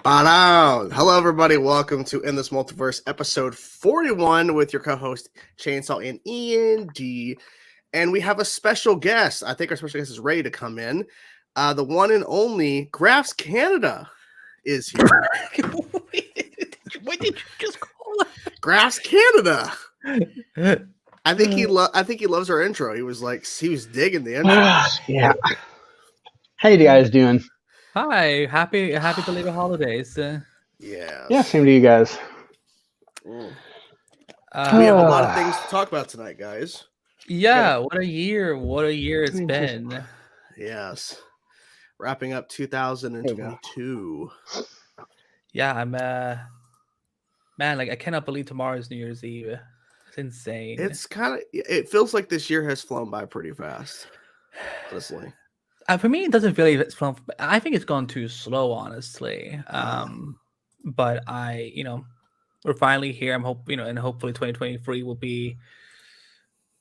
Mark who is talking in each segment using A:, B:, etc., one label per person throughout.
A: Hello, everybody. Welcome to In This Multiverse, episode 41, with your co-host Chainsaw and Ian D. And we have a special guest. I think our special guest is ready to come in. The one and only Graphs Canada is here.
B: What did you just call it?
A: Graphs Canada. I think he loves our intro. He was digging the intro.
C: Yeah. How you guys doing?
B: Hi, happy belated holidays.
A: Yeah,
C: same to you guys.
A: We have a lot of things to talk about tonight, guys.
B: Yeah, what a year it's been.
A: Yes. Wrapping up 2022.
B: Yeah, I'm man, like I cannot believe tomorrow's New Year's Eve. It's insane.
A: It feels like this year has flown by pretty fast, honestly.
B: For me, it doesn't feel like it's flown. I think it's gone too slow, honestly. But we're finally here. I'm and hopefully 2023 will be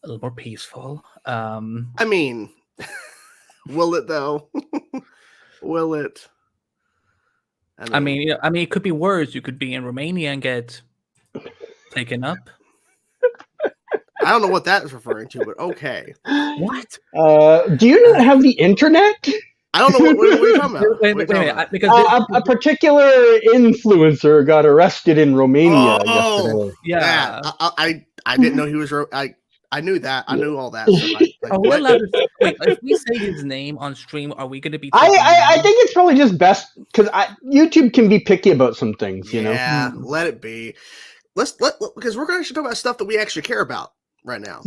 B: a little more peaceful.
A: I mean, will it though? Will it?
B: I mean, it could be worse. You could be in Romania and get taken up.
A: I don't know what that is referring to, but okay.
B: What?
C: Do you not have the internet?
A: I don't know what are you talking about.
B: Wait, because
C: a particular influencer got arrested in Romania yesterday.
B: Yeah.
A: I didn't know he was. I knew that. I knew all that.
B: Are we allowed to wait? If we say his name on stream, are we going to be?
C: I think it's probably just best because YouTube can be picky about some things. You know.
A: Yeah, let it be. Because we're going to actually talk about stuff that we actually care about right now,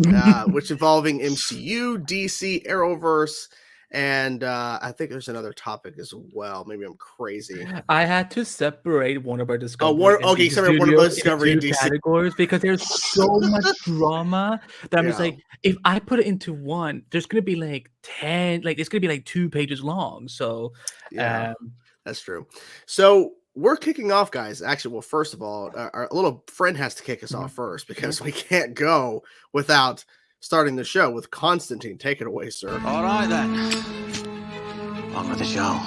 A: which involving MCU, DC, Arrowverse, and I think there's another topic as well. Maybe I'm crazy.
B: I had to separate Warner Bros. Discovery.
A: Separate Warner Bros. Discovery and DC
B: categories because there's so much drama that I'm just like, if I put it into one, there's gonna be like 10, like it's gonna be like 2 pages long. So,
A: that's true. So we're kicking off, guys. Actually, well, first of all, our little friend has to kick us off first because we can't go without starting the show with Constantine. Take it away, sir.
D: All right, then. On with the show.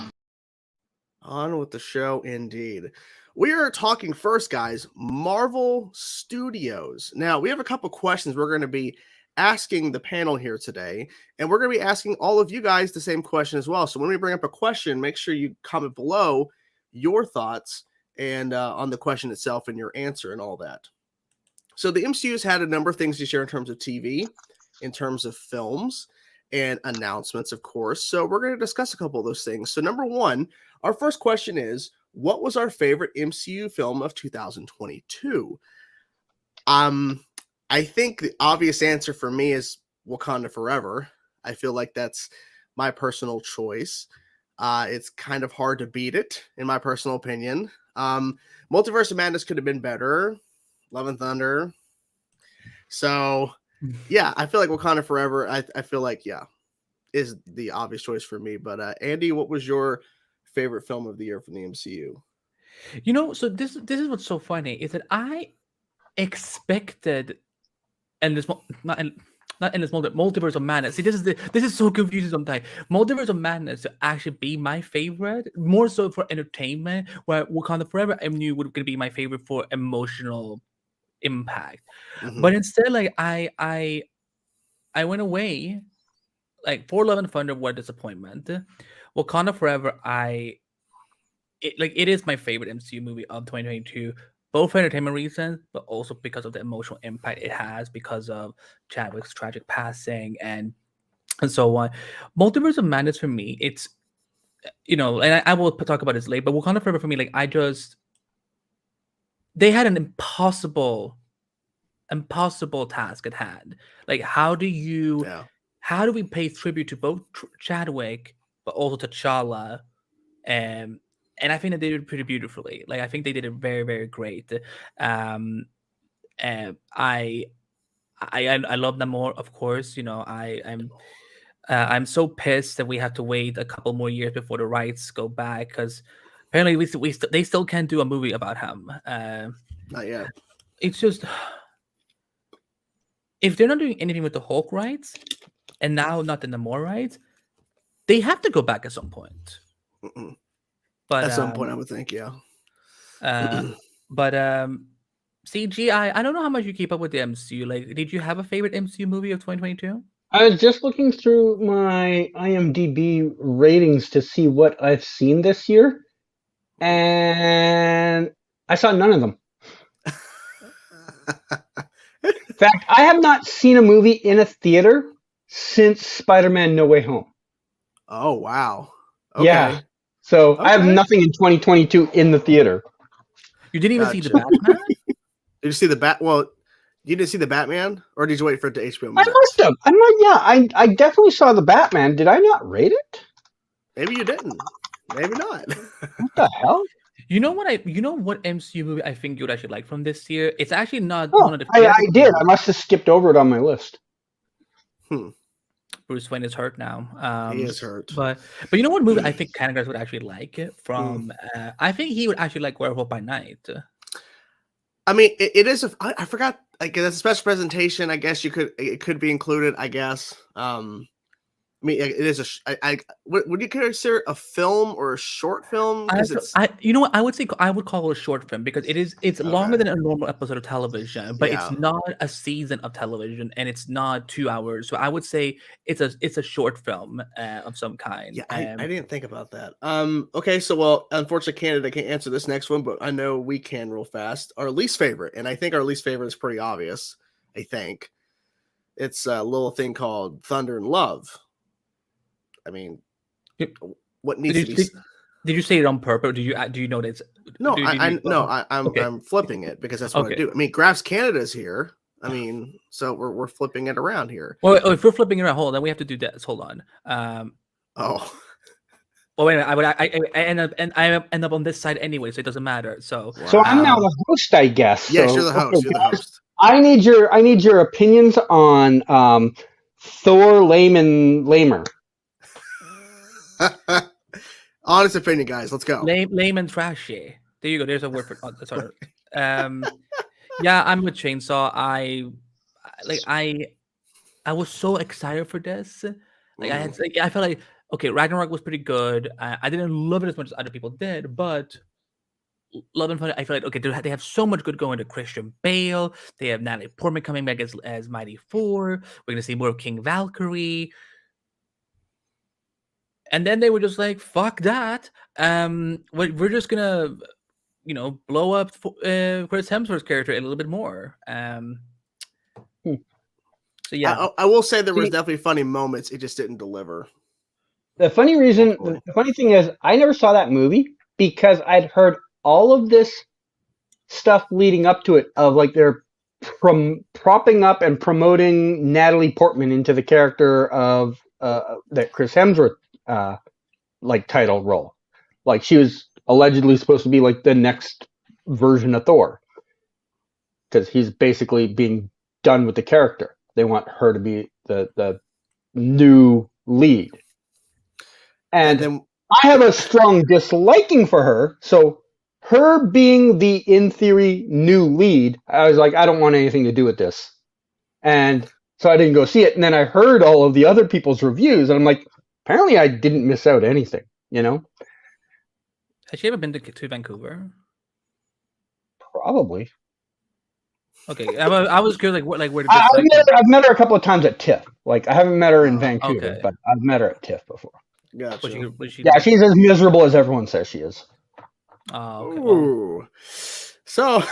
A: On with the show, indeed. We are talking first, guys, Marvel Studios. Now, we have a couple questions we're going to be asking the panel here today, and we're going to be asking all of you guys the same question as well. So when we bring up a question, make sure you comment below your thoughts and on the question itself and your answer and all that. So the MCU has had a number of things this year in terms of TV, in terms of films, and announcements, of course. So we're going to discuss a couple of those things. So number one, our first question is, what was our favorite MCU film of 2022? I think the obvious answer for me is Wakanda Forever. I feel like that's my personal choice. It's kind of hard to beat it, in my personal opinion. Multiverse of Madness could have been better. Love and Thunder. So, yeah, I feel like Wakanda Forever, I feel like, is the obvious choice for me. But, Andy, what was your favorite film of the year from the MCU?
B: So this is what's so funny, is that I expected, and this not in this Multiverse of Madness. See, this is so confusing sometimes. Multiverse of Madness to actually be my favorite, more so for entertainment, where Wakanda Forever I knew was going to be my favorite for emotional impact. But instead, like I went away. Like For Love and Thunder, what a disappointment. Wakanda Forever, it is my favorite MCU movie of 2022. Both for entertainment reasons, but also because of the emotional impact it has because of Chadwick's tragic passing and so on. Multiverse of Madness for me, it's, and I will talk about this later, but Wakanda Forever for me, like they had an impossible task at hand. Like, how do we pay tribute to both Chadwick, but also T'Challa, and I think that they did it pretty beautifully. Like, I think they did it very, very great. And I love them more, of course. I'm so pissed that we have to wait a couple more years before the rights go back, because apparently they still can't do a movie about him.
A: Not yet.
B: It's just, if they're not doing anything with the Hulk rights, and now not the Namor rights, they have to go back at some point.
A: But at some point, I would think, yeah.
B: But CG, I don't know how much you keep up with the MCU. Like, did you have a favorite MCU movie of 2022?
C: I was just looking through my IMDb ratings to see what I've seen this year, and I saw none of them. In fact, I have not seen a movie in a theater since Spider-Man No Way Home.
A: Oh, wow. Okay.
C: Yeah. So I have nothing in 2022 in the theater.
B: You didn't even see the Batman?
A: Did you see the Well, you didn't see the Batman, or did you wait for it to HBO
C: I
A: Max?
C: must have. I'm like, yeah, I definitely saw the Batman. Did I not rate it?
A: Maybe you didn't. Maybe not.
C: What the hell?
B: You know what MCU movie I think you would actually like from this year? It's actually not
C: Oh,
B: one of the.
C: I did. I must have skipped over it on my list.
B: Bruce Wayne is hurt now.
A: He is hurt.
B: But you know what movie I think Canada would actually like it from? I think he would actually like Werewolf by Night.
A: I mean, it is. I forgot. Like, that's a special presentation. I guess it could be included. I guess. I mean, it is would you consider a film or a short film?
B: You know what? I would call it a short film because it's longer than a normal episode of television, but it's not a season of television and it's not 2 hours. So I would say it's a short film of some kind.
A: Yeah, I didn't think about that. Okay, so unfortunately, Canada can't answer this next one, but I know we can real fast. Our least favorite, and I think our least favorite is pretty obvious. I think it's a little thing called Thunder and Love. I mean, what needs to be?
B: Did you say it on purpose? Or do you know that it's
A: no? I'm flipping it because that's what I do. I mean, Graphs Canada's here. I mean, so we're flipping it around here.
B: Well, if we're flipping it around, hold on, then we have to do this. Hold on.
A: Well,
B: wait a minute. I end up on this side anyway, so it doesn't matter. So
C: I'm now the host, I guess.
A: Yes,
C: so,
A: you're the host. You're the host.
C: I need your opinions on Thor, Lame and Lamer.
A: Honest opinion, guys. Let's go.
B: Lame and trashy. There you go. There's a word for. Sorry. Yeah, I'm with Chainsaw. I was so excited for this. I felt like okay, Ragnarok was pretty good. I didn't love it as much as other people did, but Love and Thunder, I feel like okay, they have so much good going to Christian Bale. They have Natalie Portman coming back as Mighty Thor. We're gonna see more of King Valkyrie. And then they were just like, "Fuck that! We're just gonna, blow up Chris Hemsworth's character a little bit more." So yeah,
A: I will say there was definitely funny moments. It just didn't deliver.
C: The funny thing is, I never saw that movie because I'd heard all of this stuff leading up to it of like they're propping up and promoting Natalie Portman into the character of that Chris Hemsworth. Title role, like she was allegedly supposed to be like the next version of Thor, because he's basically being done with the character. They want her to be the new lead, and then I have a strong disliking for her. So her being the in theory new lead, I was like, I don't want anything to do with this, and so I didn't go see it. And then I heard all of the other people's reviews, and I'm like, apparently, I didn't miss out anything,
B: Has she ever been to Vancouver?
C: Probably.
B: Okay, I was curious, where did
C: I've met her a couple of times at TIFF. Like, I haven't met her in Vancouver, but I've met her at TIFF before.
A: Gotcha.
C: Yeah, she's as miserable as everyone says she is.
B: Oh, okay.
A: Ooh. So,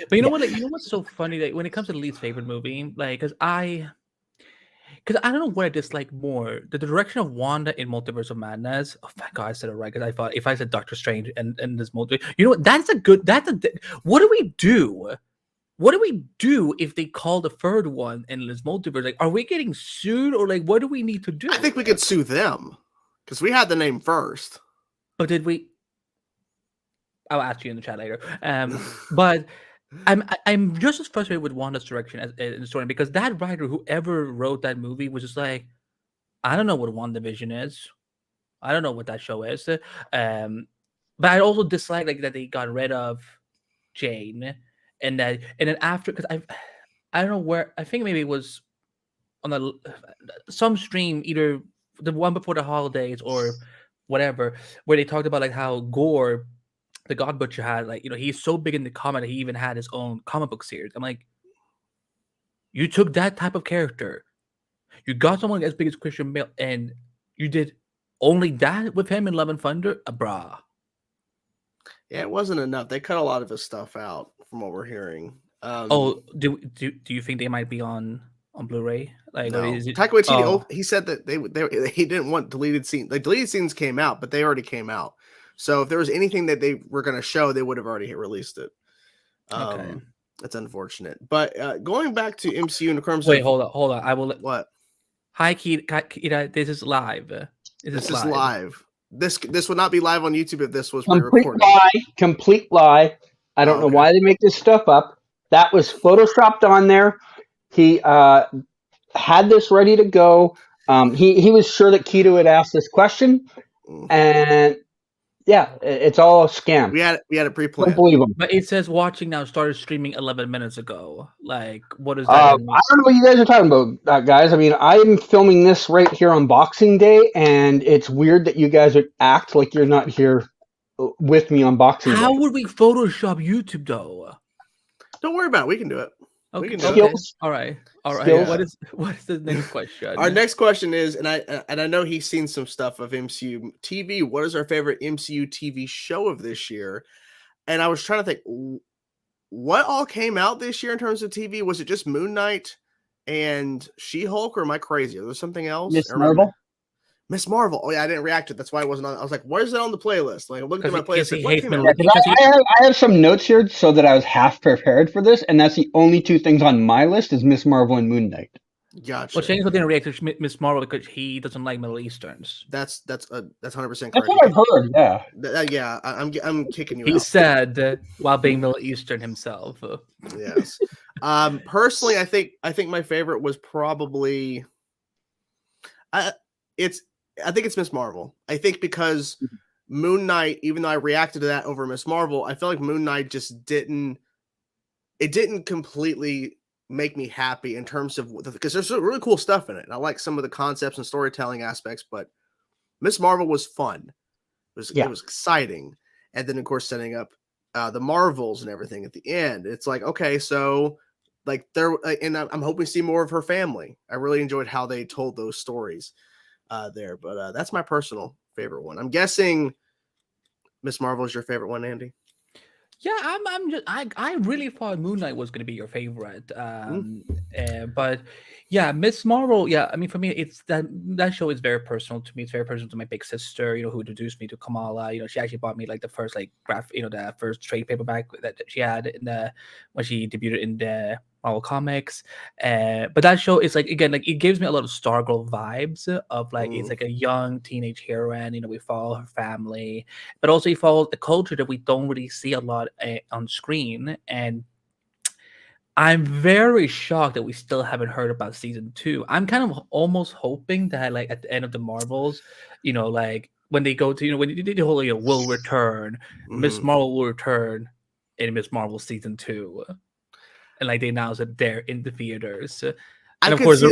B: but you know what? You know what's so funny? That when it comes to the least favorite movie, because I don't know what I dislike more: the direction of Wanda in Multiverse of Madness. Oh, thank God I said it right. Because I thought if I said Doctor Strange and this multiverse, you know what? What do we do? What do we do if they call the third one in this multiverse? Like, are we getting sued or like what do we need to do?
A: I think we could sue them because we had the name first.
B: But did we? I'll ask you in the chat later. But I'm just as frustrated with Wanda's direction as in the story because that writer, whoever wrote that movie, was just like, I don't know what WandaVision is. I don't know what that show is. But I also dislike that they got rid of Jane, and then after because I don't know where, I think maybe it was on some stream, either the one before the holidays or whatever, where they talked about like how Gore the God Butcher had, like, he's so big in the comic that he even had his own comic book series. I'm like, you took that type of character, you got someone as big as Christian Bale, and you did only that with him in Love and Thunder, brah.
A: Yeah, it wasn't enough. They cut a lot of his stuff out, from what we're hearing.
B: Do you think they might be on Blu-ray? Like,
A: no.
B: is it?
A: Taika Waititi, he said that he didn't want deleted scenes. Like, deleted scenes came out, but they already came out. So if there was anything that they were going to show, they would have already released it.
B: Okay.
A: That's unfortunate. But going back to MCU in terms
B: Wait,
A: of...
B: hold on. I will...
A: What?
B: Hi, Kira. This is live.
A: This is live. This would not be live on YouTube if this was
C: pre-recorded. Complete lie. I don't know why they make this stuff up. That was photoshopped on there. He had this ready to go. He was sure that Keto had asked this question, and yeah, it's all a scam.
A: We had it pre-planned.
C: Don't believe him.
B: But it says watching now started streaming 11 minutes ago. Like, what is that?
C: I don't know what you guys are talking about, guys. I mean, I'm filming this right here on Boxing Day, and it's weird that you guys would act like you're not here with me on Boxing Day.
B: How would we Photoshop YouTube though?
A: Don't worry about it. We can do it.
B: Okay.
A: We can do it.
B: All right.
A: Yeah.
B: What is the next question?
A: Our next question is, and I know he's seen some stuff of MCU TV. What is our favorite MCU TV show of this year? And I was trying to think, what all came out this year in terms of TV? Was it just Moon Knight and She-Hulk, or am I crazy? Or was there something else? Miss Marvel. Oh yeah, I didn't react to it. That's why it wasn't on. I was like, "Where's it on the playlist?" Like, I'm looking at my playlist.
C: I have some notes here so that I was half prepared for this, and that's the only two things on my list is Miss Marvel and Moon Knight.
A: Gotcha.
B: Well, Shane didn't react to Miss Marvel because he doesn't like Middle Easterns.
A: That's 100% correct.
C: That's what I've heard.
A: Yeah, I'm kicking you.
B: He said while being Middle Eastern himself.
A: Yes. Personally, I think my favorite was probably. I think it's Miss Marvel. I think because Moon Knight, even though I reacted to that over Miss Marvel, I feel like Moon Knight just didn't completely make me happy in terms of, because there's some really cool stuff in it. And I like some of the concepts and storytelling aspects, but Miss Marvel was fun. It was exciting. And then, of course, setting up the Marvels and everything at the end. It's like, okay, so like and I'm hoping to see more of her family. I really enjoyed how they told those stories there, but that's my personal favorite one. I'm guessing Miss Marvel is your favorite one, Andy.
B: Yeah, I really thought Moon Knight was going to be your favorite, but yeah, Miss Marvel. Yeah, I mean, for me, it's that show is very personal to me. It's very personal to my big sister, who introduced me to Kamala. She actually bought me like the first the first trade paperback that she had when she debuted in the Marvel Comics. But that show is like, again, like it gives me a lot of Stargirl vibes of like it's like a young teenage heroine. We follow her family, but also we follow the culture that we don't really see a lot on screen. And I'm very shocked that we still haven't heard about season 2. I'm kind of almost hoping that like at the end of the Marvels, like when they go to when the whole will return, Miss Marvel will return in Miss Marvel season 2. And like they announced that they're in the theaters, and of course,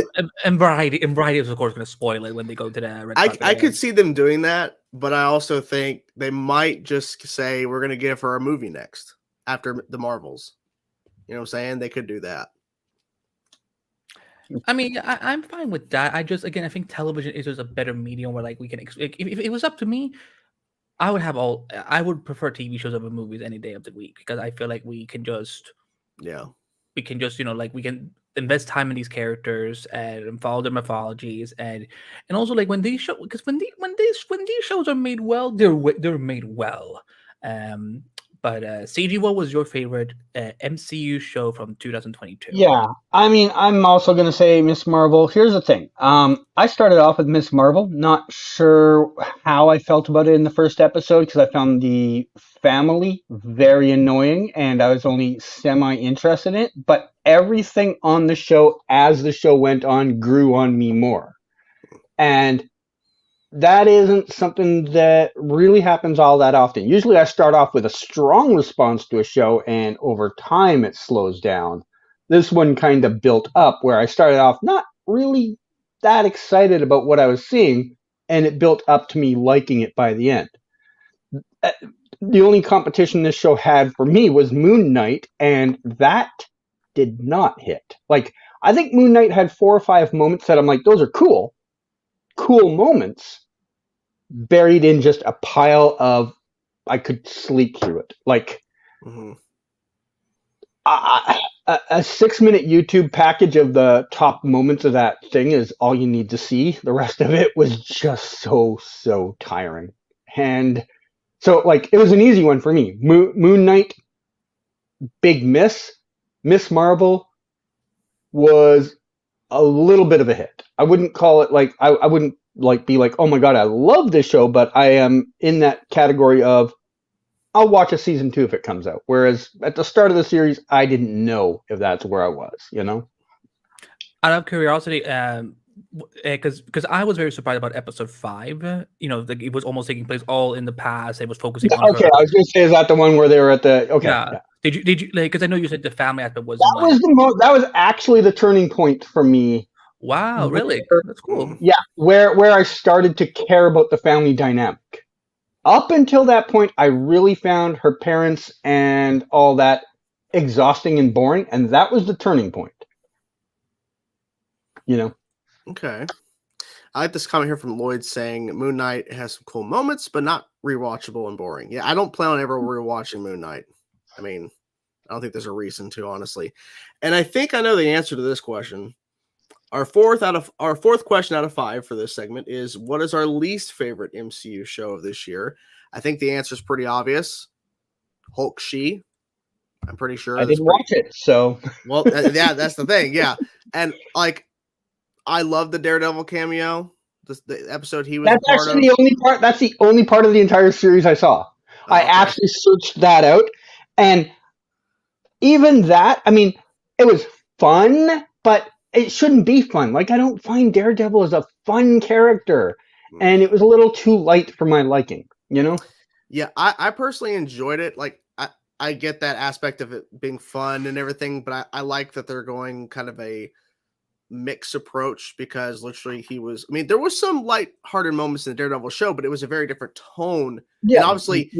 B: and Variety is of course going to spoil it when they go to the red carpet.
A: I could see them doing that, but I also think they might just say we're going to give her a movie next after the Marvels. You know what I'm saying? They could do that.
B: I mean, I'm fine with that. I think television is just a better medium where like we can. If it was up to me, I would prefer TV shows over movies any day of the week, because I feel like we can just we can invest time in these characters and follow their mythologies, and also like when these shows, because when these shows are made well, they're made well. But CG, what was your favorite MCU show from 2022?
C: Yeah, I mean, I'm also going to say Miss Marvel. Here's the thing. I started off with Miss Marvel, not sure how I felt about it in the first episode, because I found the family very annoying, and I was only semi-interested in it. But everything on the show, as the show went on, grew on me more. And that isn't something that really happens all that often. Usually I start off with a strong response to a show, and over time it slows down. This one kind of built up, where I started off not really that excited about what I was seeing, and it built up to me liking it by the end. the only competition this show had for me was Moon Knight, and that did not hit. Like, I think Moon Knight had 4 or 5 moments that I'm like, those are cool moments, buried in just a pile of, I could sleep through it. Like, a 6-minute YouTube package of the top moments of that thing is all you need to see. The rest of it was just so tiring. And so, like, it was an easy one for me. Moon Knight, big miss. Miss Marvel was a little bit of a hit. I wouldn't call it like, I wouldn't like be like, oh my god, I love this show, but I am in that category of, I'll watch a season 2 if it comes out. Whereas at the start of the series, I didn't know if that's where I was, you know?
B: Out of curiosity, because I was very surprised about episode 5. You know, like, it was almost taking place all in the past. It was focusing on
C: Okay,
B: her.
C: I was going to say, is that the one where they were at the... Okay.
B: Yeah. Did you like? Because I know you said the family aspect was.
C: That was actually the turning point for me.
B: Wow, really? That's cool.
C: Yeah, where I started to care about the family dynamic. Up until that point, I really found her parents and all that exhausting and boring, and that was the turning point. You know?
A: Okay. I like this comment here from Lloyd saying Moon Knight has some cool moments, but not rewatchable and boring. Yeah, I don't plan on ever rewatching Moon Knight. I mean, I don't think there's a reason to, honestly. And I think I know the answer to this question. Our fourth question out of 5 for this segment is, what is our least favorite MCU show of this year? I think the answer is pretty obvious. Hulk She. I'm pretty sure.
C: I didn't watch it, so.
A: Well, yeah, that's the thing. Yeah. And like, I love the Daredevil cameo. The episode he was
C: That's
A: part
C: actually
A: of.
C: the only part. That's the only part of the entire series I saw. I actually searched that out, and even that, I mean, it was fun, but it shouldn't be fun. Like, I don't find Daredevil as a fun character, and it was a little too light for my liking, you know?
A: Yeah, I personally enjoyed it. Like, I get that aspect of it being fun and everything, but I like that they're going kind of a mixed approach, because literally there was some light-hearted moments in the Daredevil show, but it was a very different tone.
C: Yeah,
A: and obviously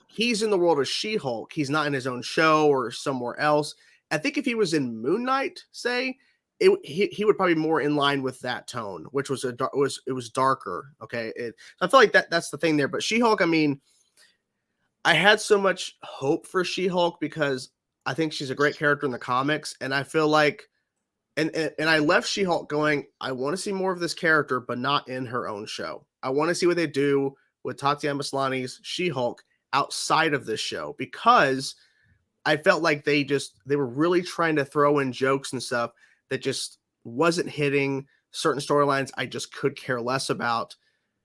A: he's in the world of She-Hulk. He's not in his own show or somewhere else. I think if he was in Moon Knight, say, he would probably be more in line with that tone, which was it was darker. Okay. I feel like that's the thing there, but She-Hulk, I mean, I had so much hope for She-Hulk because I think she's a great character in the comics. And I feel like, and I left She-Hulk going, I want to see more of this character, but not in her own show. I want to see what they do with Tatiana Maslany's She-Hulk outside of this show, because I felt like they were really trying to throw in jokes and stuff that just wasn't hitting certain storylines I just could care less about.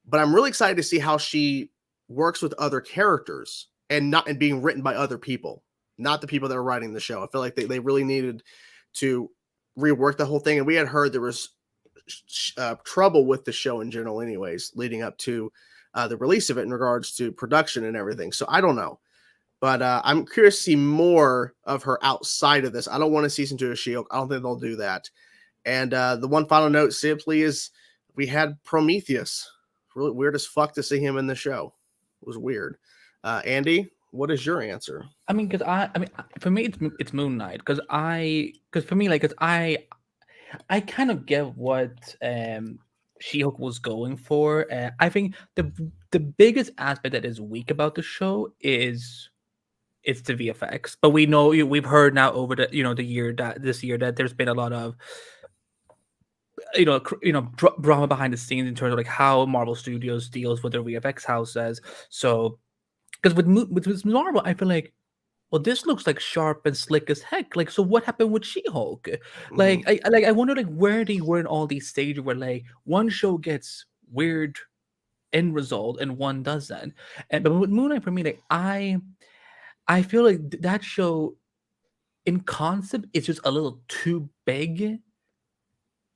A: But I'm really excited to see how she works with other characters and being written by other people, not the people that are writing the show. I feel like they really needed to rework the whole thing. And we had heard there was trouble with the show in general anyways, leading up to the release of it in regards to production and everything. So I don't know. But I'm curious to see more of her outside of this. I don't want a season 2 of She-Hulk. I don't think they'll do that. And the one final note simply is we had Prometheus. Really weird as fuck to see him in the show. It was weird. Andy, what is your answer?
B: I mean, for me, it's Moon Knight, because for me, like, I kind of get what She-Hulk was going for. I think the biggest aspect that is weak about the show is it's the VFX, but we've heard now over this year that there's been a lot of drama behind the scenes in terms of like how Marvel Studios deals with their VFX houses. So, because with Marvel, I feel like, well, this looks like sharp and slick as heck. Like, so what happened with She-Hulk? Like, I wonder like where they were in all these stages where like one show gets weird end result and one doesn't. But with Moon Knight, for me, like I feel like that show in concept is just a little too big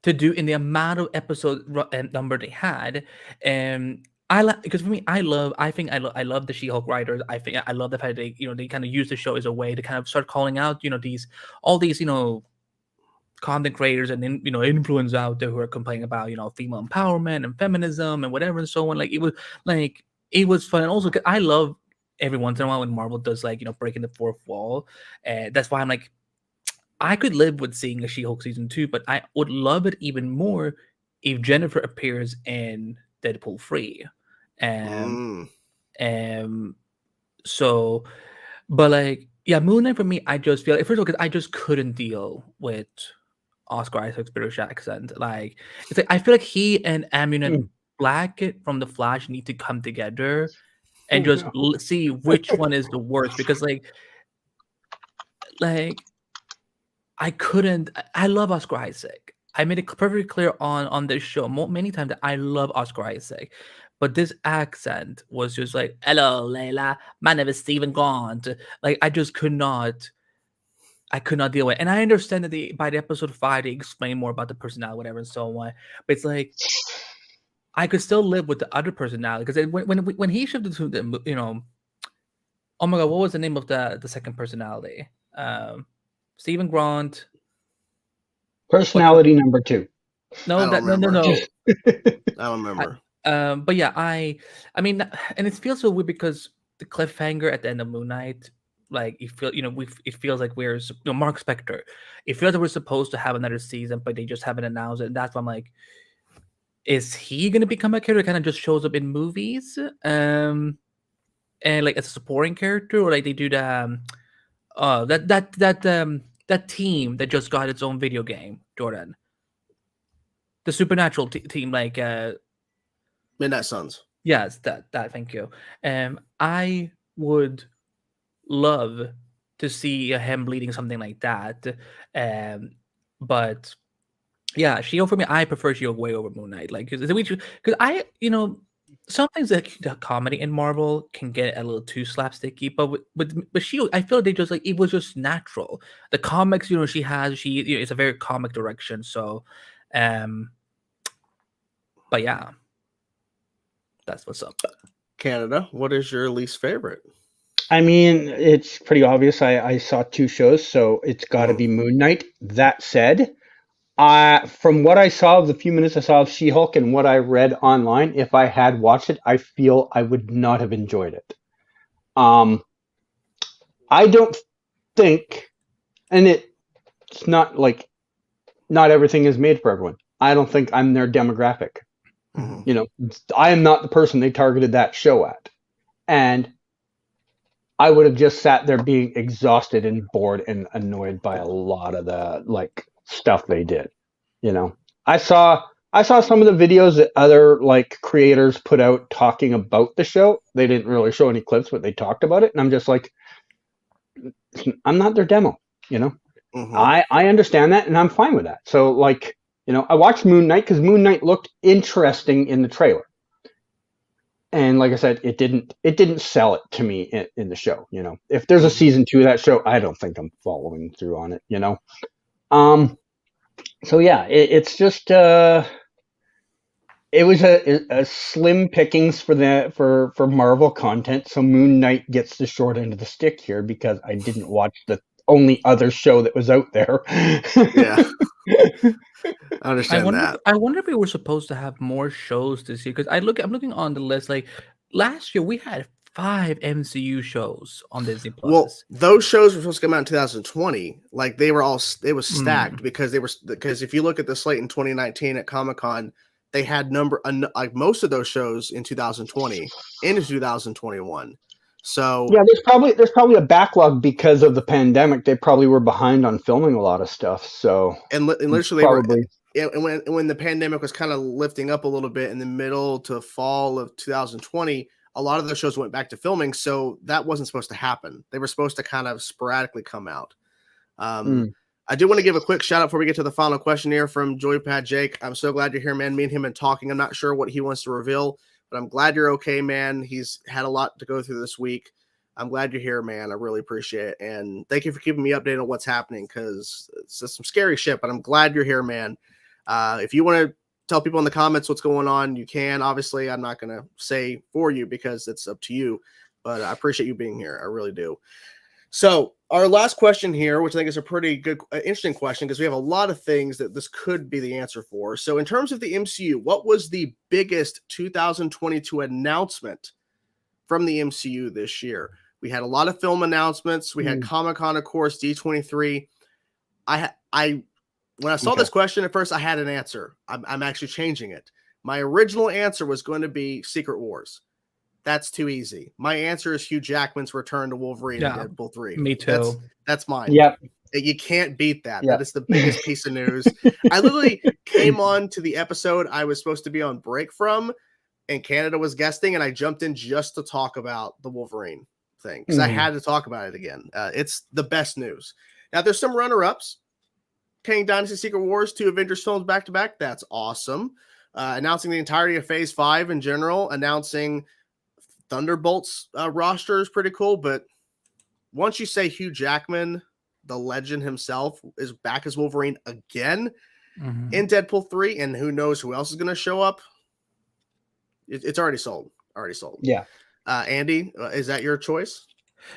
B: to do in the amount of episode number they had. And because for me, I love the She-Hulk writers. I love the fact that they kind of use the show as a way to kind of start calling out all these content creators and influencers out there who are complaining about female empowerment and feminism and whatever and so on. Like it was fun. And also, 'cause I love every once in a while when Marvel does like breaking the fourth wall, and that's why I'm like, I could live with seeing a She-Hulk season 2, but I would love it even more if Jennifer appears in Deadpool 3. So, but like, yeah, Moon Knight for me, I just feel, first of all, because I just couldn't deal with Oscar Isaac's British accent. Like, it's like I feel like he and Amunet Black from The Flash need to come together and just see which one is the worst, because like I couldn't. I love Oscar Isaac. I made it perfectly clear on this show many times that I love Oscar Isaac, but this accent was just like, "Hello, Layla. My name is Stephen Gaunt." Like I just could not. I could not deal with it. And I understand that by the episode 5 they explain more about the personality, whatever, and so on. But it's like I could still live with the other personality, because when he shifted to the oh my god, what was the name of the second personality? Stephen Grant.
C: Personality number 2.
B: No.
A: I don't remember.
B: But yeah, I mean, and it feels so weird because the cliffhanger at the end of Moon Knight, like it feels like we're Mark Spector. It feels like we're supposed to have another season, but they just haven't announced it. And that's why I'm like, is he gonna become a character that kind of just shows up in movies, and like as a supporting character, or like they do the that team that just got its own video game, Jordan, the Supernatural team, like
A: Midnight Suns.
B: Yes, that thank you. I would love to see him leading something like that. But yeah, She-Hulk for me, I prefer She-Hulk way over Moon Knight. Like, because I, some things that the comedy in Marvel can get a little too slapsticky, but with She-Hulk, I feel like they just like it was just natural. The comics, she it's a very comic direction. So, but yeah, that's what's up.
A: Canada, what is your least favorite?
C: I mean, it's pretty obvious. I saw 2 shows, so it's got to be Moon Knight. That said, from what I saw, the few minutes I saw of She-Hulk and what I read online, if I had watched it, I feel I would not have enjoyed it. I don't think, and it's not like not everything is made for everyone. I don't think I'm their demographic. I am not the person they targeted that show at. And I would have just sat there being exhausted and bored and annoyed by a lot of the stuff they did. I saw some of the videos that other creators put out talking about the show. They didn't really show any clips, but they talked about it, and I'm just like, I'm not their demo. I understand that, and I'm fine with that. So I watched Moon Knight because Moon Knight looked interesting in the trailer. And like I said, it didn't sell it to me in the show. If there's a season 2 of that show, I don't think I'm following through on it. So yeah, it's just it was a slim pickings for Marvel content. So Moon Knight gets the short end of the stick here because I didn't watch the only other show that was out there.
A: Yeah. I understand that.
B: I wonder if we were supposed to have more shows this year, because I'm looking on the list. Like last year, we had 5 MCU shows on Disney Plus.
A: Well, those shows were supposed to come out in 2020. Like they was stacked because if you look at the slate in 2019 at Comic-Con, they had most of those shows in 2020 into 2021. So
C: yeah, there's probably a backlog because of the pandemic. They probably were behind on filming a lot of stuff. So
A: and literally when the pandemic was kind of lifting up a little bit in the middle to fall of 2020, a lot of the shows went back to filming. So that wasn't supposed to happen. They were supposed to kind of sporadically come out. I do want to give a quick shout out before we get to the final question here from Joypad Jake. I'm so glad you're here, man. Me and him been talking. I'm not sure what he wants to reveal, but I'm glad you're okay, man. He's had a lot to go through this week. I'm glad you're here, man. I really appreciate it. And thank you for keeping me updated on what's happening, because it's just some scary shit, but I'm glad you're here, man. If you want to tell people in the comments what's going on, you can. Obviously, I'm not going to say for you because it's up to you, but I appreciate you being here. I really do. So our last question here, which I think is a pretty good, interesting question, because we have a lot of things that this could be the answer for. So in terms of the MCU, what was the biggest 2022 announcement from the MCU this year. We had a lot of film announcements. We had Comic-Con, of course, D23. When I saw this question at first, I had an answer. I'm actually changing it. My original answer was going to be Secret Wars. That's too easy. My answer is Hugh Jackman's return to Wolverine in Deadpool 3.
B: Me too.
A: That's mine.
C: Yep.
A: You can't beat that.
C: Yep.
A: That is the biggest piece of news. I literally came on to the episode I was supposed to be on break from, and Canada was guesting, and I jumped in just to talk about the Wolverine thing because I had to talk about it again. It's the best news. Now, there's some runner-ups. Kang Dynasty Secret Wars, 2 Avengers films back-to-back. That's awesome. Announcing the entirety of Phase 5 in general. Announcing Thunderbolts roster is pretty cool. But once you say Hugh Jackman, the legend himself, is back as Wolverine again in Deadpool 3, and who knows who else is going to show up, it's already sold.
C: Yeah.
A: Andy, is that your choice?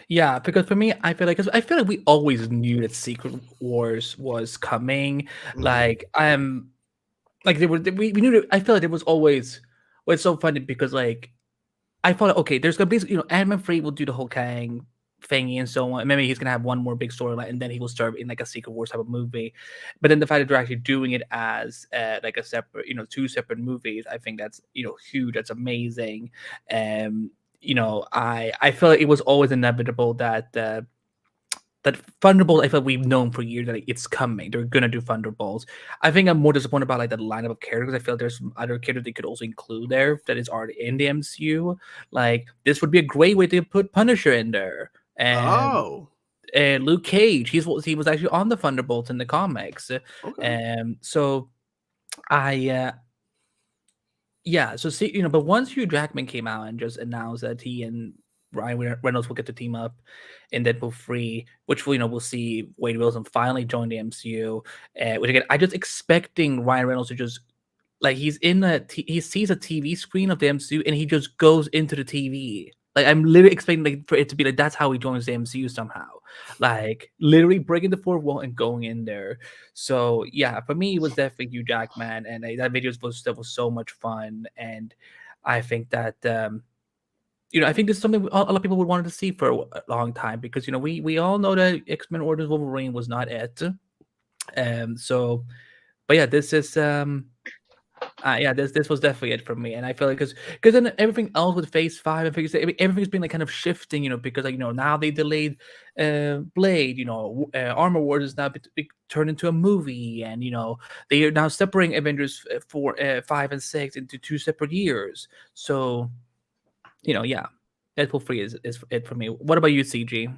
B: Yeah, because for me, I feel like we always knew that Secret Wars was coming. Like we knew that. I feel like it was always. Well, it's so funny because like I thought, okay, there's gonna be Ant-Man 3 will do the whole Kang thingy and so on. Maybe he's gonna have one more big storyline, and then he will start in like a Secret Wars type of movie. But then the fact that they're actually doing it as like a separate, 2 separate movies, I think that's huge. That's amazing. I feel like it was always inevitable that that Thunderbolt, I feel like we've known for years that it's coming. They're gonna do Thunderbolts. I think I'm more disappointed about like the lineup of characters. I feel like there's some other characters they could also include there that is already in the MCU. Like this would be a great way to put Punisher in there. And Luke Cage, he was actually on the Thunderbolts in the comics. So see, but once Hugh Jackman came out and just announced that he and Ryan Reynolds will get to team up in Deadpool 3, which we'll see Wade Wilson finally join the MCU. Which again, I just expecting Ryan Reynolds to just like he sees a TV screen of the MCU and he just goes into the TV. Like I'm literally expecting for it to be like that's how he joins the MCU somehow. Like literally breaking the fourth wall and going in there. So yeah, for me it was definitely Hugh Jackman, and that video was so much fun. And I think that I think this is something a lot of people would want to see for a long time because we all know that X-Men Origins Wolverine was not it. But yeah, this is this was definitely it for me, and I feel like because then everything else with Phase 5 and everything's been like kind of shifting, because like now they delayed Blade, Armor Wars is now turned into a movie, and they are now separating Avengers 5 and 6 into 2 separate years. So Deadpool 3 is it for me. What about you, CG?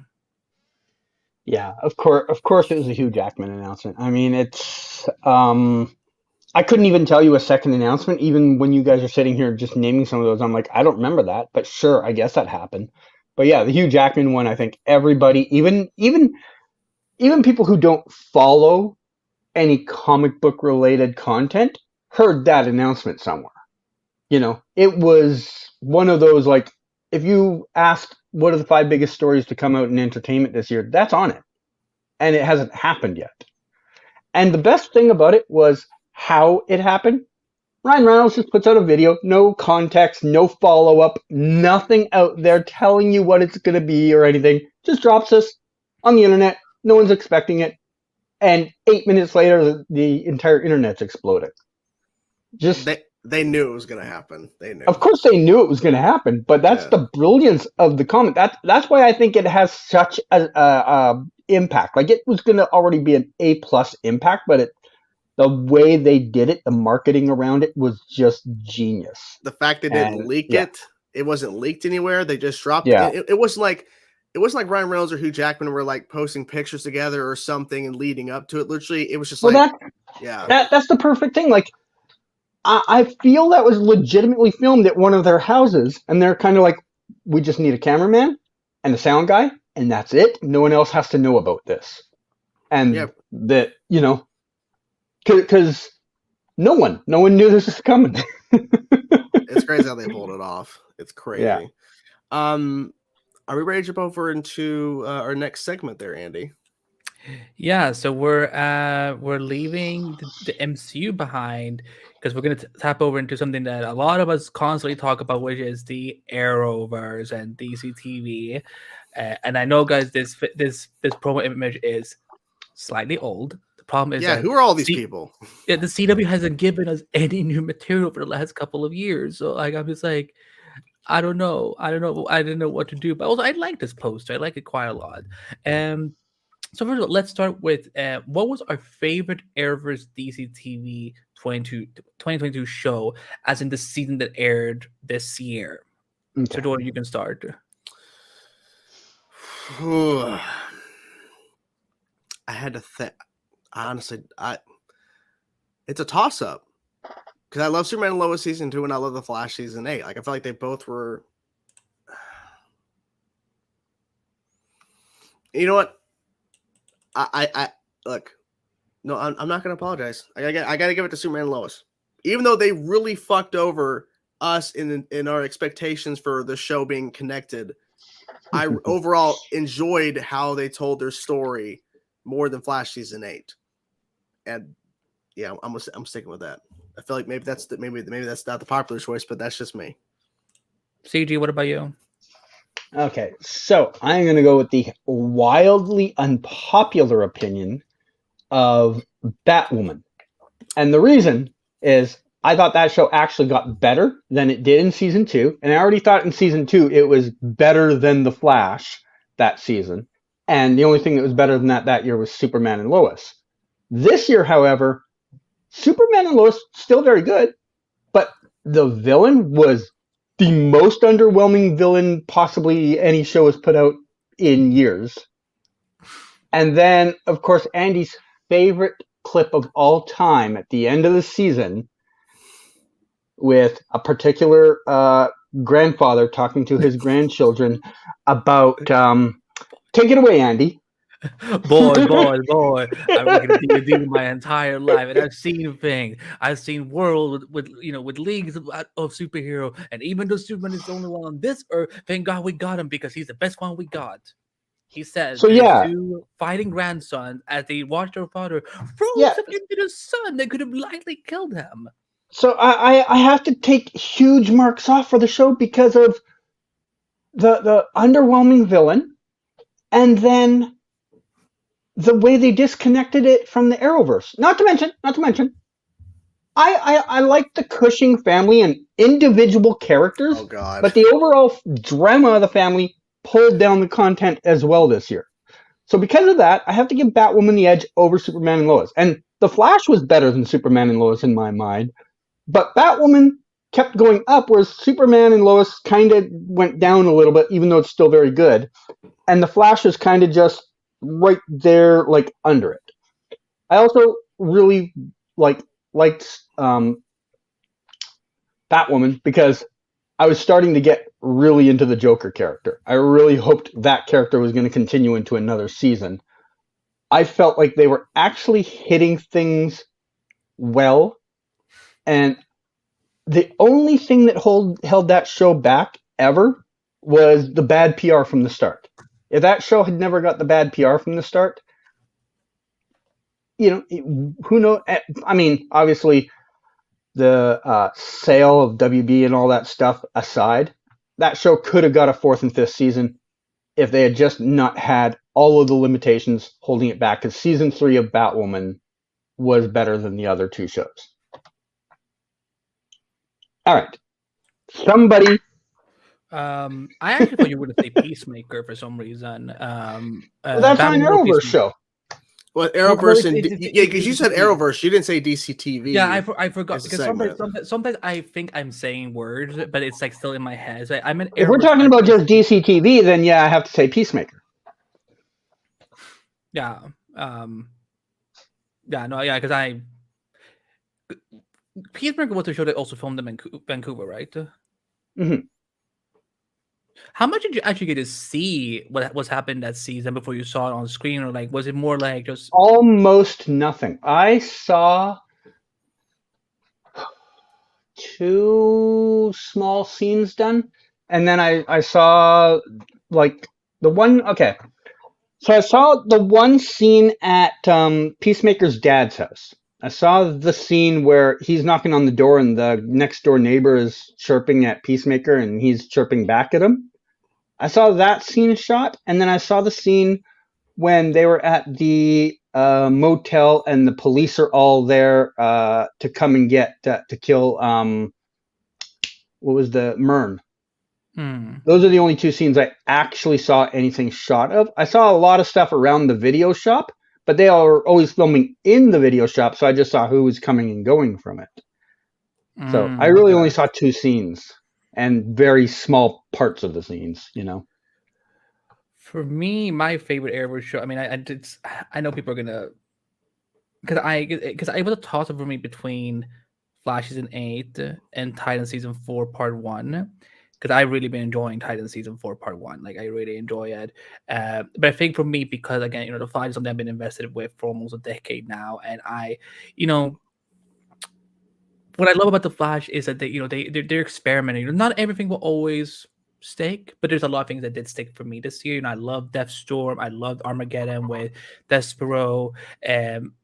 C: Yeah, of course, it was a Hugh Jackman announcement. I mean, it's I couldn't even tell you a second announcement, even when you guys are sitting here just naming some of those. I'm like, I don't remember that, but sure, I guess that happened. But yeah, the Hugh Jackman one, I think everybody, even people who don't follow any comic book related content, heard that announcement somewhere. It was one of those, like, if you asked what are the 5 biggest stories to come out in entertainment this year, that's on it. And it hasn't happened yet. And the best thing about it was how it happened. Ryan Reynolds just puts out a video, no context, no follow-up, nothing out there telling you what it's going to be or anything. Just drops this on the internet. No one's expecting it. And 8 minutes later, the entire internet's exploded.
A: They knew it was going to happen. They knew.
C: Of course they knew it was going to happen, but that's the brilliance of the comment. That's why I think it has such a impact. Like, it was going to already be an A+ impact, but the way they did it, the marketing around it was just genius.
A: The fact they didn't leak it wasn't leaked anywhere. They just dropped it. It wasn't like Ryan Reynolds or Hugh Jackman were like posting pictures together or something and leading up to it. Literally, it was just
C: that's the perfect thing. Like, I feel that was legitimately filmed at one of their houses, and they're kind of like, we just need a cameraman and a sound guy, and that's it. No one else has to know about this. And that, because no one knew this was coming.
A: It's crazy how they pulled it off. It's crazy.
C: Yeah.
A: Are we ready to jump over into our next segment there, Andy?
B: Yeah, so we're leaving the MCU behind because we're going to tap over into something that a lot of us constantly talk about, which is the Arrowverse and DC TV. And I know, guys, this promo image is slightly old. The problem is,
A: who are all these people?
B: Yeah, the CW hasn't given us any new material for the last couple of years. So like, I'm just like, I don't know. I didn't know what to do. But also, I like this poster. I like it quite a lot. So first of all, let's start with what was our favorite Arrowverse DC TV 2022 show, as in the season that aired this year. Okay. So Jordan, you can start.
A: I had to think. Honestly, it's a toss-up because I love Superman and Lois season 2 and I love the Flash season 8. Like I feel like they both were. You know what? I look. No, I'm not gonna apologize. I gotta give it to Superman and Lois, even though they really fucked over us in our expectations for the show being connected. I overall enjoyed how they told their story more than Flash season 8, and yeah, I'm sticking with that. I feel like maybe that's not the popular choice, but that's just me.
B: CG, what about you?
C: Okay, so I'm going to go with the wildly unpopular opinion of Batwoman. And the reason is I thought that show actually got better than it did in season 2. And I already thought in season 2 it was better than The Flash that season. And the only thing that was better than that year was Superman and Lois. This year, however, Superman and Lois still very good, but the villain was the most underwhelming villain possibly any show has put out in years. And then, of course, Andy's favorite clip of all time at the end of the season with a particular grandfather talking to his grandchildren about... take it away, Andy.
B: Boy. I've been a D&D my entire life, and I've seen things. I've seen worlds with leagues of superhero, and even though Superman is the only one on this earth, thank God we got him because he's the best one we got. He says,
C: so yeah,
B: 2 fighting grandsons as they watched their father froze him into the sun. They could have likely killed him.
C: So I have to take huge marks off for the show because of the underwhelming villain. And then the way they disconnected it from the Arrowverse. Not to mention, I like the Cushing family and individual characters.
A: Oh God!
C: But the overall drama of the family pulled down the content as well this year. So because of that, I have to give Batwoman the edge over Superman and Lois. And The Flash was better than Superman and Lois in my mind. But Batwoman kept going up, whereas Superman and Lois kind of went down a little bit, even though it's still very good. And The Flash is kind of just right there, like, under it. I also really liked Batwoman because I was starting to get really into the Joker character. I really hoped that character was going to continue into another season. I felt like they were actually hitting things well. And the only thing that held that show back ever was the bad PR from the start. If that show had never got the bad PR from the start, who knows? I mean, obviously, the sale of WB and all that stuff aside, that show could have got a 4th and 5th season if they had just not had all of the limitations holding it back, because season 3 of Batwoman was better than the other 2 shows. All right. Somebody...
B: I actually thought you were going to say Peacemaker for some reason.
C: Well, that's an Arrowverse show.
A: Well, Arrowverse and because you said Arrowverse, you didn't say DC TV.
B: Yeah, I forgot because sometimes I think I'm saying words, but it's like still in my head. So I'm an.
C: If we're talking about just DC TV, then yeah, I have to say Peacemaker.
B: Yeah. Because Peacemaker was the show that also filmed in Vancouver, right?
C: Mm-hmm.
B: How much did you actually get to see what's happened that season before you saw it on screen, or like was it more like just
C: almost nothing? I saw 2 small scenes done, and then I saw like the one. Okay, so I saw the one scene at Peacemaker's dad's house, I saw the scene where he's knocking on the door and the next door neighbor is chirping at Peacemaker and he's chirping back at him. I saw that scene shot, and then I saw the scene when they were at the motel and the police are all there to come and get to kill what was the Myrn. Those are the only two scenes I actually saw anything shot of. I saw a lot of stuff around the video shop, but they are always filming in the video shop, so I just saw who was coming and going from it. So I really only saw two scenes and very small parts of the scenes, you know.
B: For me, my favorite Arrowverse show. I mean, I know people are gonna because I was a toss up for me between Flash season 8 and Titan season 4 part 1. Because I've really been enjoying Titan season 4 part 1. Like, I really enjoy it. But I think for me, because again, the Flash is something I've been invested with for almost a decade now, and what I love about the Flash is that they're experimenting. Not everything will always stick, but there's a lot of things that did stick for me this year. I love Deathstorm. I loved Armageddon with Despero.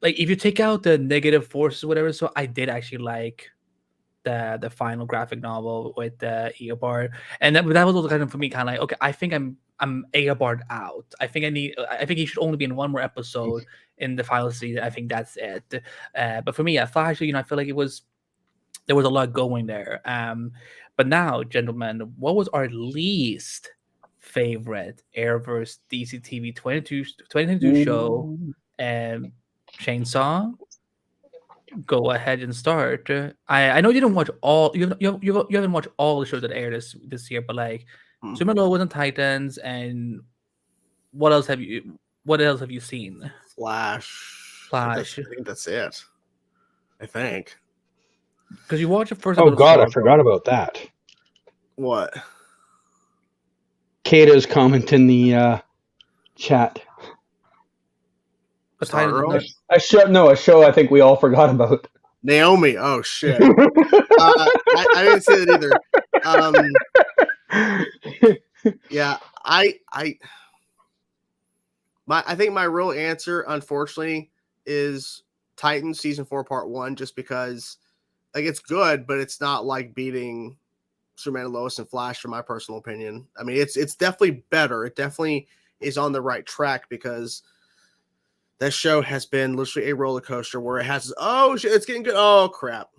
B: Like, if you take out the negative forces or whatever, so I did actually like the final graphic novel with Eobard, and that was also kind of for me kind of like, okay, I think I'm Eobard out. I think he should only be in one more episode in the final season. I think that's it. But for me, Flash, I feel like there was a lot going there. But now, gentlemen, what was our least favorite Arrowverse DC TV 2022 show? Chainsaw. Go ahead and start. I know you didn't watch all. You haven't watched all the shows that aired this year, but like Super Low was on Titans, and what else have you seen?
A: Flash.
B: Flash.
A: I think that's it. I think.
B: Because you watched the first.
C: Oh God, I forgot about that.
A: What?
C: Kata's comment in the chat. A show I think we all forgot about.
A: Naomi. Oh shit. I didn't see that either. Yeah, I think my real answer, unfortunately, is Titans season 4 part 1, just because like it's good, but it's not like beating Superman and Lois and Flash, in my personal opinion. I mean, it's definitely better. It definitely is on the right track, because that show has been literally a roller coaster where it has, oh shit, it's getting good. Oh crap.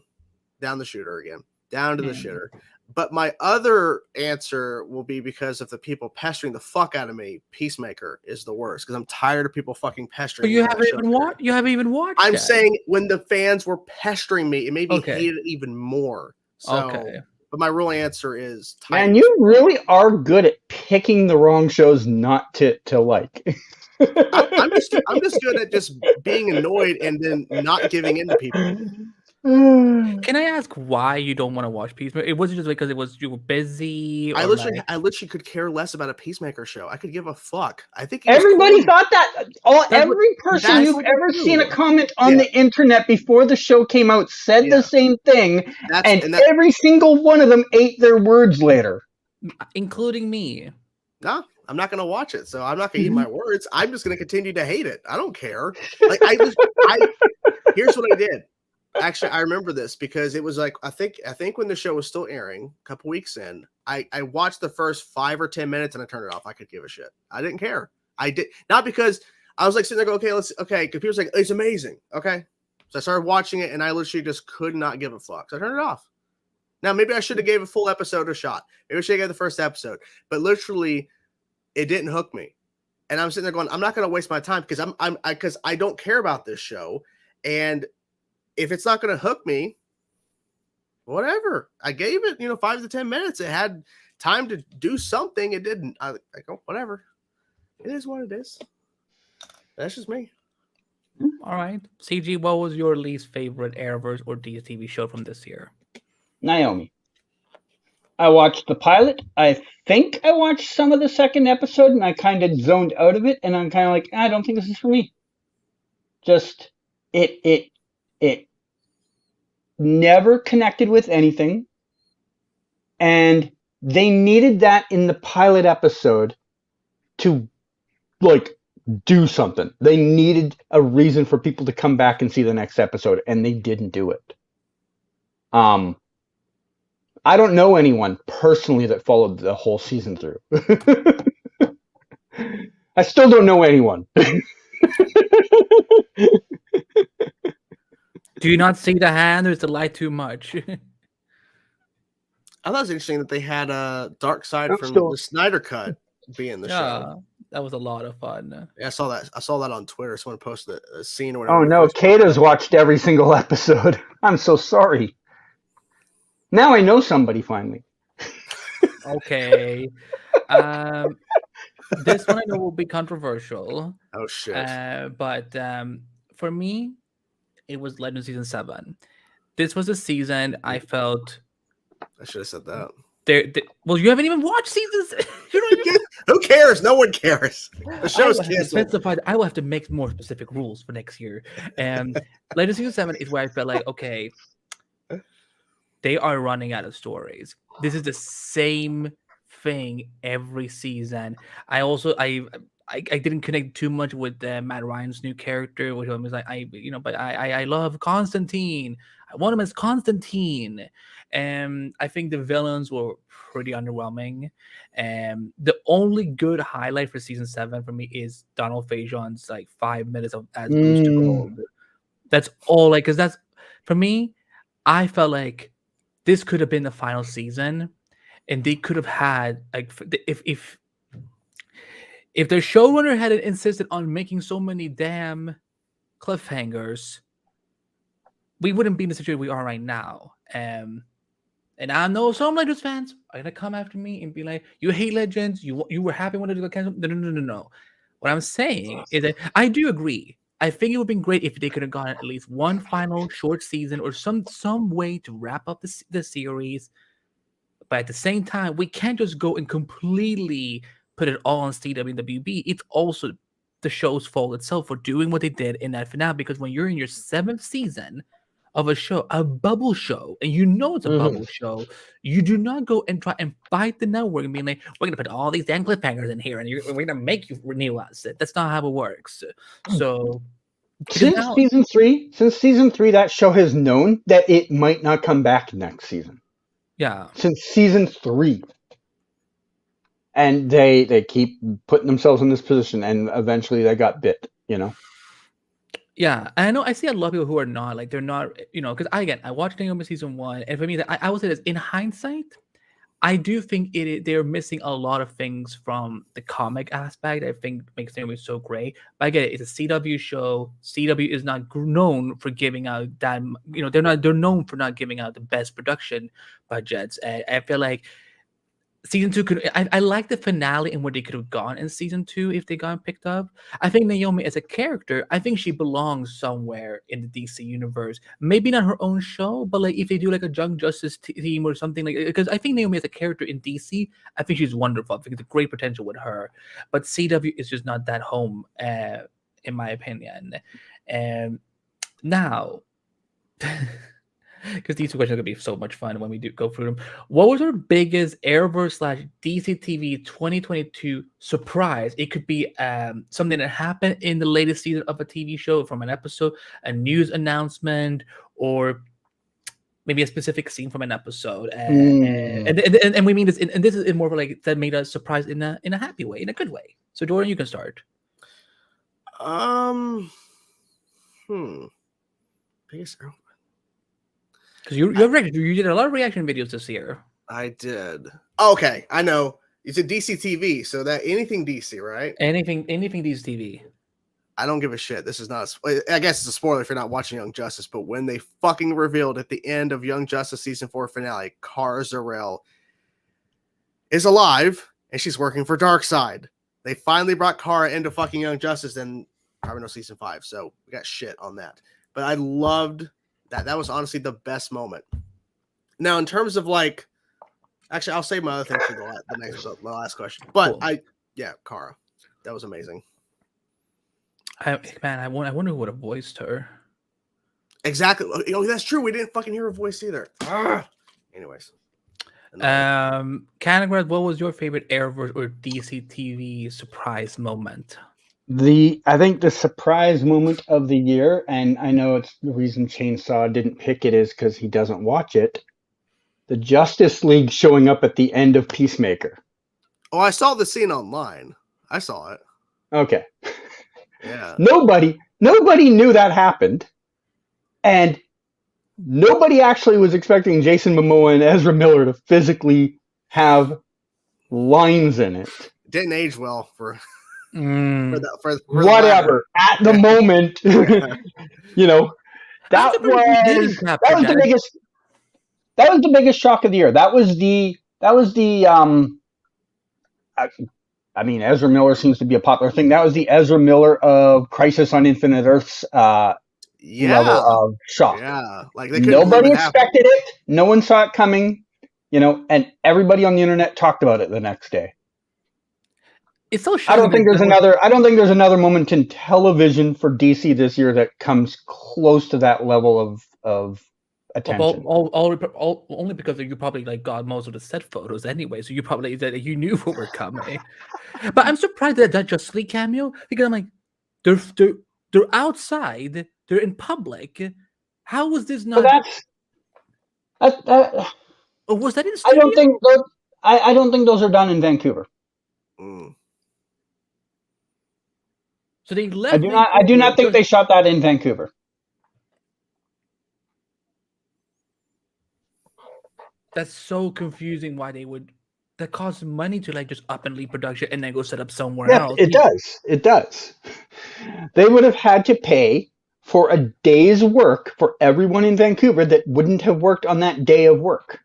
A: Down the shooter again. Down to the shitter. But my other answer will be, because of the people pestering the fuck out of me, Peacemaker is the worst, because I'm tired of people fucking pestering me.
B: You haven't even watched.
A: I'm saying when the fans were pestering me, it made me hate it even more. So, but my real answer is Titans.
C: Man, you really are good at picking the wrong shows not to like.
A: I'm just good at just being annoyed and then not giving in to people.
B: Can I ask why you don't want to watch Peacemaker? It wasn't just because you were busy.
A: I literally could care less about a Peacemaker show. I could give a fuck. I think
C: everybody thought that. Every person you've ever seen a comment on the internet before the show came out said the same thing, and every single one of them ate their words later,
B: including me.
A: No. I'm not going to watch it, so I'm not going to eat my words. I'm just going to continue to hate it. I don't care. Like here's what I did. Actually, I remember this because it was like, I think when the show was still airing, a couple weeks in, I watched the first 5 or 10 minutes and I turned it off. I could give a shit. I didn't care. I did not, because I was like sitting there going, okay. Computer's like, it's amazing. Okay. So I started watching it and I literally just could not give a fuck. So I turned it off. Now, maybe I should have gave a full episode a shot. Maybe I should have gave the first episode, but literally, it didn't hook me. And I'm sitting there going, I'm not going to waste my time, because I don't care about this show. And if it's not going to hook me, whatever. I gave it, 5 to 10 minutes. It had time to do something. It didn't. I go, whatever. It is what it is. That's just me.
B: All right. CG, what was your least favorite Arrowverse or DC TV show from this year?
C: Naomi. I watched the pilot. I think I watched some of the second episode, and I kind of zoned out of it, and I'm kind of like, I don't think this is for me. Just, it never connected with anything, and they needed that in the pilot episode to, like, do something. They needed a reason for people to come back and see the next episode, and they didn't do it. I don't know anyone personally that followed the whole season through. I still don't know anyone.
B: Do you not see the hand, or is the light too much?
A: I thought it was interesting that they had a Dark Side
C: I'm
A: from
C: still-
A: the Snyder Cut be in the show.
B: Yeah, that was a lot of fun.
A: Yeah, I saw that. I saw that on Twitter. Someone posted a scene or whatever.
C: Oh no, Kata's watched every single episode. I'm so sorry. Now I know somebody finally.
B: Okay. This one I know will be controversial.
A: Oh shit!
B: But for me, it was Legend Season 7. This was a season I felt
A: I should have said that.
B: well, you haven't even watched seasons. You don't even.
A: Who cares? No one cares. The show's canceled.
B: I will have to make more specific rules for next year. And Legend Season 7 is where I felt like, okay, they are running out of stories. This is the same thing every season. I didn't connect too much with Matt Ryan's new character, which was like but I love Constantine. I want him as Constantine. And I think the villains were pretty underwhelming. And the only good highlight for season 7 for me is Donald Faison's like 5 minutes as Booster Gold. That's all, like, because that's for me. I felt like this could have been the final season, and they could have had like if their showrunner hadn't insisted on making so many damn cliffhangers, we wouldn't be in the situation we are right now. And I know some Legends fans are gonna come after me and be like, "You hate Legends. You were happy when they got canceled." No. What I'm saying is that I do agree. I think it would have been great if they could have gotten at least one final short season or some way to wrap up the series. But at the same time, we can't just go and completely put it all on CW and WB. It's also the show's fault itself for doing what they did in that finale. Because when you're in your 7th season of a show, a bubble show, and you know it's a bubble show, you do not go and try and fight the network and be like, we're going to put all these damn cliffhangers in here and we're going to make you realize it. That's not how it works. So
C: since season 3, that show has known that it might not come back next season.
B: Yeah.
C: Since season 3. And they keep putting themselves in this position, and eventually they got bit,
B: Yeah, I know. I see a lot of people who are not like, they're not, because I watched Naomi season 1, and for me, I will say this in hindsight, I do think they're missing a lot of things from the comic aspect. I think makes Naomi so great. But I get it; it's a CW show. CW is not known for giving out that. They're known for not giving out the best production budgets. And I feel like season 2 could. I like the finale and where they could have gone in season 2 if they got picked up. I think Naomi as a character, I think she belongs somewhere in the DC universe. Maybe not her own show, but like if they do like a Young Justice team or something, like, because I think Naomi as a character in DC, I think she's wonderful. I think there's great potential with her, but CW is just not that home, in my opinion. Now. Because these two questions are going to be so much fun when we do go through them. What was our biggest Arrowverse / DC TV 2022 surprise? It could be something that happened in the latest season of a TV show from an episode, a news announcement, or maybe a specific scene from an episode. And we mean this, and this is more of like that made us surprised in a happy way, in a good way. So Jordan, you can start.
A: Biggest Arrow.
B: Because you did a lot of reaction videos this year.
A: I did. Okay, I know. It's a DC TV, so that anything DC, right?
B: Anything DC TV.
A: I don't give a shit. This is not. I guess it's a spoiler if you're not watching Young Justice, but when they fucking revealed at the end of Young Justice season 4 finale, Kara Zor-El is alive and she's working for Darkseid. They finally brought Kara into fucking Young Justice, and probably no season 5, so we got shit on that. But I loved. That was honestly the best moment. Now, in terms of like, actually, I'll save my other thing for my last question. But cool. Kara, that was amazing.
B: I wonder who would have voiced her.
A: Exactly. That's true. We didn't fucking hear her voice either. Anyways.
B: Canagrad, what was your favorite Arrowverse or DC TV surprise moment?
C: I think the surprise moment of the year, and I know it's the reason Chainsaw didn't pick it is because he doesn't watch it. The Justice League showing up at the end of Peacemaker.
A: Oh, I saw the scene online. I saw it.
C: Okay.
A: Yeah.
C: Nobody knew that happened, and nobody actually was expecting Jason Momoa and Ezra Miller to physically have lines in it.
A: Didn't age well for the
C: Whatever. At the moment, you know, that was the biggest shock of the year. That was the I mean, Ezra Miller seems to be a popular thing. That was the Ezra Miller of Crisis on Infinite Earths level of shock.
A: Yeah, like
C: nobody expected it. No one saw it coming, you know, and everybody on the internet talked about it the next day.
B: It's so
C: I don't think there's another moment in television for DC this year that comes close to that level of attention.
B: Only because you probably like got most of the set photos anyway, so you probably you knew what were coming. But I'm surprised that Justice League cameo, because I'm like, they're outside, they're in public. How was this not?
C: Or
B: was that in studio?
C: I don't think those are done in Vancouver.
A: Mm.
B: So they left.
C: I do not think they shot that in Vancouver.
B: That's so confusing. Why they would? That costs money to like just up and leave production and then go set up somewhere else.
C: It does. It does. They would have had to pay for a day's work for everyone in Vancouver that wouldn't have worked on that day of work.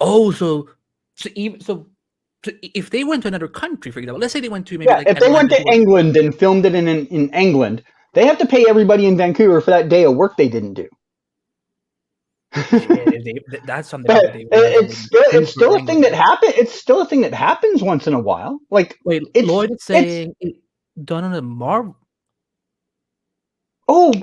B: Oh, so if they went to another country, for example, let's say they went to maybe
C: if they went to England and filmed it in England, they have to pay everybody in Vancouver for that day of work they didn't do.
B: That's something.
C: It's still a thing that happens. It's still a thing that happens once in a while. Like,
B: wait, Lloyd is saying done on a Marvel.
C: Oh,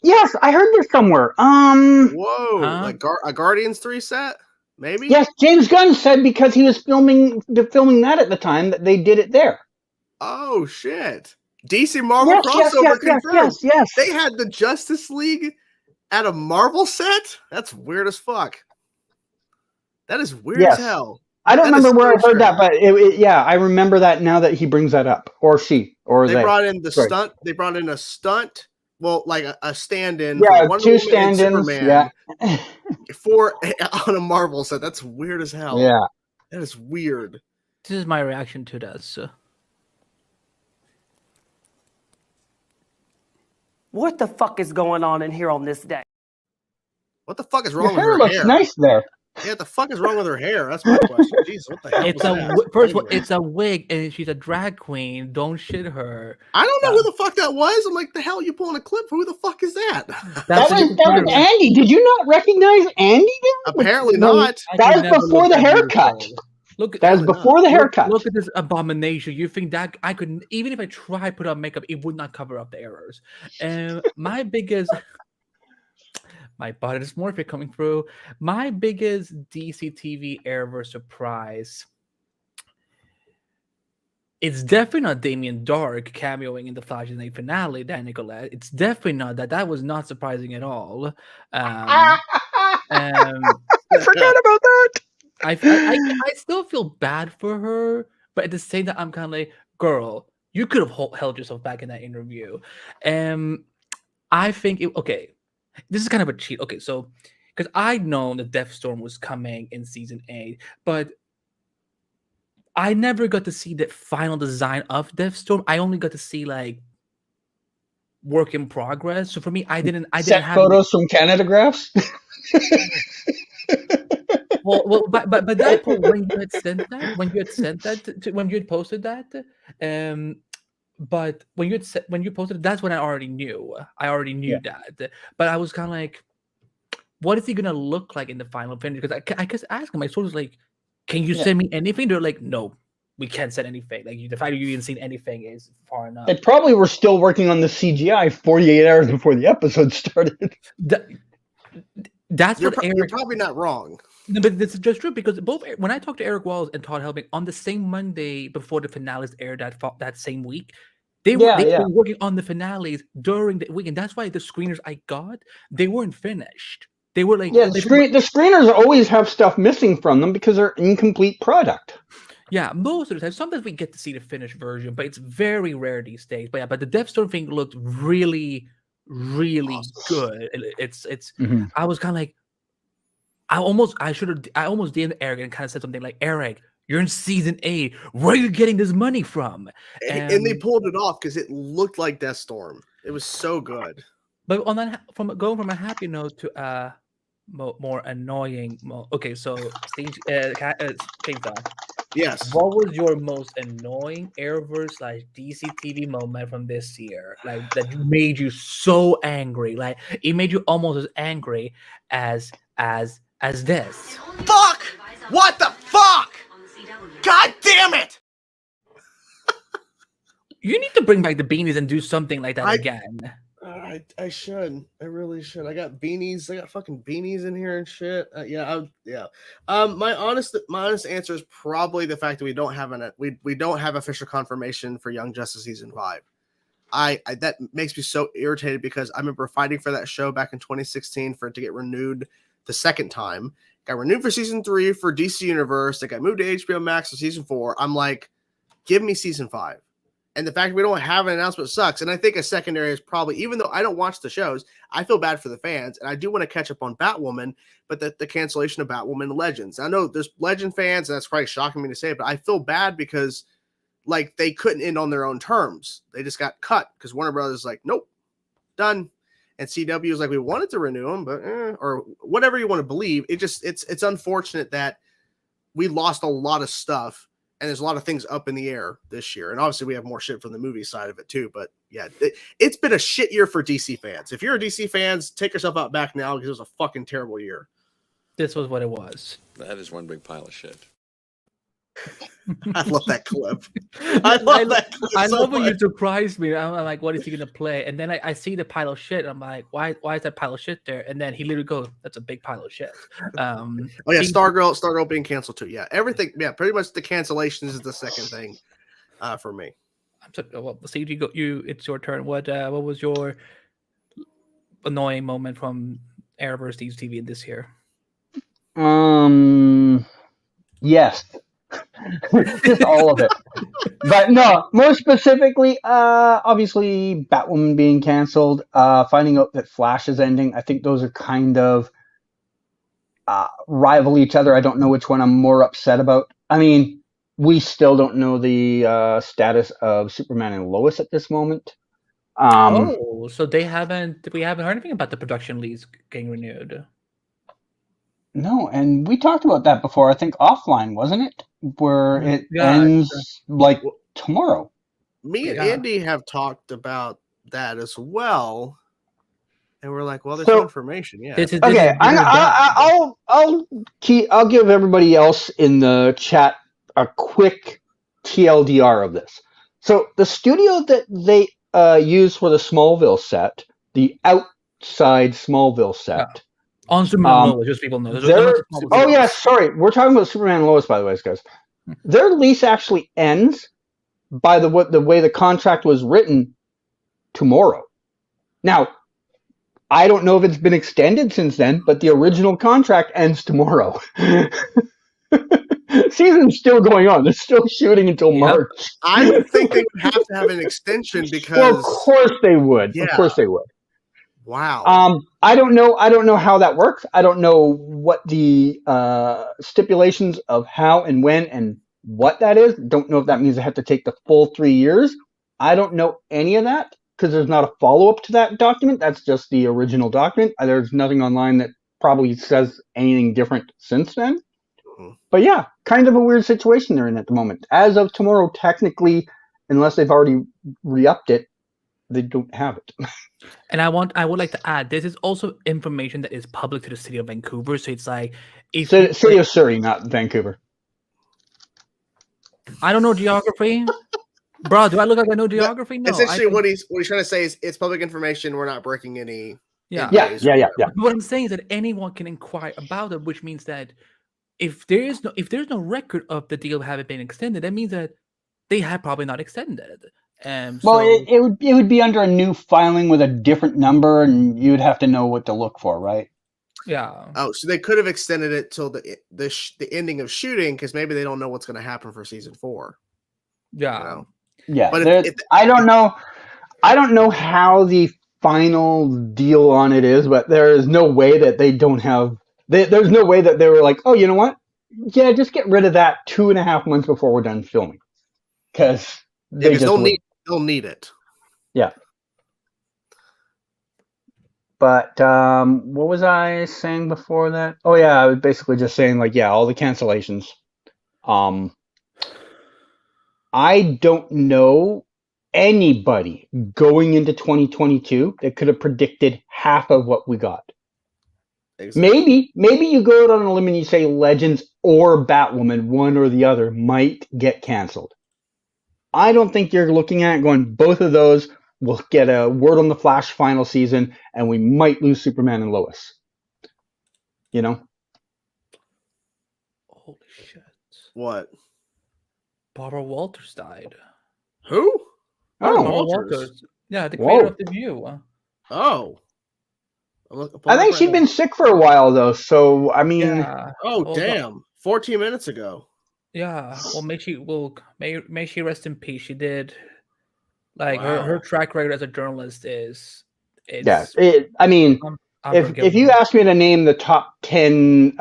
C: yes, I heard this somewhere.
A: Whoa, like a Guardians 3 set, maybe.
C: Yes, James Gunn said because he was filming that at the time that they did it there.
A: Oh shit! DC Marvel crossover confirmed.
C: Yes.
A: They had the Justice League at a Marvel set? That's weird as fuck. That is weird as hell.
C: I don't remember where I heard that, but I remember that now that he brings that up, or she, or they.
A: Brought in the stunt. They brought in a stunt. Well, like a stand-in.
C: Yeah,
A: for
C: two stand-ins. Yeah.
A: On a Marvel set. That's weird as hell.
C: Yeah,
A: that is weird.
B: This is my reaction to this.
E: What the fuck is going on in here on this day?
A: What the fuck is wrong with her
C: hair? Looks nice there.
A: Yeah, what the fuck is wrong with her hair? That's my question. Jesus, what the hell?
B: First of all, it's a wig, and she's a drag queen. Don't shit her.
A: I don't know who the fuck that was. I'm like, the hell you pulling a clip? Who the fuck is that?
C: That was Andy. Did you not recognize Andy there?
A: Apparently not.
C: That was before the haircut. That was before the haircut.
B: Look at this abomination. You think that I couldn't, even if I try to put on makeup, it would not cover up the errors. And my biggest, my body dysmorphia coming through. My biggest DC TV Arrowverse surprise. It's definitely not Damien Dark cameoing in the Flash Night finale, Dan Nicolette. It's definitely not that. That was not surprising at all.
C: I forgot about that.
B: I still feel bad for her, but at the same time, I'm kind of like, girl, you could have held yourself back in that interview. I think this is kind of a cheat. Okay, so because I'd known that Deathstorm was coming in season 8, but I never got to see the final design of Deathstorm. I only got to see like work in progress. So for me, I didn't have
C: photos from Canada Graphs.
B: Well, but that point when you had sent that, when you had posted that, but when you posted it, that's when I already knew. That, but I was kind of like, what is he gonna look like in the final finish? Because I kept asking my sources like, can you send me anything? They're like, no, we can't send anything. Like the fact that you haven't seen anything is far enough.
C: They probably were still working on the CGI 48 hours before the episode started.
B: That's
A: you're
B: what Eric.
A: You're probably not wrong.
B: No, but this is just true because when I talked to Eric Walls and Todd Helbig on the same Monday before the finales aired that same week, They were
C: Yeah.
B: working on the finales during the weekend. That's why the screeners I got, they weren't finished. They were like,
C: Yeah, the screeners always have stuff missing from them because they're incomplete product.
B: yeah, most of the time. Sometimes we get to see the finished version, but it's very rare these days. But yeah, but the Death Storm thing looked really, really good. It's.
C: Mhm.
B: I was kind of like, I almost DM'd Eric and kind of said something like, Eric, you're in season 8. Where are you getting this money from?
A: And they pulled it off because it looked like Death Storm. It was so good.
B: But on that, going from a happy note to more annoying. Okay, so Steve,
A: Yes.
B: what was your most annoying Arrowverse / DC TV moment from this year? Like that made you so angry, like it made you almost as angry as this.
A: Fuck! What the fuck? God damn it!
B: You need to bring back the beanies and do something like that again.
A: I should. I really should. I got beanies. I got fucking beanies in here and shit. Yeah. My honest answer is probably the fact that we don't have official confirmation for Young Justice season 5. I that makes me so irritated because I remember fighting for that show back in 2016 for it to get renewed the second time. Got renewed for season 3 for DC Universe. It got moved to HBO Max for season 4. I'm like, give me season 5. And the fact we don't have an announcement sucks. And I think a secondary is probably, even though I don't watch the shows, I feel bad for the fans. And I do want to catch up on Batwoman, but the cancellation of Batwoman Legends. I know there's Legend fans, and that's probably shocking me to say, but I feel bad because like they couldn't end on their own terms. They just got cut because Warner Brothers is like, nope, done. And CW is like, we wanted to renew them, but or whatever you want to believe. It's unfortunate that we lost a lot of stuff. And there's a lot of things up in the air this year. And obviously we have more shit from the movie side of it too. But yeah, it's been a shit year for DC fans. If you're a DC fans, take yourself out back now because it was a fucking terrible year.
B: This was what it was.
F: That is one big pile of shit.
A: I love that clip. I love
B: when you surprised me. I'm like, what is he gonna play? And then I see the pile of shit. I'm like, why is that pile of shit there? And then he literally goes, that's a big pile of shit.
A: Oh yeah, Stargirl being canceled too. Yeah, everything. Yeah, pretty much the cancellations is the second thing for me.
B: I'm sorry, well, Steve, it's your turn. What was your annoying moment from Arrowverse TV this year?
C: Yes. Just all of it. But no, more specifically, obviously Batwoman being canceled, finding out that Flash is ending. I think those are kind of rival each other. I don't know which one I'm more upset about. I mean, we still don't know the status of Superman and Lois at this moment.
B: So we haven't heard anything about the production leads getting renewed.
C: No, and we talked about that before. I think offline, wasn't it? Where it ends like tomorrow.
A: Me and Andy have talked about that as well, and we're like, well, there's no information. Yeah.
C: Okay, I'll give everybody else in the chat a quick TLDR of this. So the studio that they used for the Smallville set, the outside Smallville set.
B: Yeah. On Superman and Lois, just people know.
C: Sorry. We're talking about Superman and Lois, by the way, guys. Their lease actually ends by the way the contract was written tomorrow. Now, I don't know if it's been extended since then, but the original contract ends tomorrow. Season's still going on. They're still shooting until March.
A: I would think they would have to have an extension because...
C: Well, of course they would.
A: Yeah.
C: Of course they would.
A: Wow.
C: I don't know how that works. I don't know what the stipulations of how and when and what that is. Don't know if that means I have to take the full 3 years. I don't know any of that because there's not a follow-up to that document. That's just the original document. There's nothing online that probably says anything different since then. Mm-hmm. But yeah, kind of a weird situation they're in at the moment. As of tomorrow, technically, unless they've already re-upped it, they don't have it.
B: And I would like to add, this is also information that is public to the city of Vancouver. So it's like,
C: city of Surrey, not Vancouver.
B: I don't know geography, bro. Do I look like I know geography? No.
A: Essentially, what he's trying to say is it's public information. We're not breaking any.
C: Yeah.
B: What I'm saying is that anyone can inquire about it, which means that if there's no record of the deal having been extended, that means that they have probably not extended it.
C: Well,
B: So
C: it would be under a new filing with a different number, and you'd have to know what to look for, right?
B: yeah,
A: Oh, so they could have extended it till the ending of shooting because maybe they don't know what's going to happen for season 4.
B: yeah.
A: You know?
C: Yeah,
A: But
C: I don't know. I don't know how the final deal on it is, but there is no way that they don't have. There's no way that they were like, oh, you know what? Yeah, just get rid of that 2.5 months before we're done filming, because they just
A: they'll need it.
C: Yeah. But what was I saying before that? Oh yeah, I was basically just saying like, yeah, all the cancellations. I don't know anybody going into 2022 that could have predicted half of what we got.
A: Exactly.
C: Maybe you go out on a limb and you say Legends or Batwoman, one or the other, might get canceled. I don't think you're looking at it going, both of those will get a word on the Flash final season, and we might lose Superman and Lois. You know?
B: Holy shit!
A: What?
B: Barbara Walters died.
A: Who?
C: Oh,
B: Barbara
A: Walters.
B: Yeah, the creator
C: Whoa.
B: of The View.
A: Oh.
C: I think she'd been sick for a while though, so I mean,
B: Yeah.
A: Oh,
B: Well,
A: damn. 14 minutes ago.
B: Yeah. Well, may she rest in peace. She did. Like her
A: Wow.
B: track record as a journalist is.
C: yeah.
B: It's
C: I mean, if
B: unforgivable.
C: you ask me to name the top 10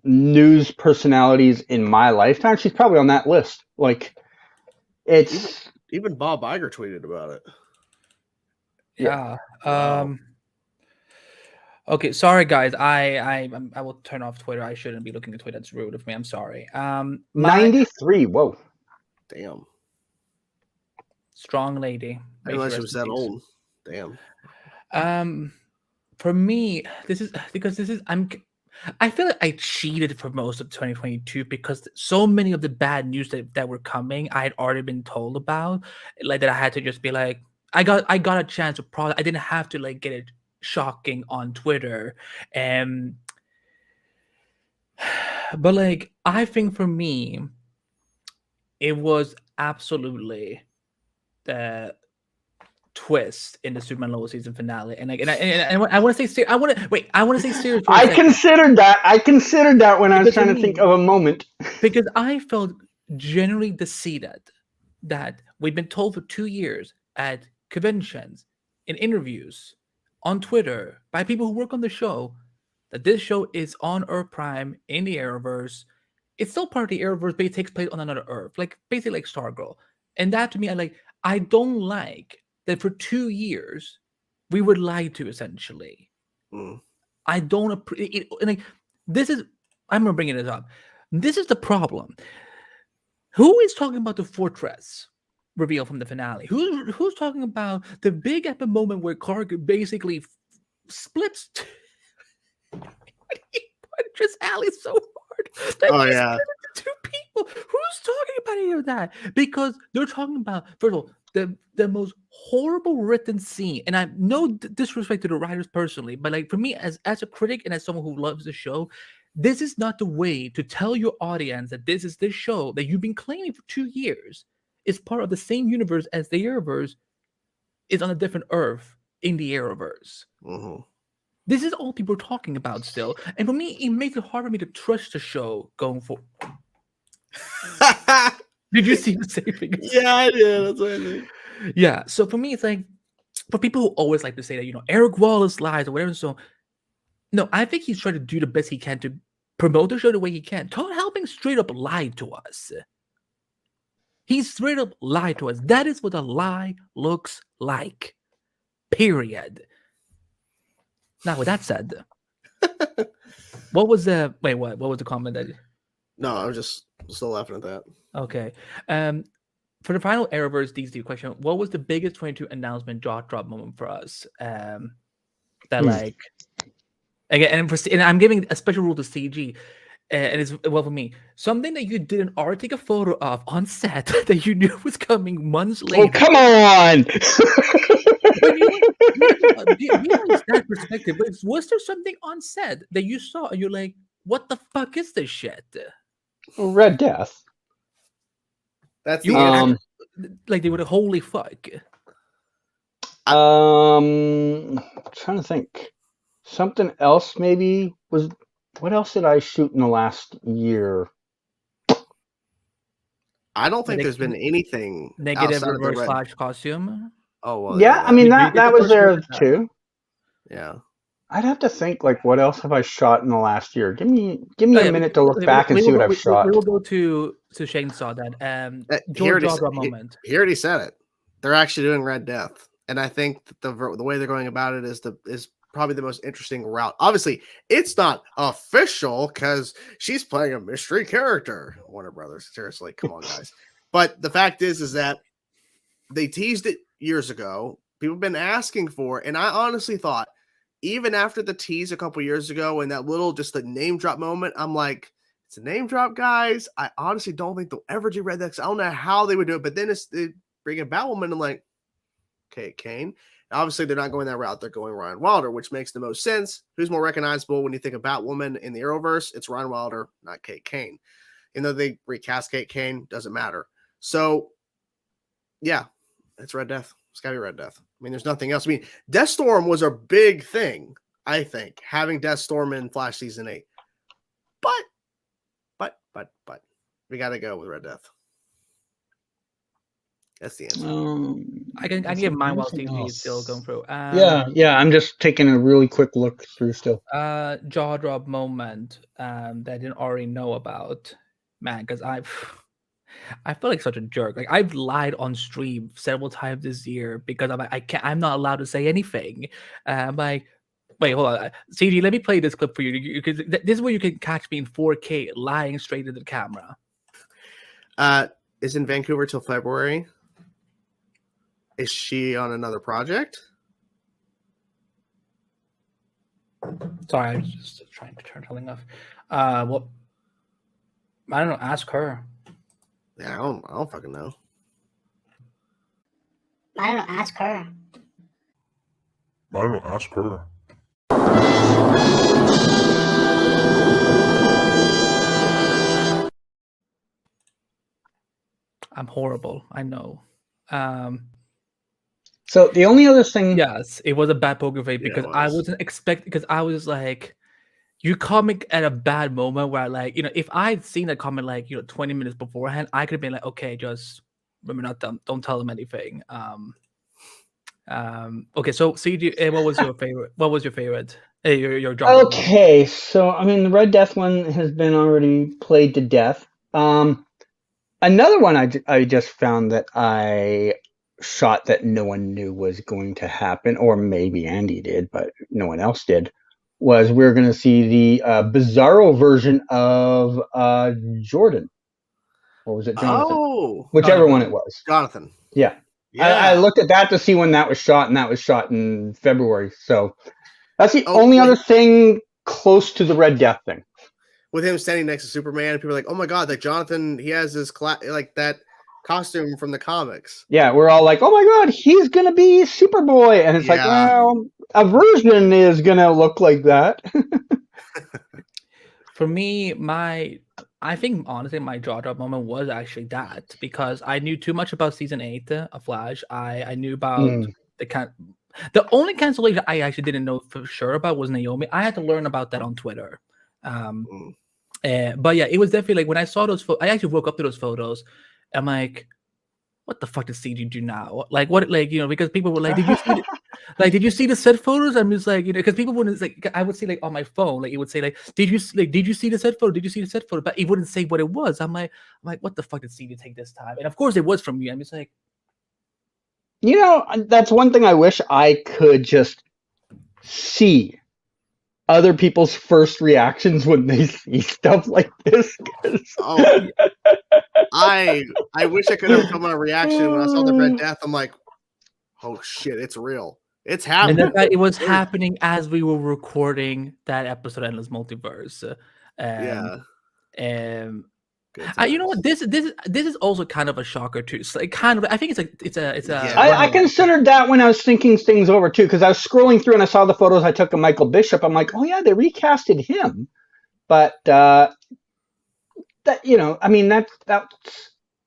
C: news personalities in my lifetime, she's probably on that list. Like, it's
A: Even Bob Iger tweeted about it.
B: Yeah.
A: Wow.
B: Okay, sorry guys. I will turn off Twitter. I shouldn't be looking at Twitter. That's rude of me. I'm sorry.
C: 93. Whoa.
A: Damn.
B: Strong lady.
A: I didn't realize she was that old. Damn.
B: For me, I feel like I cheated for most of 2022 because so many of the bad news that were coming, I had already been told about, like that I had to just be like, I got a chance to process. I didn't have to like get it shocking on Twitter. But like, I think for me, it was absolutely the twist in the Superman Lois season finale, and like, and I want to say, I want to say serious.
C: I considered that when I was trying to think of a moment,
B: because I felt genuinely defeated that we've been told for 2 years at conventions, in interviews, on Twitter, by people who work on the show, that this show is on Earth Prime in the Arrowverse. It's still part of the Arrowverse, but it takes place on another Earth, like basically like Stargirl. And that to me, I don't like that for 2 years we were lied to essentially. I don't appreciate it. Like, this is, I'm gonna bring it up. This is the problem. Who is talking about the fortress reveal from the finale? Who's talking about the big epic moment where Clark basically splits just Allie so hard that
A: Oh,
B: he
A: yeah.
B: split into 2 people? Who's talking about any of that? Because they're talking about, first of all, the most horrible written scene, and I'm no disrespect to the writers personally, but like for me as a critic and as someone who loves the show, this is not the way to tell your audience that this show that you've been claiming for 2 years is part of the same universe as the Arrowverse is on a different Earth in the Arrowverse. This is all people are talking about still, and for me, it makes it hard for me to trust the show going forward. Did you see the same thing?
A: Yeah, I did. That's what I did.
B: Yeah. So for me, it's like, for people who always like to say that, Eric Wallace lies or whatever. So, no, I think he's trying to do the best he can to promote the show the way he can. Todd Helping straight up lied to us. He straight up lied to us. That is what a lie looks like. Period. Now, with that said, what was the what was the comment that?
A: No, I was just still laughing at that.
B: Okay. For the final Arrowverse DC question, what was the biggest 22 announcement jaw drop moment for us? That like again, and I'm giving a special rule to CG, and it's well for me. Something that you didn't already take a photo of on set that you knew was coming months later.
C: Oh, come on!
B: That perspective, but was there something on set that you saw and you're like, what the fuck is this shit?
C: Red Death.
A: That's
B: like they would holy fuck.
C: I'm trying to think. Something else maybe was. What else did I shoot in the last year?
A: I don't think there's been anything
B: Negative
A: outside of the
B: reverse
A: red.
B: Flash costume.
A: Oh well,
C: Yeah, I mean
B: We did get
C: that
B: the
C: was
B: first
C: there
B: look at that.
C: too.
A: yeah.
C: I'd have to think like what else have I shot in the last year? Give me a minute to look
B: we-
C: back and
B: we
C: see
B: will
C: what
B: go-
C: I've shot.
B: We will go to Chainsaw then.
A: He
B: George
A: already,
B: Jawdrop moment.
A: he already said it. They're actually doing Red Death, and I think that the way they're going about it is probably the most interesting route. Obviously, it's not official because she's playing a mystery character. Warner Brothers, seriously, come on, guys. But the fact is that they teased it years ago. People have been asking for it, and I honestly thought, even after the tease a couple years ago and that little just the name drop moment, I'm like, it's a name drop, guys. I honestly don't think they'll ever do Red Death. I don't know how they would do it, but then they bring in Batwoman, and I'm like, okay, Kane. Obviously, they're not going that route. They're going Ryan Wilder, which makes the most sense. Who's more recognizable when you think of Batwoman in the Arrowverse? It's Ryan Wilder, not Kate Kane. Even though they recast Kate Kane, doesn't matter. So, yeah, it's Red Death. It's got to be Red Death. I mean, there's nothing else. I mean, Deathstorm was a big thing, I think, having Deathstorm in Flash Season 8. But, we got to go with Red Death. That's the answer.
B: I can give mine while Steve is still going through.
C: Yeah. I'm just taking a really quick look through still.
B: Jaw drop moment that I didn't already know about, man, because I feel like such a jerk. Like I've lied on stream several times this year because I'm like, I'm not allowed to say anything. I'm like, wait, hold on, CG, let me play this clip for you because this is where you can catch me in 4K lying straight into the camera.
A: Is in Vancouver till February. Is she on another project?
B: Sorry, I was just trying to turn something off. Well, I don't know. Ask her.
A: Yeah, I don't fucking know.
F: I don't know. Ask her.
G: I don't know. Ask her.
B: I'm horrible. I know.
C: So the only other thing,
B: Yes, it was a bad poker face because I wasn't expecting. Because I was like, you comment at a bad moment where, like, if I'd seen that comment like 20 minutes beforehand, I could have been like, okay, just remember not them. Don't tell them anything. Okay, so CG, what was your favorite? What was your favorite? Your job.
C: Okay, so I mean the Red Death one has been already played to death. Another one I just found that I shot that no one knew was going to happen, or maybe Andy did, but no one else did, was we're going to see the Bizarro version of Jordan. Or was it Jonathan?
A: Oh,
C: whichever one it was.
A: Jonathan.
C: Yeah. I looked at that to see when that was shot, and that was shot in February. So that's the only other thing close to the Red Death thing.
A: With him standing next to Superman, people are like, "Oh my god, that Jonathan! He has this like that costume from the comics."
C: Yeah, we're all like, "Oh my god, he's gonna be Superboy," and it's like, well, a version is gonna look like that.
B: For me, I think honestly, my jaw drop moment was actually that because I knew too much about season 8 of Flash. I knew about the only cancellation I actually didn't know for sure about was Naomi. I had to learn about that on Twitter. But yeah, it was definitely like when I saw those I actually woke up to those photos. I'm like, what the fuck does CG do now? Like what, like, because people were like, did you see did you see the set photos? I'm just like, because people wouldn't, like, I would see like on my phone, like it would say like, did you see the set photo? Did you see the set photo? But it wouldn't say what it was. I'm like, what the fuck did CG take this time? And of course it was from you. I'm just like,
C: that's one thing I wish I could just see other people's first reactions when they see stuff like this.
A: I wish I could have come a reaction when I saw the Red Death. I'm like, oh shit, it's real. It's happening.
B: And it was happening as we were recording that episode of Endless Multiverse. You know what? This is also kind of a shocker too. It's like kind of. I think it's a.
C: I considered that when I was thinking things over too, because I was scrolling through and I saw the photos I took of Michael Bishop. I'm like, oh yeah, they recasted him, but that I mean that's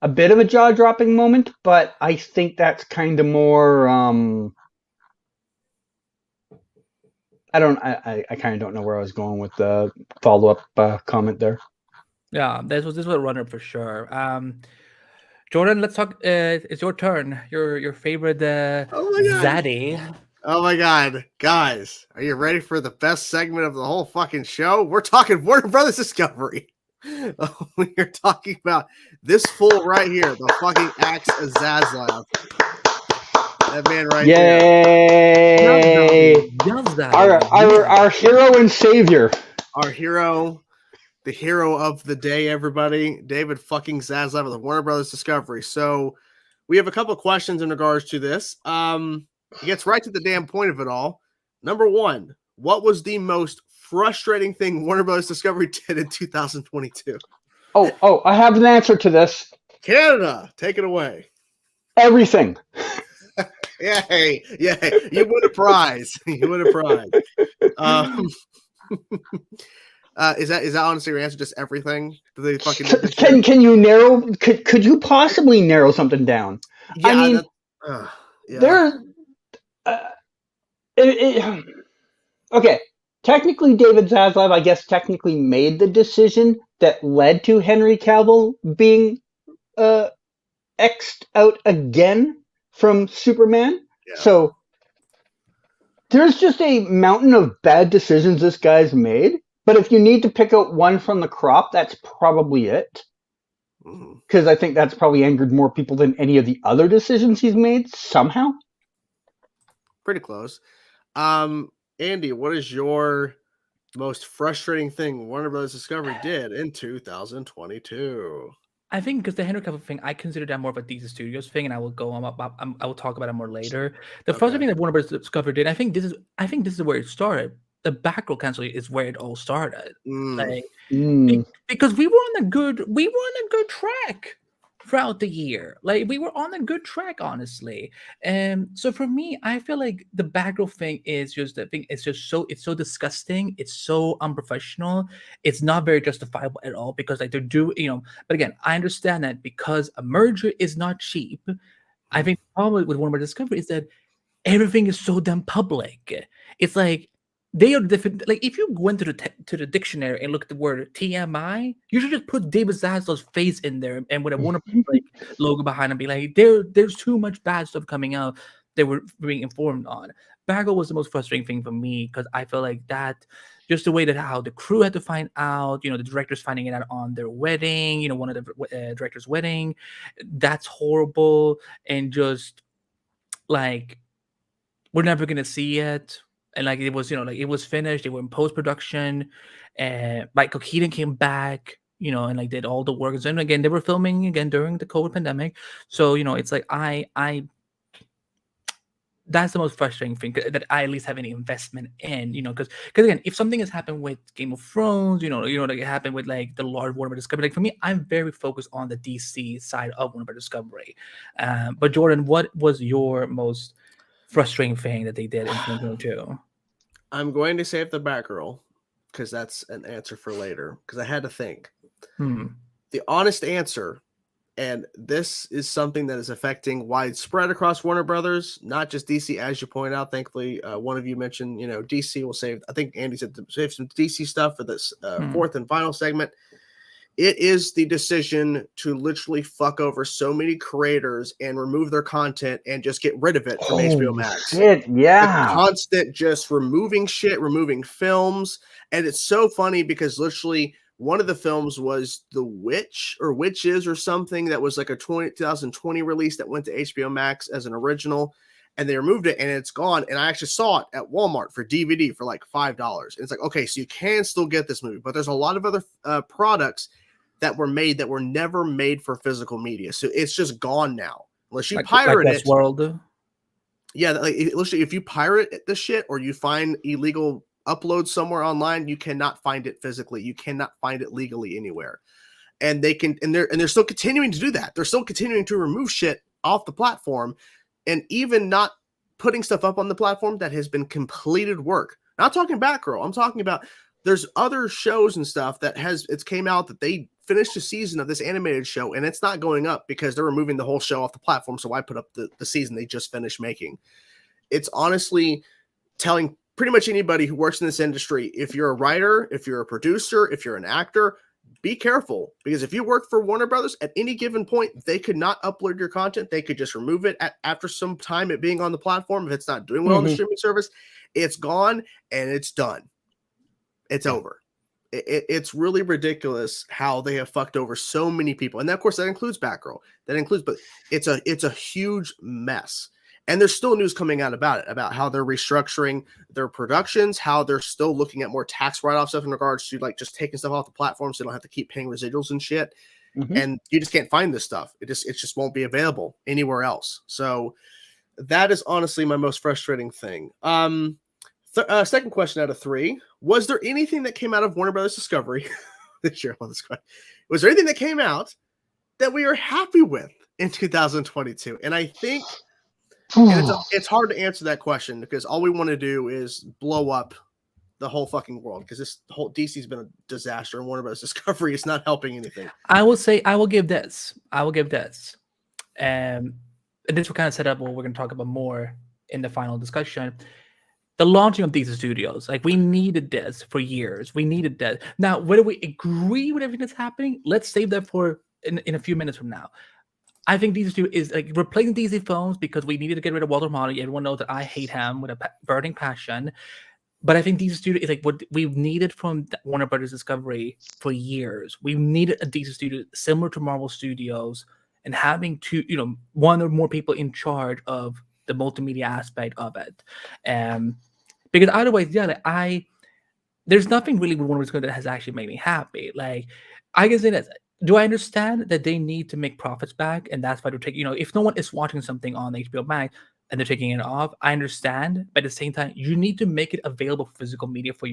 C: a bit of a jaw-dropping moment, but I think that's kind of more. I kind of don't know where I was going with the follow-up comment there.
B: Yeah, this was a runner for sure. Jordan, let's talk. It's your turn. Your favorite
A: Oh my God.
B: zaddy.
A: Oh my God, guys, are you ready for the best segment of the whole fucking show? We're talking Warner Brothers Discovery. We are talking about this fool right here, the fucking axe of Zaslav. That man right
C: Yay!
B: Just that.
C: Our hero and savior.
A: Our hero, the hero of the day, everybody, David fucking Zaslav of the Warner Brothers Discovery. So we have a couple of questions in regards to this. He gets right to the damn point of it all. Number one, what was the most frustrating thing Warner Brothers Discovery did in 2022?
C: Oh, I have an answer to this.
A: Canada, take it away.
C: Everything.
A: Yay, you win a prize. You win a prize. Is that honestly your answer? Just everything? They fucking
C: Can you narrow? Could you possibly narrow something down?
A: Yeah,
C: I mean,
A: yeah.
C: Okay. Technically, David Zaslav, I guess, technically made the decision that led to Henry Cavill being X'd out again from Superman.
A: Yeah.
C: So there's just a mountain of bad decisions this guy's made. But if you need to pick out one from the crop, that's probably it. Because I think that's probably angered more people than any of the other decisions he's made somehow.
A: Pretty close. Andy, what is your most frustrating thing Warner Brothers Discovery did in 2022?
B: I think because the Henry Cavill thing, I consider that more of a DC Studios thing, and I will I will talk about it more later. The frustrating thing that Warner Brothers Discovery did, I think this is where it started. The backroll cancel is where it all started. Because we were on a good track throughout the year. Like we were on a good track, honestly. And so for me, I feel like the backroll thing is just the thing. It's so disgusting. It's so unprofessional. It's not very justifiable at all because like they're but again, I understand that because a merger is not cheap. I think the problem with Warner Brothers Discovery is that everything is so damn public. It's like they are different. Like if you went to the dictionary and look at the word TMI, you should just put David Zaslav's face in there and with a Warner logo behind him, be like, there's too much bad stuff coming out that we're being informed on. Bagel was the most frustrating thing for me because I feel like that, just the way that how the crew had to find out, the directors finding it out on their wedding, one of the director's wedding, that's horrible, and just like we're never gonna see it. And like it was, like it was finished. They were in post production, and Michael Keaton came back, and like did all the work. And again, they were filming again during the COVID pandemic. So it's like that's the most frustrating thing that I at least have any investment in, because again, if something has happened with Game of Thrones, like it happened with like the large Warner Bros. Discovery. Like for me, I'm very focused on the DC side of Warner Bros. Discovery. But Jordan, what was your most frustrating thing that they did in 2022?
A: I'm going to save the Batgirl because that's an answer for later because I had to think. The honest answer, and this is something that is affecting widespread across Warner Brothers, not just DC, as you point out. Thankfully, one of you mentioned, DC will save. I think Andy said to save some DC stuff for this fourth and final segment. It is the decision to literally fuck over so many creators and remove their content and just get rid of it from HBO Max.
C: Shit, yeah.
A: The constant just removing shit, removing films. And it's so funny because literally one of the films was The Witch or Witches or something that was like a 2020 release that went to HBO Max as an original. And they removed it and it's gone. And I actually saw it at Walmart for DVD for like $5. And it's like, okay, so you can still get this movie. But there's a lot of other products that were made that were never made for physical media. So it's just gone now. Unless you pirate it.
B: World.
A: Yeah, like literally if you pirate the shit or you find illegal uploads somewhere online, you cannot find it physically. You cannot find it legally anywhere. And they're still continuing to do that. They're still continuing to remove shit off the platform and even not putting stuff up on the platform that has been completed work. Not talking Batgirl. I'm talking about there's other shows and stuff that it's came out that they finished a season of this animated show and it's not going up because they're removing the whole show off the platform. So why put up the season they just finished making? It's honestly telling pretty much anybody who works in this industry, if you're a writer, if you're a producer, if you're an actor, be careful, because if you work for Warner Brothers at any given point, they could not upload your content. They could just remove it after some time it being on the platform. If it's not doing well on the streaming service, it's gone and it's done. It's over. It's really ridiculous how they have fucked over so many people. And of course that includes Batgirl. But it's a huge mess. And there's still news coming out about it, about how they're restructuring their productions, how they're still looking at more tax write-off stuff in regards to like just taking stuff off the platform so they don't have to keep paying residuals and shit. And you just can't find this stuff. It just won't be available anywhere else. So that is honestly my most frustrating thing. Second question out of 3. Was there anything that came out of Warner Brothers Discovery this year on this question? Was there anything that came out that we are happy with in 2022? And I think it's hard to answer that question because all we want to do is blow up the whole fucking world, because this whole DC's been a disaster and Warner Bros. Discovery is not helping anything.
B: I will give this. And this will kind of set up what we're going to talk about more in the final discussion. The launching of DC Studios, like we needed this for years. We needed that. Now, whether we agree with everything that's happening, let's save that for in a few minutes from now. I think DC Studios is like replacing DC phones because we needed to get rid of Walter Motley. Everyone knows that I hate him with a burning passion. But I think DC Studios is like what we've needed from Warner Brothers Discovery for years. We needed a DC Studio similar to Marvel Studios and having one or more people in charge of the multimedia aspect of it. Because otherwise, there's nothing really with Warner Brothers that has actually made me happy. Like, I can say that. Do I understand that they need to make profits back, and that's why they're taking? If no one is watching something on HBO Max and they're taking it off, I understand. But at the same time, you need to make it available for physical media for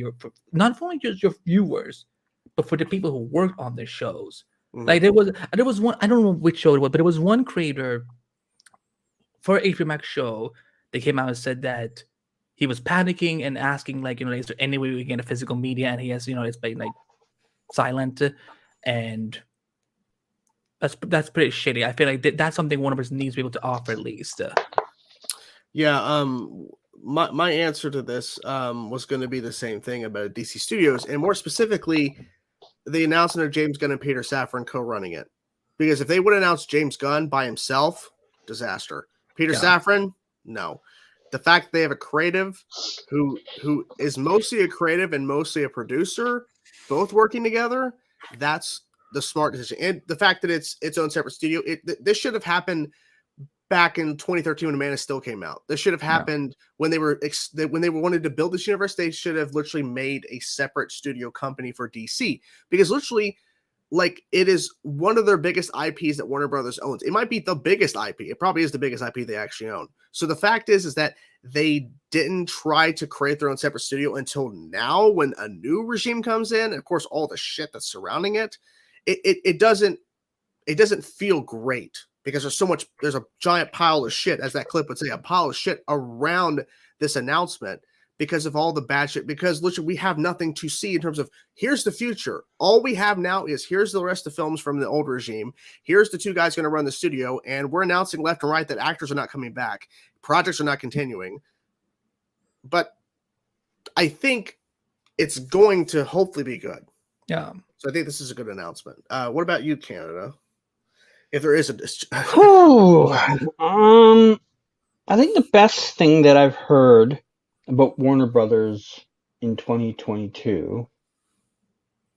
B: not only just your viewers, but for the people who worked on their shows. Like there was one, I don't know which show it was, but it was one creator for HBO Max show. They came out and said that he was panicking and asking, like, is there any way we can get a physical media? And he has, it's been like silent, and that's pretty shitty. I feel like that's something Warner Bros. Needs to be able to offer at least.
A: Yeah. My answer to this was going to be the same thing about DC Studios, and more specifically, the announcement of James Gunn and Peter Safran co-running it. Because if they would announce James Gunn by himself, disaster. Peter Safran, no. The fact that they have a creative who is mostly a creative and mostly a producer, both working together, that's the smart decision. And the fact that it's its own separate studio, this should have happened back in 2013 when Man of Steel came out. This should have happened when they wanted to build this universe. They should have literally made a separate studio company for DC, because literally, like, it is one of their biggest IPs that Warner Brothers owns. It might be the biggest IP. It probably is the biggest IP they actually own. So the fact is that they didn't try to create their own separate studio until now, when a new regime comes in. And of course, all the shit that's surrounding it. It doesn't feel great, because there's a giant pile of shit, as that clip would say, a pile of shit around this announcement because of all the bad shit. Because literally we have nothing to see in terms of here's the future. All we have now is here's the rest of the films from the old regime. Here's the 2 guys going to run the studio, and we're announcing left and right that actors are not coming back, projects are not continuing. But I think it's going to hopefully be good.
B: Yeah.
A: So I think this is a good announcement. What about you, Canada? If there is a
C: I think the best thing that I've heard about Warner Brothers in 2022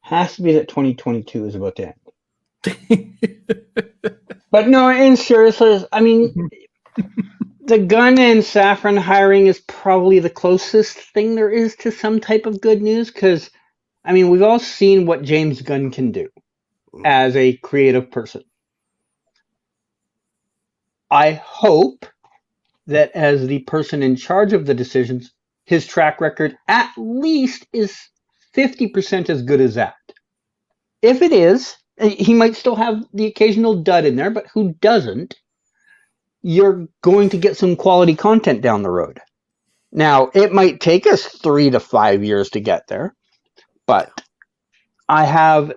C: has to be that 2022 is about to end. But no, in seriousness, I mean, the Gunn and Safran hiring is probably the closest thing there is to some type of good news, because I mean, we've all seen what James Gunn can do as a creative person. I hope that as the person in charge of the decisions, his track record at least is 50% as good as that. If it is, he might still have the occasional dud in there, but who doesn't? You're going to get some quality content down the road. Now, it might take us 3 to 5 years to get there, but I have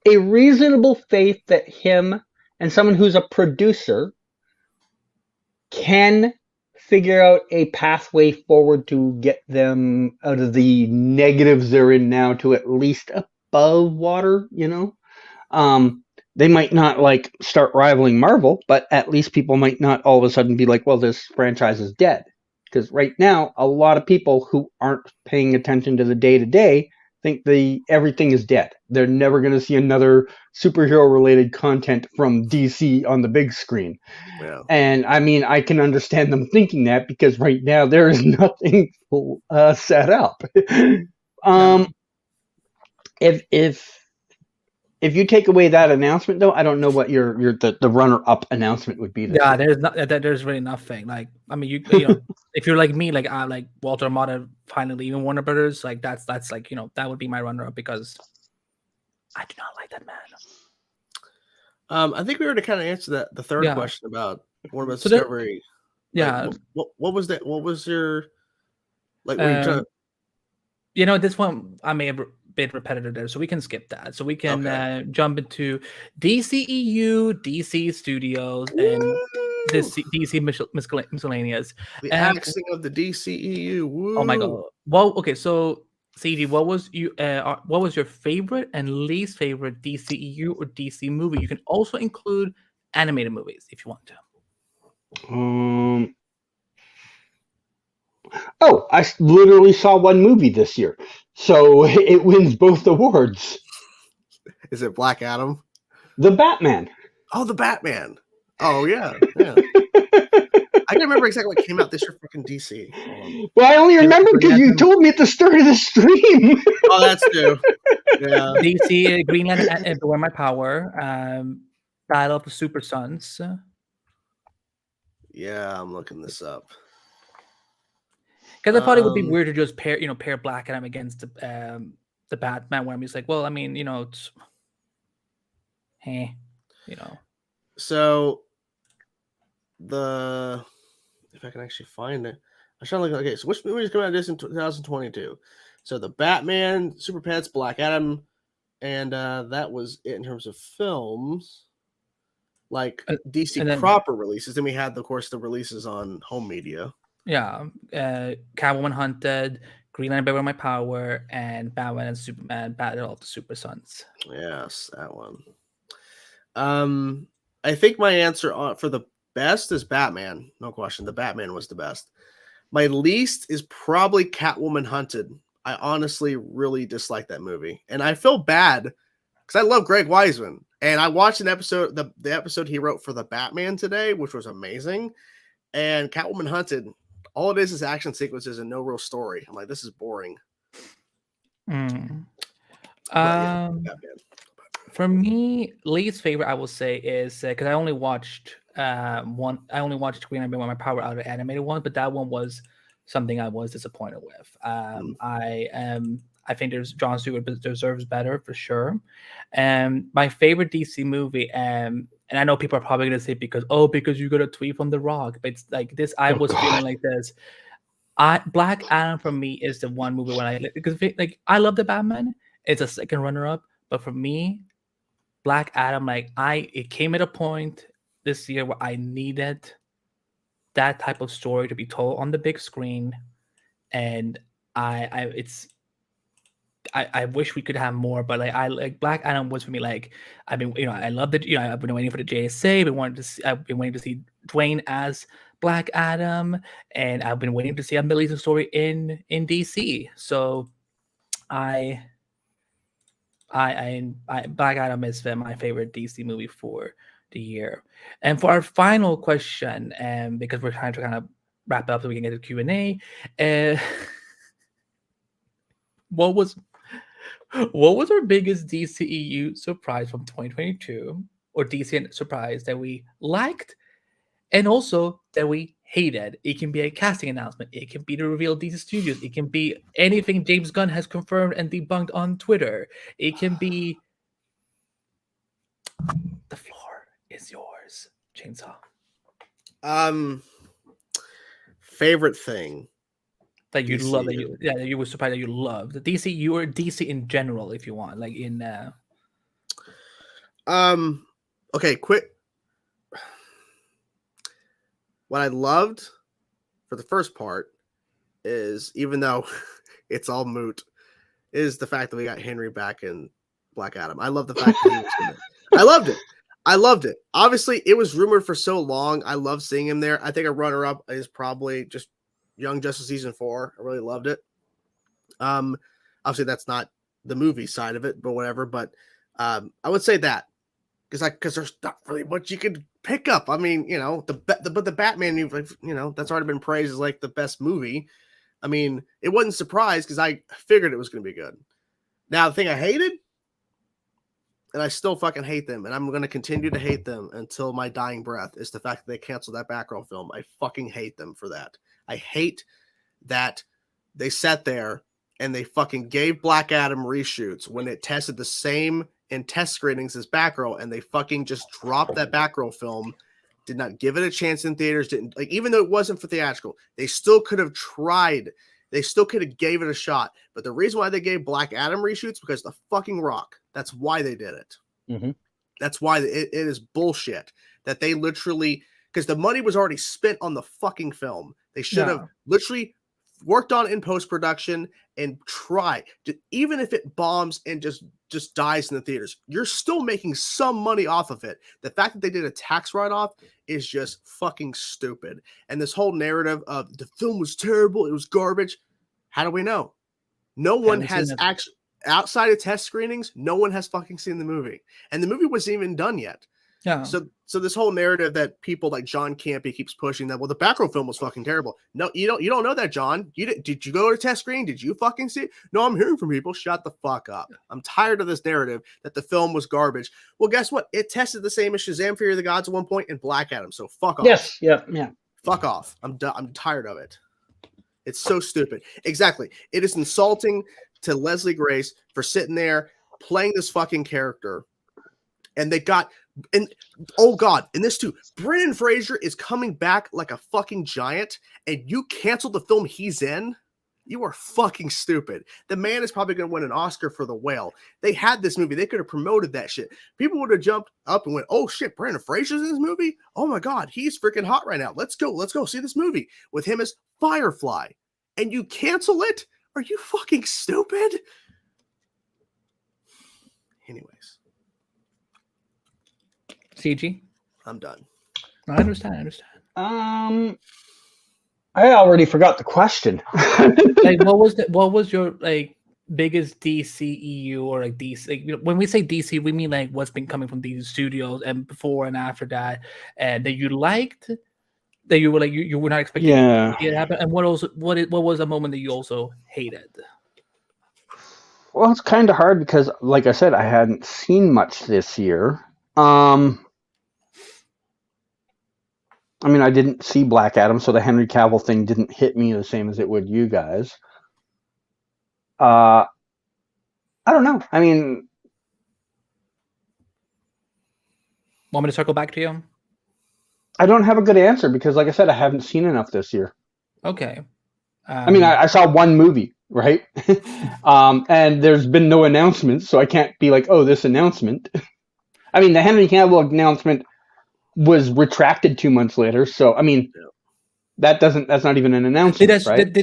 C: a reasonable faith that him and someone who's a producer can figure out a pathway forward to get them out of the negatives they're in now to at least above water, They might not like start rivaling Marvel, but at least people might not all of a sudden be like, well, this franchise is dead. Because right now, a lot of people who aren't paying attention to the day-to-day think everything is dead. They're never going to see another superhero-related content from DC on the big screen.
A: Yeah.
C: And I mean, I can understand them thinking that because right now there is nothing set up. If you take away that announcement, though, I don't know what the runner-up announcement would be.
B: Yeah, there's really nothing. Like, I mean, you know, if you're like me, like I like Walter Amada finally leaving Warner Brothers, like that's like, you know, that would be my runner-up because I do not like that man.
A: I think we already kind of answered the third question about Warner Bros.
B: So
A: Discovery.
B: Yeah.
A: Like, what was that? What was your like? Were you trying to...
B: You know, this one I may have been repetitive there, so we can skip that. So we can jump into DCEU, DC Studios, and DC miscellaneous.
A: The axing of the DCEU. Woo.
B: Oh my god! Well, okay, so CG, what was your favorite and least favorite DCEU or DC movie? You can also include animated movies if you want to.
C: Oh, I literally saw one movie this year, so it wins both awards.
A: Is it Black Adam?
C: The Batman.
A: Oh, the Batman. Oh, yeah. I can't remember exactly what came out this year for fucking DC.
C: Well, I only remember because you told me at the start of the stream.
A: Oh, that's true. Yeah.
B: DC, Green Lantern, Everywhere My Power, Battle of the Super Sons.
A: Yeah, I'm looking this up.
B: Because I thought it would be weird to just pair Black Adam against the Batman, where I'm just like, well, I mean, you know, it's, you know.
A: So if I can actually find it, I'm trying to look. Okay, so which movies coming out this in 2022? So the Batman, Super Pets, Black Adam, and that was it in terms of films, like DC proper releases. Then we had, of course, the releases on home media.
B: Yeah, Catwoman Hunted, Green Lantern, Everywhere My Power, and Batman and Superman, Battle of the Super Sons.
A: Yes, that one. I think my answer for the best is Batman. No question. The Batman was the best. My least is probably Catwoman Hunted. I honestly really dislike that movie. And I feel bad because I love Greg Weisman. And I watched an episode, the episode he wrote for the Batman today, which was amazing. And Catwoman Hunted, all it is action sequences and no real story. I'm like, this is boring.
B: For me, least favorite I will say is because I only watched one. I only watched Green Lantern My Power out of the animated one, but that one was something I was disappointed with. I think Jon Stewart deserves better for sure. My favorite DC movie, and I know people are probably gonna say because you got a tweet from The Rock, but it's like this. I was feeling like this. Black Adam for me is the one movie when I love the Batman. It's a second runner up, but for me, Black Adam, it came at a point this year where I needed that type of story to be told on the big screen, and I wish we could have more, but Black Adam was for me I've been I loved it. I've been waiting for the JSA. I've been waiting to see Dwayne as Black Adam, and I've been waiting to see a Millie story in DC. So Black Adam is my favorite DC movie for the year. And for our final question, because we're trying to kind of wrap up so we can get to Q&A, what was our biggest DCEU surprise from 2022, or DC surprise that we liked and also that we hated? It can be a casting announcement, it can be the reveal of DC Studios, it can be anything James Gunn has confirmed and debunked on Twitter, it can be... The floor is yours, Chainsaw.
A: Favorite thing,
B: that you love, that
A: DCU.
B: that you were surprised that you loved the DCU or DC in general, if you want, like in.
A: Okay, quick. What I loved for the first part is, even though it's all moot, is the fact that we got Henry back in Black Adam. I love the fact that he was in it. I loved it. I loved it. Obviously, it was rumored for so long. I love seeing him there. I think a runner-up is probably just Young Justice Season 4. I really loved it. Obviously, that's not the movie side of it, but whatever. But I would say that because there's not really much you could pick up. I mean, you know, but the Batman, you know, that's already been praised as like the best movie. I mean, it wasn't surprised because I figured it was going to be good. Now, the thing I hated, and I still fucking hate them, and I'm going to continue to hate them until my dying breath, is the fact that they canceled that Batgirl film. I fucking hate them for that. I hate that they sat there and they fucking gave Black Adam reshoots when it tested the same in test screenings as Batgirl, and they fucking just dropped that Batgirl film, did not give it a chance in theaters, didn't, like, even though it wasn't for theatrical, they still could have tried. They still could have gave it a shot. But the reason why they gave Black Adam reshoots, because the fucking Rock. That's why they did it.
C: Mm-hmm.
A: That's why it is bullshit that they literally, because the money was already spent on the fucking film. They should have literally worked on it in post-production and try, even if it bombs and just dies in the theaters, you're still making some money off of it. The fact that they did a tax write-off is just fucking stupid. And this whole narrative of the film was terrible, it was garbage. How do we know? No one has actually, outside of test screenings, no one has fucking seen the movie. And the movie wasn't even done yet.
B: Yeah.
A: So this whole narrative that people like John Campy keeps pushing, that, well, the Batgirl film was fucking terrible. No, you don't know that, John. Did you go to test screening? Did you fucking see it? No, I'm hearing from people. Shut the fuck up. I'm tired of this narrative that the film was garbage. Well, guess what? It tested the same as Shazam: Fury of the Gods at one point and Black Adam. So fuck off.
C: Yes. Yeah.
A: Fuck off. I'm tired of it. It's so stupid. Exactly. It is insulting to Leslie Grace for sitting there playing this fucking character. And they got, and oh God, and this too, Brendan Fraser is coming back like a fucking giant, and you canceled the film he's in? You are fucking stupid. The man is probably going to win an Oscar for The Whale. They had this movie. They could have promoted that shit. People would have jumped up and went, oh shit, Brendan Fraser's in this movie? Oh my God, he's freaking hot right now. Let's go see this movie with him as Firefly. And you cancel it? Are you fucking stupid? Anyways.
B: CG?
A: I'm done.
B: I understand.
C: I already forgot the question.
B: Like, what was your like biggest DCEU or like DC? Like, you know, when we say DC, we mean like what's been coming from these studios and before and after that, and that you liked, that you were like you were not expecting to see it happen. And what was a moment that you also hated?
C: Well, it's kind of hard because, like I said, I hadn't seen much this year. I mean, I didn't see Black Adam, so the Henry Cavill thing didn't hit me the same as it would you guys. I don't know. I mean,
B: Want me to circle back to you?
C: I don't have a good answer because, like I said, I haven't seen enough this year.
B: Okay.
C: I mean, I saw one movie, right? And there's been no announcements, so I can't be like, oh, this announcement. I mean, the Henry Cavill announcement was retracted 2 months later, so I mean, that's not even an announcement, right?
B: Did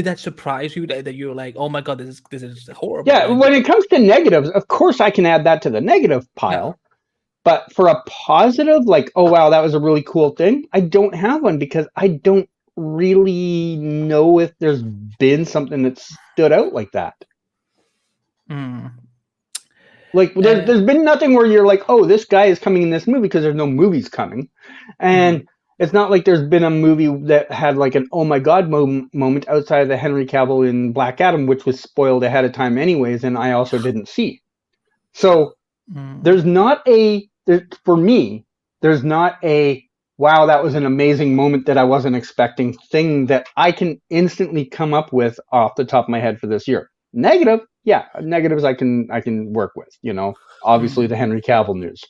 B: that surprise you that you were like, oh my God, this is horrible?
C: Yeah, when it comes to negatives, of course I can add that to the negative pile. Yeah. But for a positive, like, oh wow, that was a really cool thing, I don't have one because I don't really know if there's been something that stood out like that. Like, there's been nothing where you're like, oh, this guy is coming in this movie, because there's no movies coming. And it's not like there's been a movie that had like an oh my God moment outside of the Henry Cavill in Black Adam, which was spoiled ahead of time anyways, and I also didn't see. So there's not for me, there's not a wow, that was an amazing moment that I wasn't expecting thing that I can instantly come up with off the top of my head for this year. Negative, yeah, negatives I can work with, you know. Obviously the Henry Cavill news.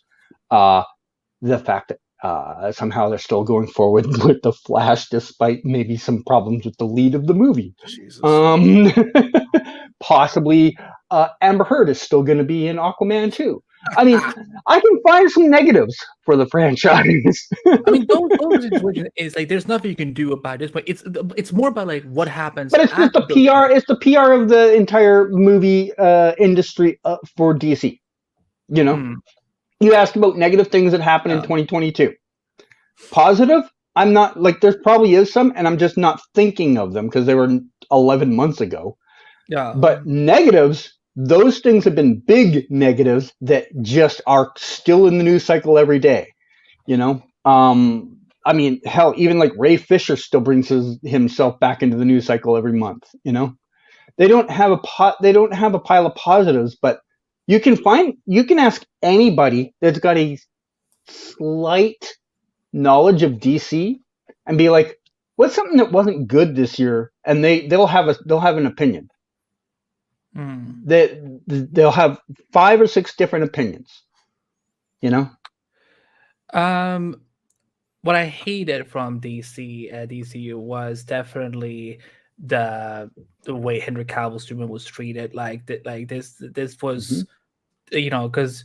C: The fact that Somehow they're still going forward with the Flash, despite maybe some problems with the lead of the movie.
A: Jesus.
C: Possibly Amber Heard is still going to be in Aquaman 2. I mean, I can find some negatives for the franchise.
B: I mean, those situations is like there's nothing you can do about this, but it's more about like what happens.
C: But it's just the PR. It's the PR of the entire movie industry for DC. You know, you asked about negative things that happened in 2022. Positive, I'm not like there probably is some, and I'm just not thinking of them because they were 11 months ago.
B: Yeah.
C: But negatives, those things have been big negatives that just are still in the news cycle every day. You know, I mean, hell, even like Ray Fisher still brings himself back into the news cycle every month. You know, they don't have a pile of positives, but you can ask anybody that's got a slight knowledge of DC and be like, what's something that wasn't good this year? And they'll have an opinion. They'll have 5 or 6 different opinions. You know?
B: What I hated from DCU was definitely the way Henry Cavill's Superman was treated. Like this was, you know, because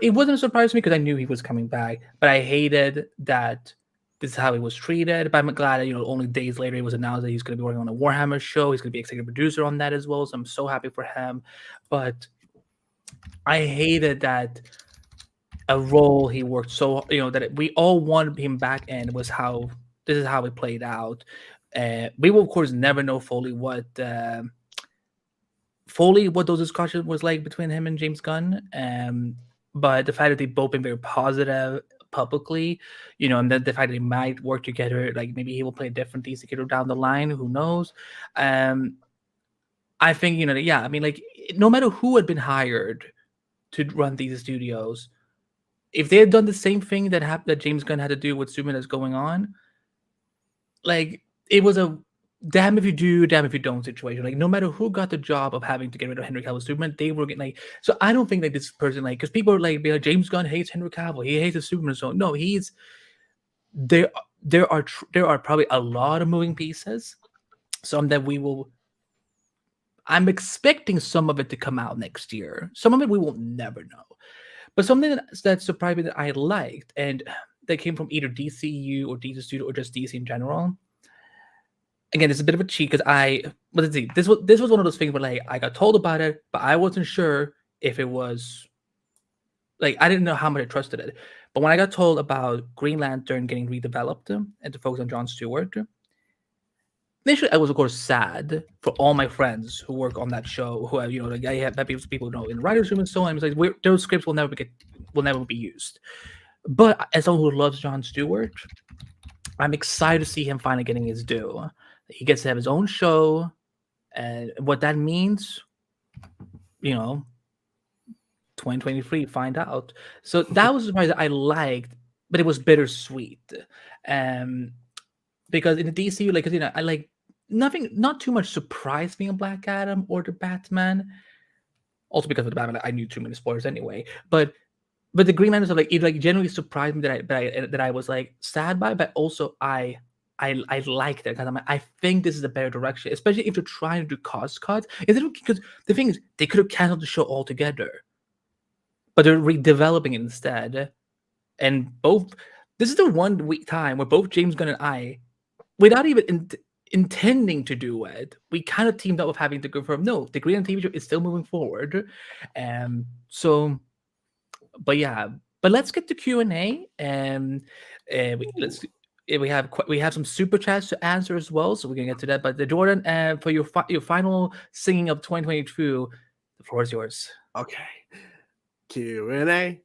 B: it wasn't a surprise to me because I knew he was coming back, but I hated that this is how he was treated. But I'm glad that, you know, only days later it was announced that he's going to be working on a Warhammer show. He's going to be executive producer on that as well. So I'm so happy for him. But I hated that a role he worked so, you know, that we all wanted him back in this is how it played out. We will of course never know fully what those discussions was like between him and James Gunn. But the fact that they've both been very positive publicly, you know, and then the fact that they might work together, like maybe he will play a different DC character down the line, who knows? I think, you know, yeah, I mean, like, no matter who had been hired to run these studios, if they had done the same thing that James Gunn had to do with Superman that's going on, like, it was a damn if you do, damn if you don't situation. Like, no matter who got the job of having to get rid of Henry Cavill's Superman, they were getting like. So I don't think that this person, like, because people are like, James Gunn hates Henry Cavill, he hates the Superman. So no, there are probably a lot of moving pieces. Some that I'm expecting some of it to come out next year. Some of it we will never know. But something that surprised me that I liked, and that came from either DCU or DC Studio or just DC in general. Again, it's a bit of a cheat because let's see, this was one of those things where, like, I got told about it, but I wasn't sure if it was, like, I didn't know how much I trusted it. But when I got told about Green Lantern getting redeveloped and to focus on Jon Stewart, initially I was of course sad for all my friends who work on that show, who have, you know, like, I have people who know in the writers' room and so on. It's like those scripts will never be used. But as someone who loves Jon Stewart, I'm excited to see him finally getting his due. He gets to have his own show, and what that means, you know, 2023, find out. So that was a surprise that I liked, but it was bittersweet. Because in the DCU, like, you know, I like not too much surprised me in Black Adam or the Batman. Also because of the Batman, I knew too many spoilers anyway. But the Green Lantern, like, it like generally surprised me that I was like sad by, but also I liked it because I think this is a better direction, especially if they're trying to do cost cuts. Because the thing is, they could have canceled the show altogether, but they're redeveloping it instead. And this is the 1 week time where both James Gunn and I, without even intending to do it, we kind of teamed up with having to confirm, no, the Green Lantern TV show is still moving forward. So, but yeah, but let's get to Q&A. We have some super chats to answer as well, so we're gonna get to that. But Jordan, for your final singing of 2022, the floor is yours.
A: Okay. Q&A.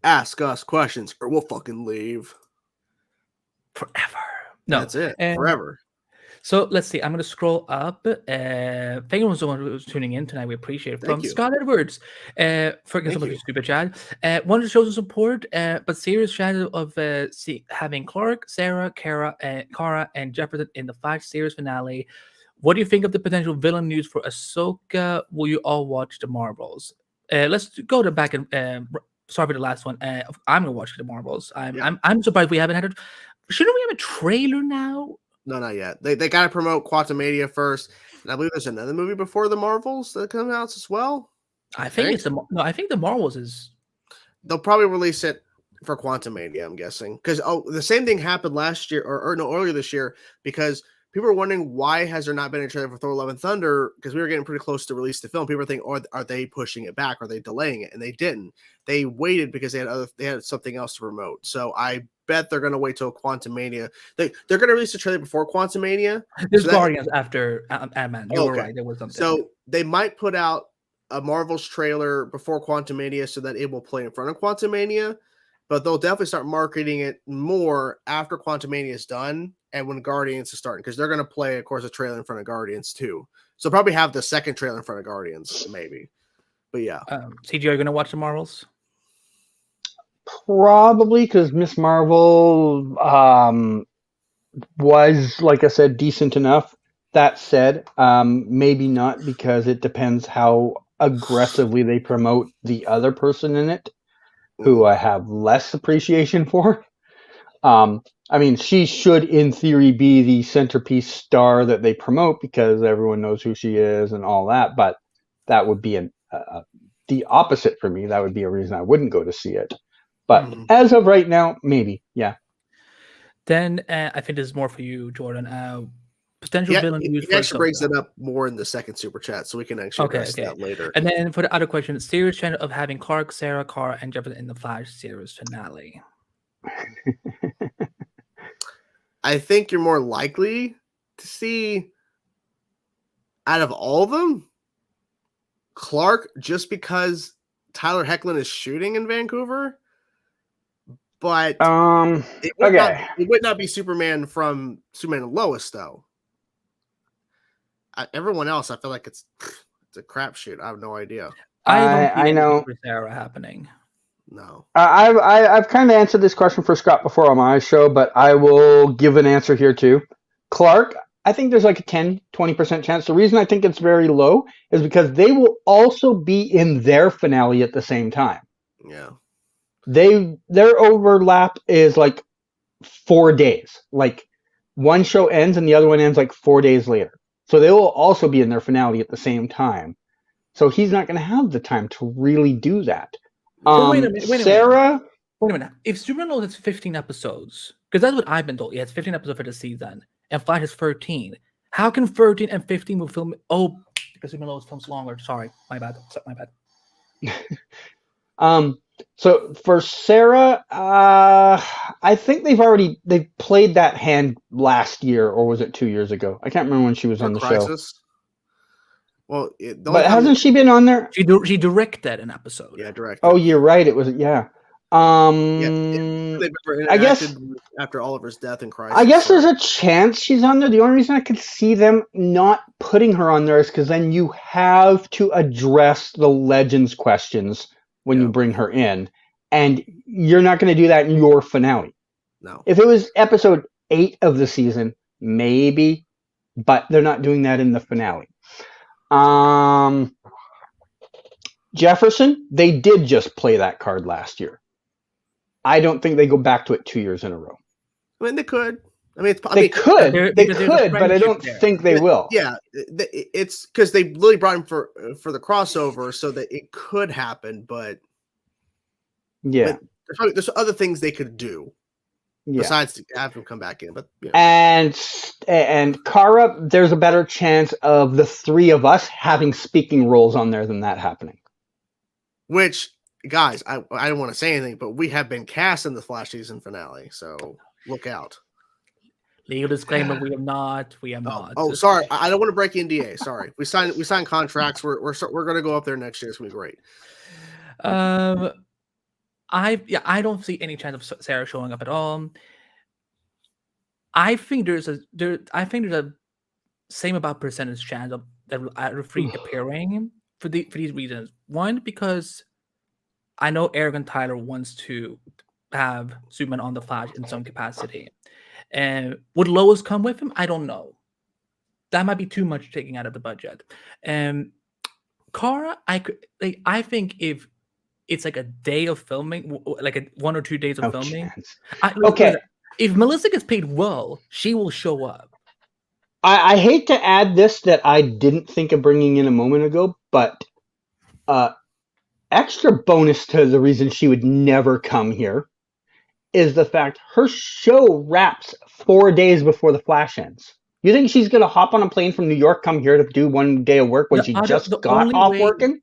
A: Ask us questions or we'll fucking leave.
B: Forever. No.
A: That's it. Forever.
B: So let's see. I'm going to scroll up. Thank you to someone who's tuning in tonight. We appreciate it. From Scott Edwards. For example, your stupid chat. Wanted to show some support, but serious shadow of having Clark, Sarah, Kara, and Jefferson in the 5 series finale. What do you think of the potential villain news for Ahsoka? Will you all watch the Marvels? Let's go to back and sorry for the last one. I'm gonna watch the Marvels.
A: Yeah.
B: I'm surprised we haven't had a. Shouldn't we have a trailer now?
A: No, not yet. They got to promote Quantumania first, and I believe there's another movie before the Marvels that comes out as well.
B: I think I think the Marvels is.
A: They'll probably release it for Quantumania, I'm guessing, because the same thing happened last year, or no, earlier this year, because people were wondering why has there not been a trailer for Thor: Love and Thunder, because we were getting pretty close to release the film. People were thinking, oh, are they pushing it back? Are they delaying it? And they didn't. They waited because they had something else to promote. So I bet they're going to wait till Quantumania. They're going to release the trailer before Quantumania.
B: There's Guardians after Ant-Man. You were
A: Okay.
B: right. There was something.
A: So they might put out a Marvel's trailer before Quantumania so that it will play in front of Quantumania, but they'll definitely start marketing it more after Quantumania is done and when Guardians is starting, because they're going to play, of course, a trailer in front of Guardians too. So probably have the second trailer in front of Guardians, maybe. But yeah.
B: CG, are you going to watch the Marvels?
C: Probably, because Miss Marvel was, like I said, decent enough. That said, maybe not, because it depends how aggressively they promote the other person in it, who I have less appreciation for. I mean, she should, in theory, be the centerpiece star that they promote because everyone knows who she is and all that. But that would be the opposite for me. That would be a reason I wouldn't go to see it. But as of right now, maybe, yeah.
B: Then I think this is more for you, Jordan. Potential villain news.
A: He actually brings it up more in the second super chat, so we can actually address that later.
B: And then for the other question, serious chance of having Clark, Sarah, Kara, and Jefferson in the Flash series finale.
A: I think you're more likely to see, out of all of them, Clark, just because Tyler Hoechlin is shooting in Vancouver. But it would not be Superman from Superman and Lois, though. Everyone else, I feel like it's a crapshoot. I have no idea.
C: I know
B: for Sarah happening.
A: No,
C: I've kind of answered this question for Scott before on my show, but I will give an answer here too. Clark, I think there's like a 10-20% chance. The reason I think it's very low is because they will also be in their finale at the same time.
A: Yeah.
C: Their overlap is like 4 days. Like one show ends and the other one ends like 4 days later. So they will also be in their finale at the same time. So he's not going to have the time to really do that.
B: Wait a minute.
C: Sarah?
B: Wait a minute. If Superman has 15 episodes, because that's what I've been told. He has 15 episodes for the season, and Flash has 13. How can 13 and 15 will film? Oh, because Superman films longer. Sorry, my bad.
C: So for Sarah, I think they've played that hand last year, or was it 2 years ago? I can't remember when she was on the show.
A: Well,
C: but hasn't she been on there?
B: She directed an episode.
A: Yeah, directed.
C: Oh, you're right. It was I guess
A: after Oliver's death in Crisis.
C: I guess there's a chance she's on there. The only reason I could see them not putting her on there is because then you have to address the Legends questions when you bring her in, and you're not going to do that in your finale.
A: No.
C: If it was episode 8 of the season, maybe, but they're not doing that in the finale. Jefferson, they did just play that card last year. I don't think they go back to it 2 years in a row.
A: I mean, they could.
C: They could, but I don't think they will.
A: Yeah, it's because they really brought him for the crossover, so that it could happen. But
C: yeah,
A: there's other things they could do besides have him come back in. But
C: and Kara, there's a better chance of the three of us having speaking roles on there than that happening.
A: Which, guys, I don't want to say anything, but we have been cast in the Flash season finale, so look out.
B: Legal disclaimer: we are not.
A: Oh, sorry, I don't want to break NDA. Sorry, we signed contracts. We're going to go up there next year. It's gonna be great.
B: I don't see any chance of Sarah showing up at all. I think there's a same about percentage chance of the free appearing for these reasons. One, because I know Eric and Tyler wants to have Superman on the Flash in some capacity. And would Lois come with him? I don't know. That might be too much taking out of the budget. Kara, I think if it's like a day of filming, like 1 or 2 days of
C: No
B: filming.
C: chance.
B: Listen,
C: Okay.
B: if Melissa gets paid well, she will show up.
C: I hate to add this that I didn't think of bringing in a moment ago, but extra bonus to the reason she would never come here is the fact her show wraps 4 days before the Flash ends. You think she's going to hop on a plane from New York, come here to do 1 day of work when she just got off working?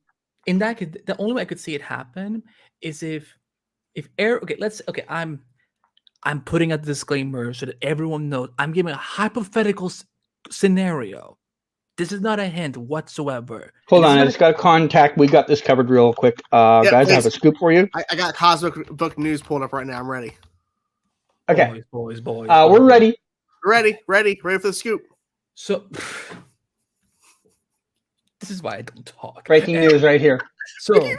B: In that case, the only way I could see it happen is if Eric. Okay, I'm putting a disclaimer so that everyone knows. I'm giving a hypothetical scenario. This is not a hint whatsoever.
C: Hold on, I just got to contact. We got this covered real quick. Guys,
A: please.
C: I have a scoop for you.
A: I got Cosmic Book News pulled up right now. I'm ready.
C: Okay.
B: Boys.
C: We're ready.
A: Ready for the scoop.
B: So, this is why I don't talk.
C: Breaking news right here.
B: So,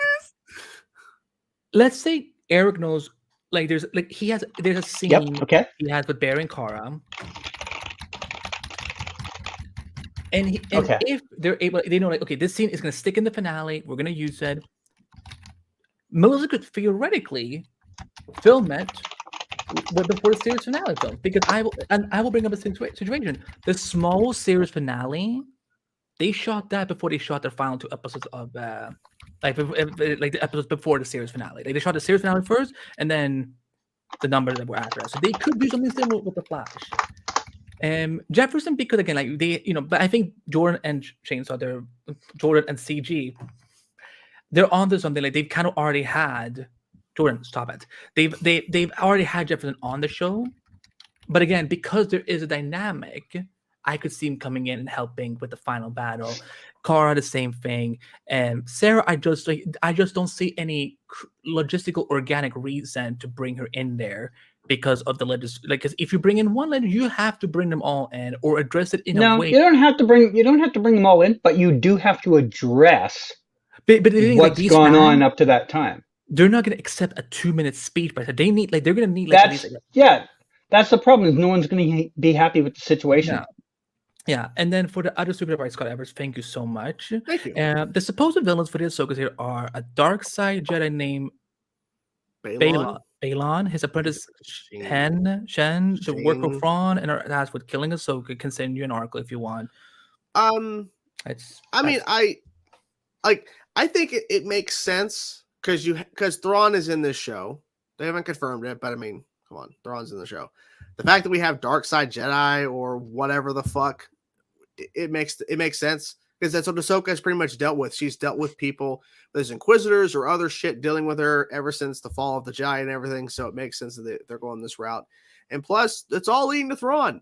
B: let's say Eric knows, like, there's a scene he has with Barry and Kara. And if they're able, they know, like, okay, this scene is going to stick in the finale. We're going to use it. Melissa could theoretically film it before the series finale film, because I will bring up a situation. The small series finale, they shot that before they shot their final 2 episodes of like the episodes before the series finale. Like, they shot the series finale first, and then the numbers that were after that. So they could do something similar with the Flash. Jefferson, because again, like, they, but I think Jordan and Jordan and CG, they're onto something. Like, they've kind of already had Jordan. Stop it. They've already had Jefferson on the show, but again, because there is a dynamic, I could see him coming in and helping with the final battle. Kara, the same thing, and Sarah, I just don't see any logistical, organic reason to bring her in there. Because of the because if you bring in one letter, you have to bring them all in or address it in a way.
C: You don't have to bring them all in, but you do have to address what's gone on up to that time.
B: They're not going to accept a 2-minute speech, but they're going to need
C: that's the problem. Is no one's going to be happy with the situation.
B: Yeah, and then for the other super Scott Evers, thank you so much.
A: Thank you.
B: The supposed villains for the Ahsokas here are a dark side Jedi named Balon, his apprentice Shen, the work with Thrawn, and are tasked with killing Ahsoka. Can send you an article if you want.
A: I think it makes sense because Thrawn is in this show. They haven't confirmed it, but I mean, come on, Thrawn's in the show. The fact that we have dark side Jedi or whatever the fuck, it makes sense. Because that's what Ahsoka has pretty much dealt with. She's dealt with people, there's Inquisitors or other shit dealing with her ever since the fall of the Jedi and everything. So it makes sense that they're going this route. And plus, it's all leading to Thrawn.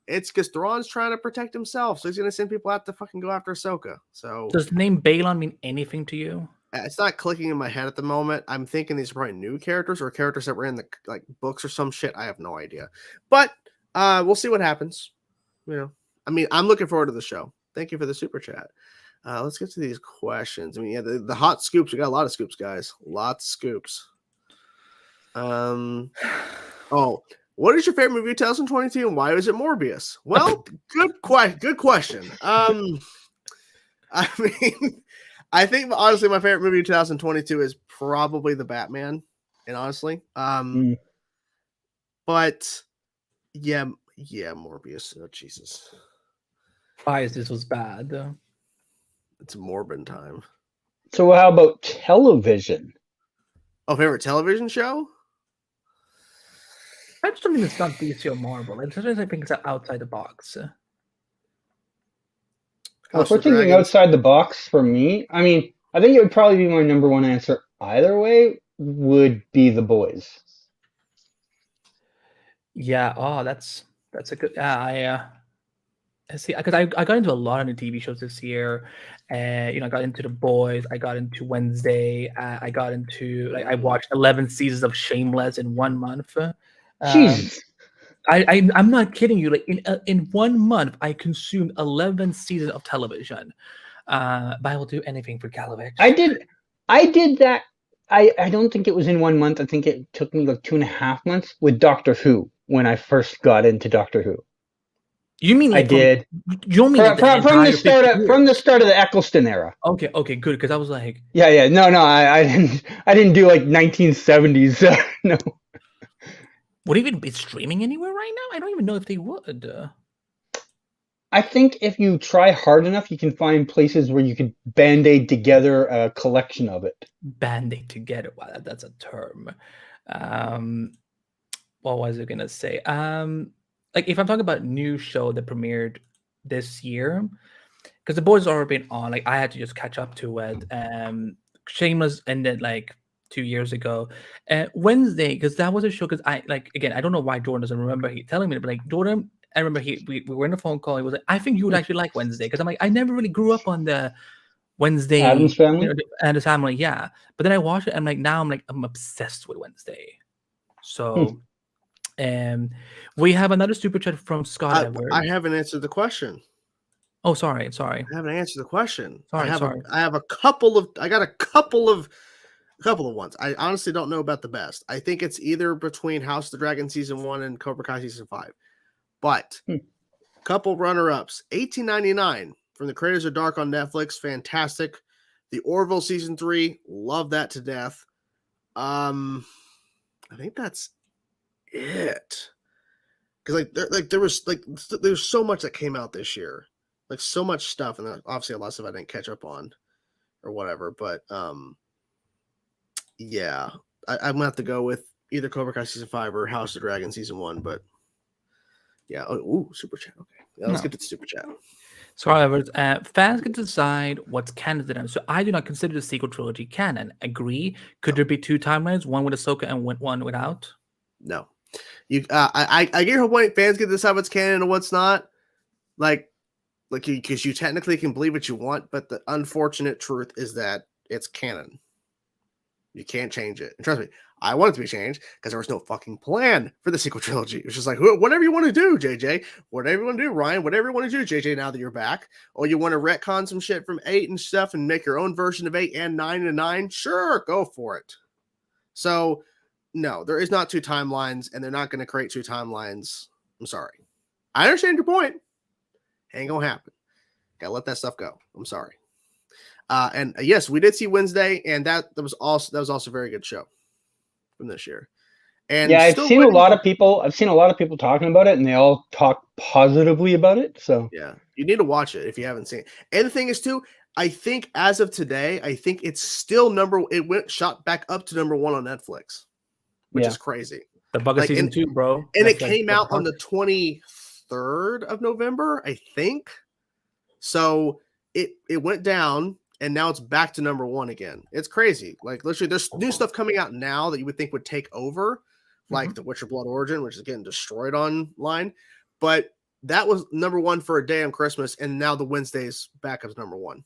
A: It's because Thrawn's trying to protect himself. So he's going to send people out to fucking go after Ahsoka. So
B: does the name Balon mean anything to you?
A: It's not clicking in my head at the moment. I'm thinking these are probably new characters or characters that were in the books or some shit. I have no idea. But we'll see what happens. I mean, I'm looking forward to the show. Thank you for the super chat. Let's get to these questions. I mean, the hot scoops. We got a lot of scoops, guys. Lots of scoops. What is your favorite movie of 2022 and why is it Morbius? Well, good question. I mean, I think honestly my favorite movie of 2022 is probably The Batman. And honestly, but yeah, Morbius. Oh, Jesus.
B: Why is this was bad?
A: It's Morbin time.
C: So how about television?
A: Oh, favorite television show?
B: I just something that's not DC or Marvel. Sometimes I think it's outside the box.
C: Well, if we're thinking outside the box for me, I mean, I think it would probably be my number one answer either way would be The Boys.
B: Yeah. Oh, that's a good. I see, because I got into a lot of new TV shows this year, and I got into The Boys, I got into Wednesday, I got into I watched 11 seasons of Shameless in 1 month.
C: Jesus,
B: I'm not kidding you. Like in 1 month, I consumed 11 seasons of television. But I will do anything for Galovich.
C: I did that. I don't think it was in 1 month. I think it took me like 2.5 months with Doctor Who when I first got into Doctor Who.
B: You mean
C: I
B: like
C: did.
B: You don't mean like
C: from the
B: entire 50
C: from the
B: years?
C: start of the Eccleston era.
B: Okay, good. Because I was like,
C: Yeah. No, I didn't do like 1970s. No.
B: would it even be streaming anywhere right now? I don't even know if they would.
C: I think if you try hard enough, you can find places where you could band-aid together a collection of it.
B: Band-aid together. Wow, that's a term. What was I gonna say? Like if I'm talking about new show that premiered this year, because the boys already been on. Like I had to just catch up to it. Shameless ended like 2 years ago. Wednesday, because that was a show. Because I don't know why Jordan doesn't remember telling me, but like Jordan. I remember we were in a phone call. He was like, I think you would actually like Wednesday. Because I'm like, I never really grew up on the Wednesday.
C: Addams Family?
B: Addams Family, yeah. But then I watched it. I'm obsessed with Wednesday. So, we have another super chat from Scott Edwards.
A: I haven't answered the question.
B: Oh, sorry.
A: I haven't answered the question.
B: Sorry.
A: I got a couple of ones. I honestly don't know about the best. I think it's either between House of the Dragon season 1 and Cobra Kai season 5. But couple runner-ups. 1899 from the creators of Dark on Netflix, fantastic. The Orville season 3, love that to death. I think that's it. Because there's so much that came out this year, like so much stuff, and obviously a lot of stuff I didn't catch up on or whatever. But yeah, I'm gonna have to go with either Cobra Kai season 5 or House of the Dragon season 1. But yeah, super chat. Okay, yeah, let's get to the super chat.
B: Sorry, fans can decide what's canon to them. So I do not consider the sequel trilogy canon. Agree? Could there be 2 timelines, one with Ahsoka and one without?
A: No. You, I get your point. Fans get to decide what's canon and what's not. Because you technically can believe what you want, but the unfortunate truth is that it's canon. You can't change it. And trust me, I want it to be changed because there was no fucking plan for the sequel trilogy. It was just like, whatever you want to do, JJ. Whatever you want to do, Ryan. Whatever you want to do, JJ, now that you're back. Or you want to retcon some shit from 8 and stuff and make your own version of 8 and 9 and 9? Sure, go for it. So, no, there is not 2 timelines, and they're not going to create 2 timelines. I'm sorry. I understand your point. Ain't going to happen. Gotta let that stuff go. I'm sorry. And yes, we did see Wednesday, and that was also a very good show from this year. And
C: yeah, I've seen a lot of people talking about it, and they all talk positively about it. So
A: yeah, you need to watch it if you haven't seen it. And the thing is, too, I think as of today, I think it's still shot back up to number 1 on Netflix, which is crazy.
B: The bug of season 2, bro.
A: And it came out on the 23rd of November, I think. So it went down. And now it's back to number 1 again. It's crazy. Like, literally, there's new stuff coming out now that you would think would take over, like The Witcher Blood Origin, which is getting destroyed online. But that was number 1 for a day on Christmas, and now the Wednesday's back as number 1.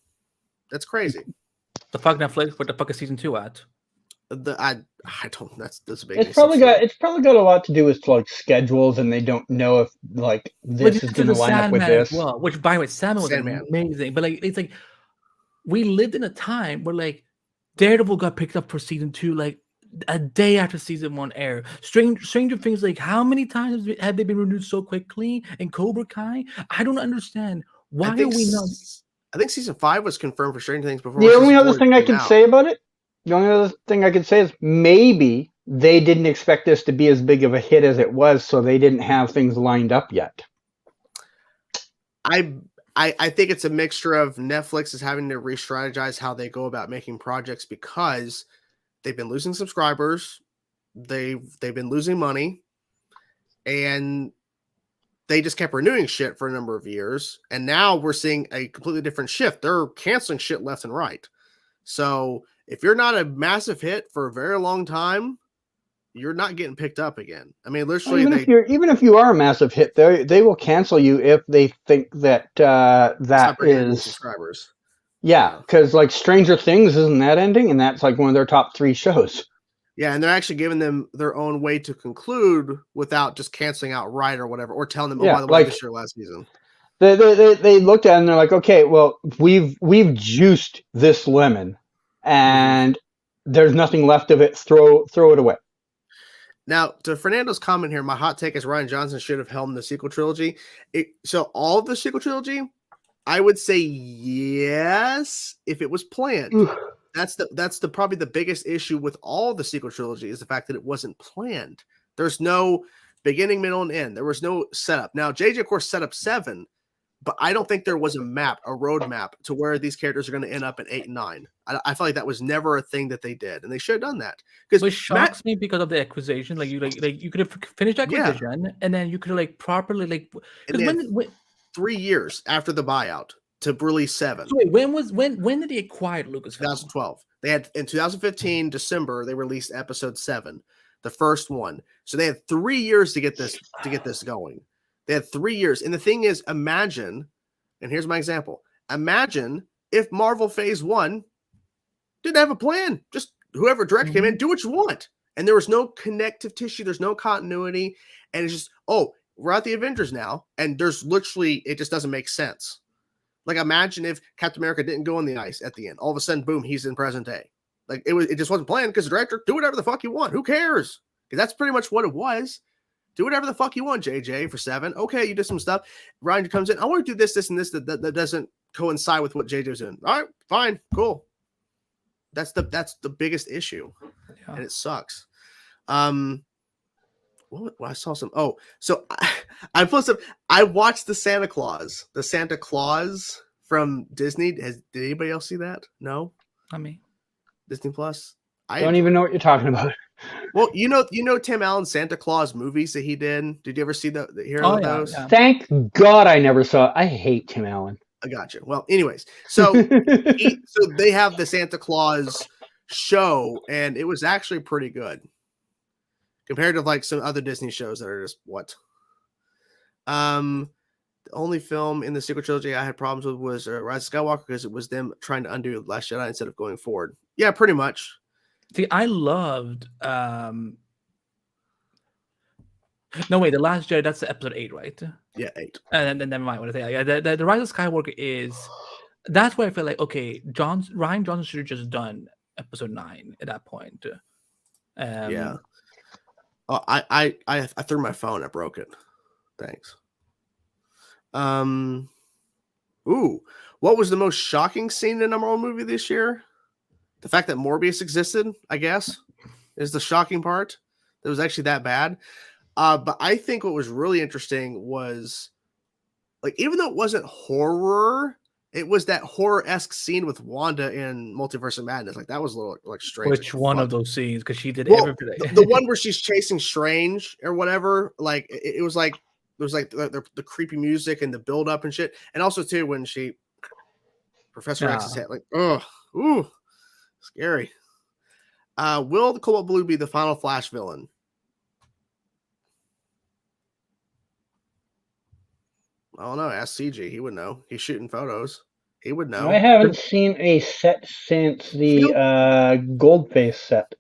A: That's crazy.
B: The fuck Netflix? What the fuck is season 2 at?
A: I don't. That's a big.
C: It's probably got a lot to do with like schedules, and they don't know if like this is going to line up with this.
B: Well, which by the way, Sandman was amazing, but like it's like. We lived in a time where like Daredevil got picked up for season 2 like a day after season 1 aired. Stranger Things, like how many times have they been renewed so quickly? And Cobra Kai, I don't understand why are we not.
A: I think season 5 was confirmed for Stranger Things before.
C: The only other thing I can say about it, is maybe they didn't expect this to be as big of a hit as it was, so they didn't have things lined up yet.
A: I think it's a mixture of Netflix is having to re-strategize how they go about making projects because they've been losing subscribers, they've been losing money, and they just kept renewing shit for a number of years. And now we're seeing a completely different shift. They're canceling shit left and right. So if you're not a massive hit for a very long time, you're not getting picked up again. I mean, literally,
C: even if you are a massive hit, they will cancel you if they think that that is
A: subscribers.
C: Yeah, because like Stranger Things isn't that ending, and that's like one of their top 3 shows.
A: Yeah, and they're actually giving them their own way to conclude without just canceling outright or whatever, or telling them, by the way, this year last season.
C: They looked at it and they're like, okay, well, we've juiced this lemon, and there's nothing left of it. Throw it away.
A: Now, to Fernando's comment here, my hot take is Ryan Johnson should have helmed the sequel trilogy. So all of the sequel trilogy, I would say yes if it was planned.
C: Oof.
A: That's probably the biggest issue with all the sequel trilogy is the fact that it wasn't planned. There's no beginning, middle, and end. There was no setup. Now, JJ, of course, set up 7, but I don't think there was a roadmap to where these characters are going to end up in 8 and 9. I feel like that was never a thing that they did, and they should have done that.
B: Which shocks me because of the acquisition. Like you could have finished acquisition, and then you could have properly because when
A: 3 years after the buyout to release 7.
B: So wait, when did they acquire Lucasfilm?
A: 2012. They had in 2015 December they released episode 7, the first one. So they had 3 years to get this going. They had 3 years. And the thing is, imagine, and here's my example. Imagine if Marvel Phase 1 didn't have a plan. Just whoever director came in, do what you want. And there was no connective tissue. There's no continuity. And it's just, we're at the Avengers now. And there's literally, it just doesn't make sense. Like, imagine if Captain America didn't go on the ice at the end. All of a sudden, boom, he's in present day. Like, it just wasn't planned because the director, do whatever the fuck you want. Who cares? Because that's pretty much what it was. Do whatever the fuck you want, JJ, for 7. Okay, you did some stuff. Ryan comes in. I want to do this, and this that doesn't coincide with what JJ's doing. All right, fine, cool. That's the biggest issue, and it sucks. I saw some. So I posted. I watched the Santa Claus from Disney. Did anybody else see that? No,
B: not me.
A: Disney Plus.
C: I don't even know what you're talking about.
A: Well, you know Tim Allen's Santa Claus movies that he did. Did you ever see hear those?
B: Yeah.
C: Thank God I never saw it. I hate Tim Allen.
A: I got you. Well, anyways, so so they have the Santa Claus show, and it was actually pretty good compared to some other Disney shows that are just what. The only film in the sequel trilogy I had problems with was Rise of Skywalker because it was them trying to undo Last Jedi instead of going forward. Yeah, pretty much.
B: See, I loved. No, wait, The Last Jedi, that's episode 8, right?
A: Yeah, 8.
B: And then never mind what I say. Yeah, the Rise of Skywalker is. That's where I feel like, okay, Ryan Johnson should have just done episode 9 at that point.
A: Yeah. I threw my phone. I broke it. Thanks. Ooh, what was the most shocking scene in a number one movie this year? The fact that Morbius existed, I guess, is the shocking part. It was actually that bad. But I think what was really interesting was, even though it wasn't horror, it was that horror-esque scene with Wanda in Multiverse of Madness. That was a little strange.
B: Which one of those scenes? Because she did everything.
A: The one where she's chasing Strange or whatever. It was the creepy music and the build-up and shit. And also too when Professor X's head, ooh. Scary. Will the Cobalt Blue be the final Flash villain? I don't know. Ask CG. He would know. He's shooting photos. He would know.
C: I haven't seen a set since the Goldface set.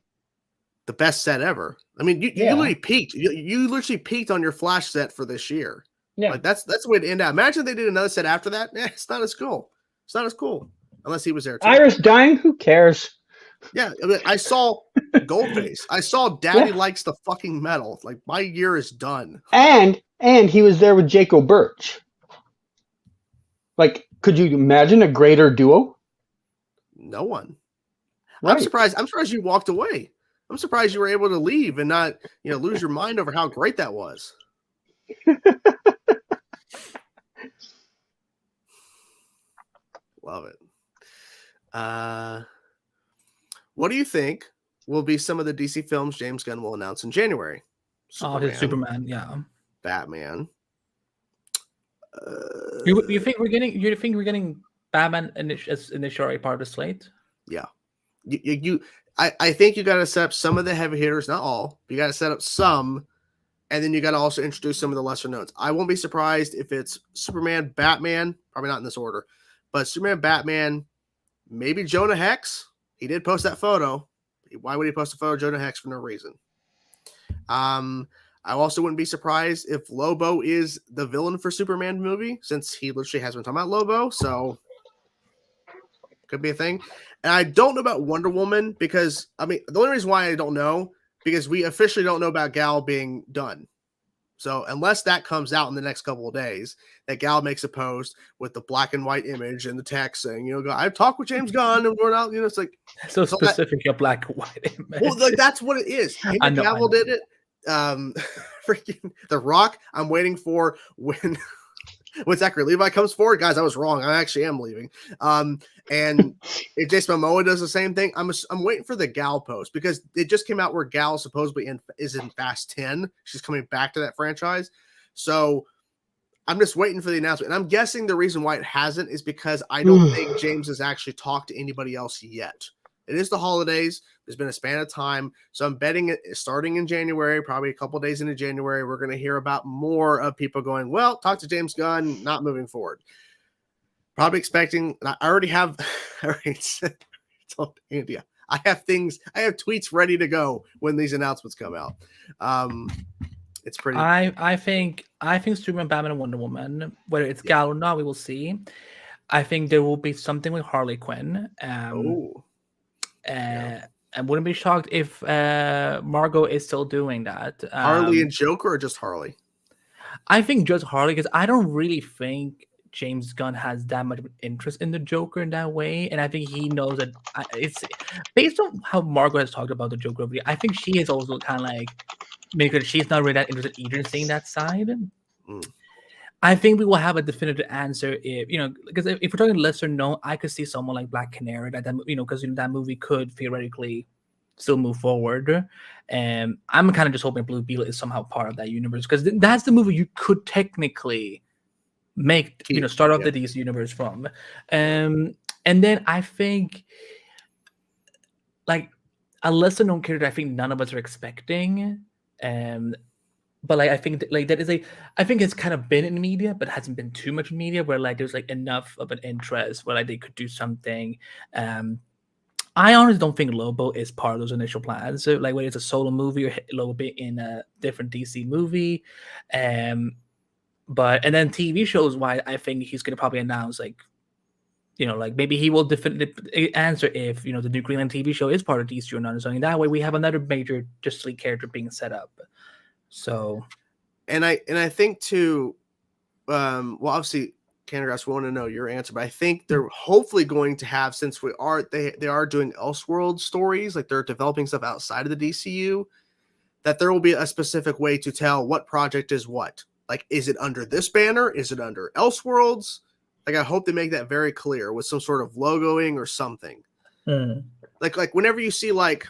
A: The best set ever. I mean, you literally peaked. You literally peaked on your Flash set for this year.
C: Yeah.
A: That's the way to end out. Imagine they did another set after that. It's not as cool. It's not as cool. Unless he was there too.
C: Iris dying? Who cares?
A: Yeah, I saw Goldface. I saw Daddy likes the fucking metal. My year is done.
C: And he was there with Jacob Birch. Could you imagine a greater duo?
A: No one.
C: Right.
A: I'm surprised you walked away. I'm surprised you were able to leave and not, lose your mind over how great that was. Love it. What do you think will be some of the DC films James Gunn will announce in January?
B: Superman, yeah.
A: Batman.
B: You think we're getting Batman in the short part of the slate?
A: Yeah. I think you got to set up some of the heavy hitters, not all. You got to set up some, and then you got to also introduce some of the lesser knowns. I won't be surprised if it's Superman, Batman, probably not in this order, but Superman, Batman, maybe Jonah Hex. He did post that photo. Why would he post a photo of Jonah Hex for no reason? I also wouldn't be surprised if Lobo is the villain for Superman movie, since he literally has been talking about Lobo, so could be a thing. And I don't know about Wonder Woman because, the only reason why I don't know, because we officially don't know about Gal being done. So unless that comes out in the next couple of days, that Gal makes a post with the black and white image and the text saying, I've talked with James Gunn and we're not, it's like
B: so specific, a black and white image.
A: Well, like that's what it is. Henry Cavill did it. Freaking The Rock. I'm waiting for when Zachary Levi comes forward. Guys, I was wrong. I actually am leaving. And if Jason Momoa does the same thing, I'm waiting for the Gal post because it just came out where Gal supposedly is in Fast 10. She's coming back to that franchise. So I'm just waiting for the announcement. And I'm guessing the reason why it hasn't is because I don't think James has actually talked to anybody else yet. It is the holidays. There's been a span of time. So I'm betting it starting in January, probably a couple days into January, we're going to hear about more of people going, well, talk to James Gunn, not moving forward. Probably expecting, I already have, told Andy, I have tweets ready to go when these announcements come out. It's pretty.
B: I think Superman, Batman, and Wonder Woman, whether it's Gal or not, we will see. I think there will be something with Harley Quinn. I wouldn't be shocked if Margot is still doing that.
A: Harley and Joker, or just Harley?
B: I think just Harley, because I don't really think James Gunn has that much interest in the Joker in that way, and I think he knows that it's based on how Margot has talked about the Joker. I think she is also kind of like, because she's not really that interested either in seeing that side. I think we will have a definitive answer if because if we're talking lesser known, I could see someone like Black Canary that because that movie could theoretically still move forward. And I'm kind of just hoping Blue Beetle is somehow part of that universe, because that's the movie you could technically make start off the DC universe from. And then I think like a lesser known character I think none of us are expecting. But like I think that is I think it's kind of been in media, but hasn't been too much media where like there's like enough of an interest where like they could do something. I honestly don't think Lobo is part of those initial plans. So like whether it's a solo movie or Lobo be in a different DC movie, but and then TV shows why I think he's gonna probably announce like maybe he will definitively answer if the new Green Lantern TV show is part of DC or not. So in that way we have another major Justice League character being set up. So, and I think too, well, obviously, Canada's want to know your answer, but I think they're hopefully going to have, since they are doing Elseworld stories, like they're developing stuff outside of the DCU, that there will be a specific way to tell what project is what. Like, is it under this banner? Is it under Elseworlds? Like, I hope they make that very clear with some sort of logoing or something. Like whenever you see like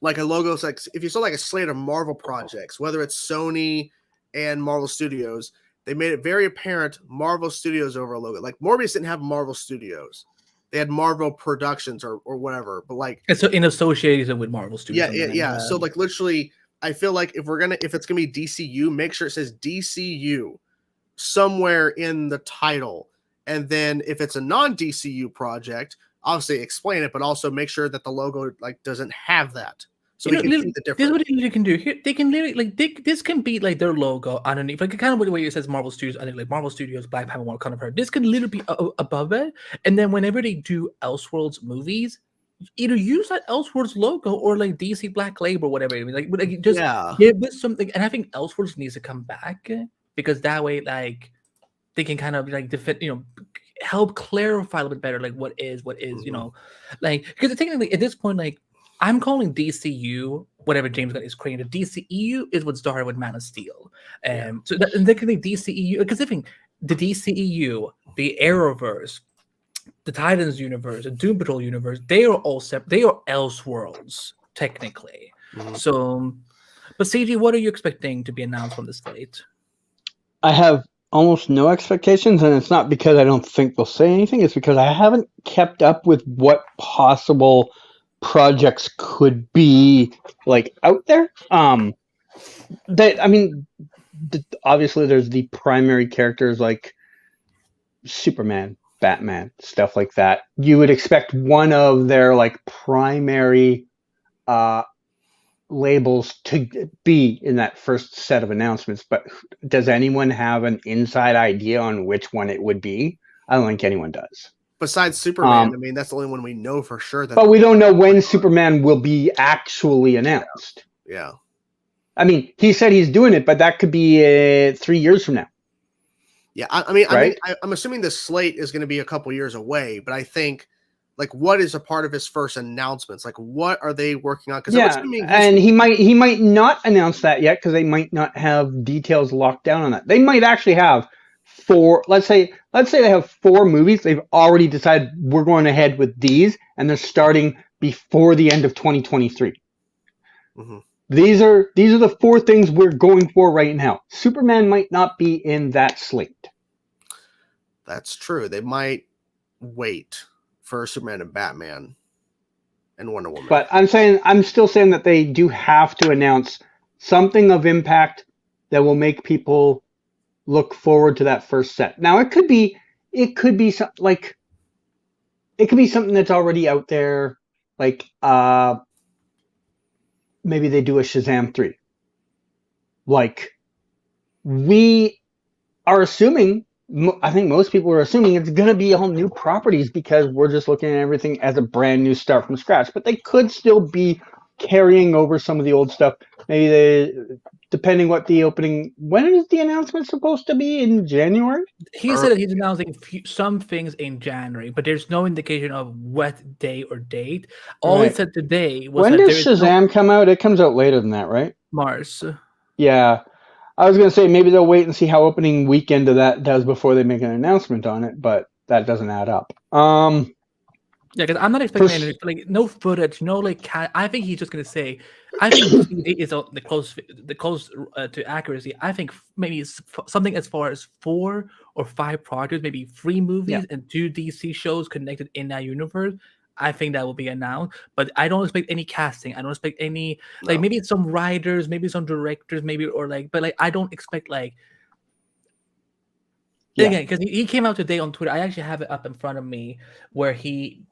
B: a logo, it's like if you saw like a slate of Marvel projects, whether it's Sony and Marvel Studios, they made it very apparent Marvel Studios over a logo. Like Morbius didn't have Marvel Studios; they had Marvel Productions or whatever. But like, and so in association with Marvel Studios, yeah. So like literally, I feel like if it's gonna be DCU, make sure it says DCU somewhere in the title, and then if it's a non-DCU project, obviously explain it, but also make sure that the logo like doesn't have that, so we can see the difference. This is what they can do here. They can literally this can be like their logo underneath, like kind of the way it says Marvel Studios, I think like Marvel Studios, Black Panther, kind of her. This can literally be above it, and then whenever they do Elseworlds movies, either use that Elseworlds logo or like DC Black Label or whatever. I mean, like just give this something, and I think Elseworlds needs to come back because that way, like they can kind of like help clarify a little bit better, like what is, like because technically at this point, like I'm calling DCU whatever James Gunn is creating. The DCEU is what started with Man of Steel, so and technically DCEU, because I think the DCEU, the Arrowverse, the Titans universe, the Doom Patrol universe, they are all separate. They are Elseworlds technically. So, but CG, what are you expecting to be announced from the slate?
C: I have almost no expectations, and it's not because I don't think they'll say anything. It's because I haven't kept up with what possible projects could be like out there. Obviously there's the primary characters like Superman, Batman, stuff like that. You would expect one of their like primary labels to be in that first set of announcements, but does anyone have an inside idea on which one it would be? I don't think anyone does.
A: Besides Superman, I mean, that's the only one we know for sure.
C: But we don't know when Superman will be actually announced.
A: Yeah.
C: I mean, he said he's doing it, but that could be 3 years from now.
A: Yeah, I mean,
C: Right?
A: I'm assuming the slate is going to be a couple years away, but I think, like, what is a part of his first announcements? Like, what are they working on? Because
C: and he might not announce that yet because they might not have details locked down on that. They might actually have 4. Let's say they have 4 movies. They've already decided we're going ahead with these, and they're starting before the end of 2023.
A: Mm-hmm.
C: These are the 4 things we're going for right now. Superman might not be in that slate.
A: That's true. They might wait for Superman and Batman and Wonder Woman.
C: But I'm still saying that they do have to announce something of impact that will make people look forward to that first set. Now it could be something that's already out there, like maybe they do a Shazam 3. Like, we are assuming, I think most people are assuming it's going to be all new properties because we're just looking at everything as a brand new start from scratch. But they could still be carrying over some of the old stuff. Maybe depending what the opening, when is the announcement supposed to be? In January?
B: He said that he's announcing some things in January, but there's no indication of what day or date. All he said today was
C: when
B: that
C: does Shazam come out? It comes out later than that, right?
B: Mars.
C: Yeah. I was going to say maybe they'll wait and see how opening weekend of that does before they make an announcement on it, but that doesn't add up.
B: Yeah, because I'm not expecting any, like, no footage, no like. I think he's just gonna say. I think it is the close to accuracy. I think maybe it's something as far as 4 or 5 projects, maybe 3 movies and 2 DC shows connected in that universe. I think that will be announced, but I don't expect any casting. I don't expect any like maybe some writers, maybe some directors, maybe but like I don't expect like. Again, because he came out today on Twitter. I actually have it up in front of me where he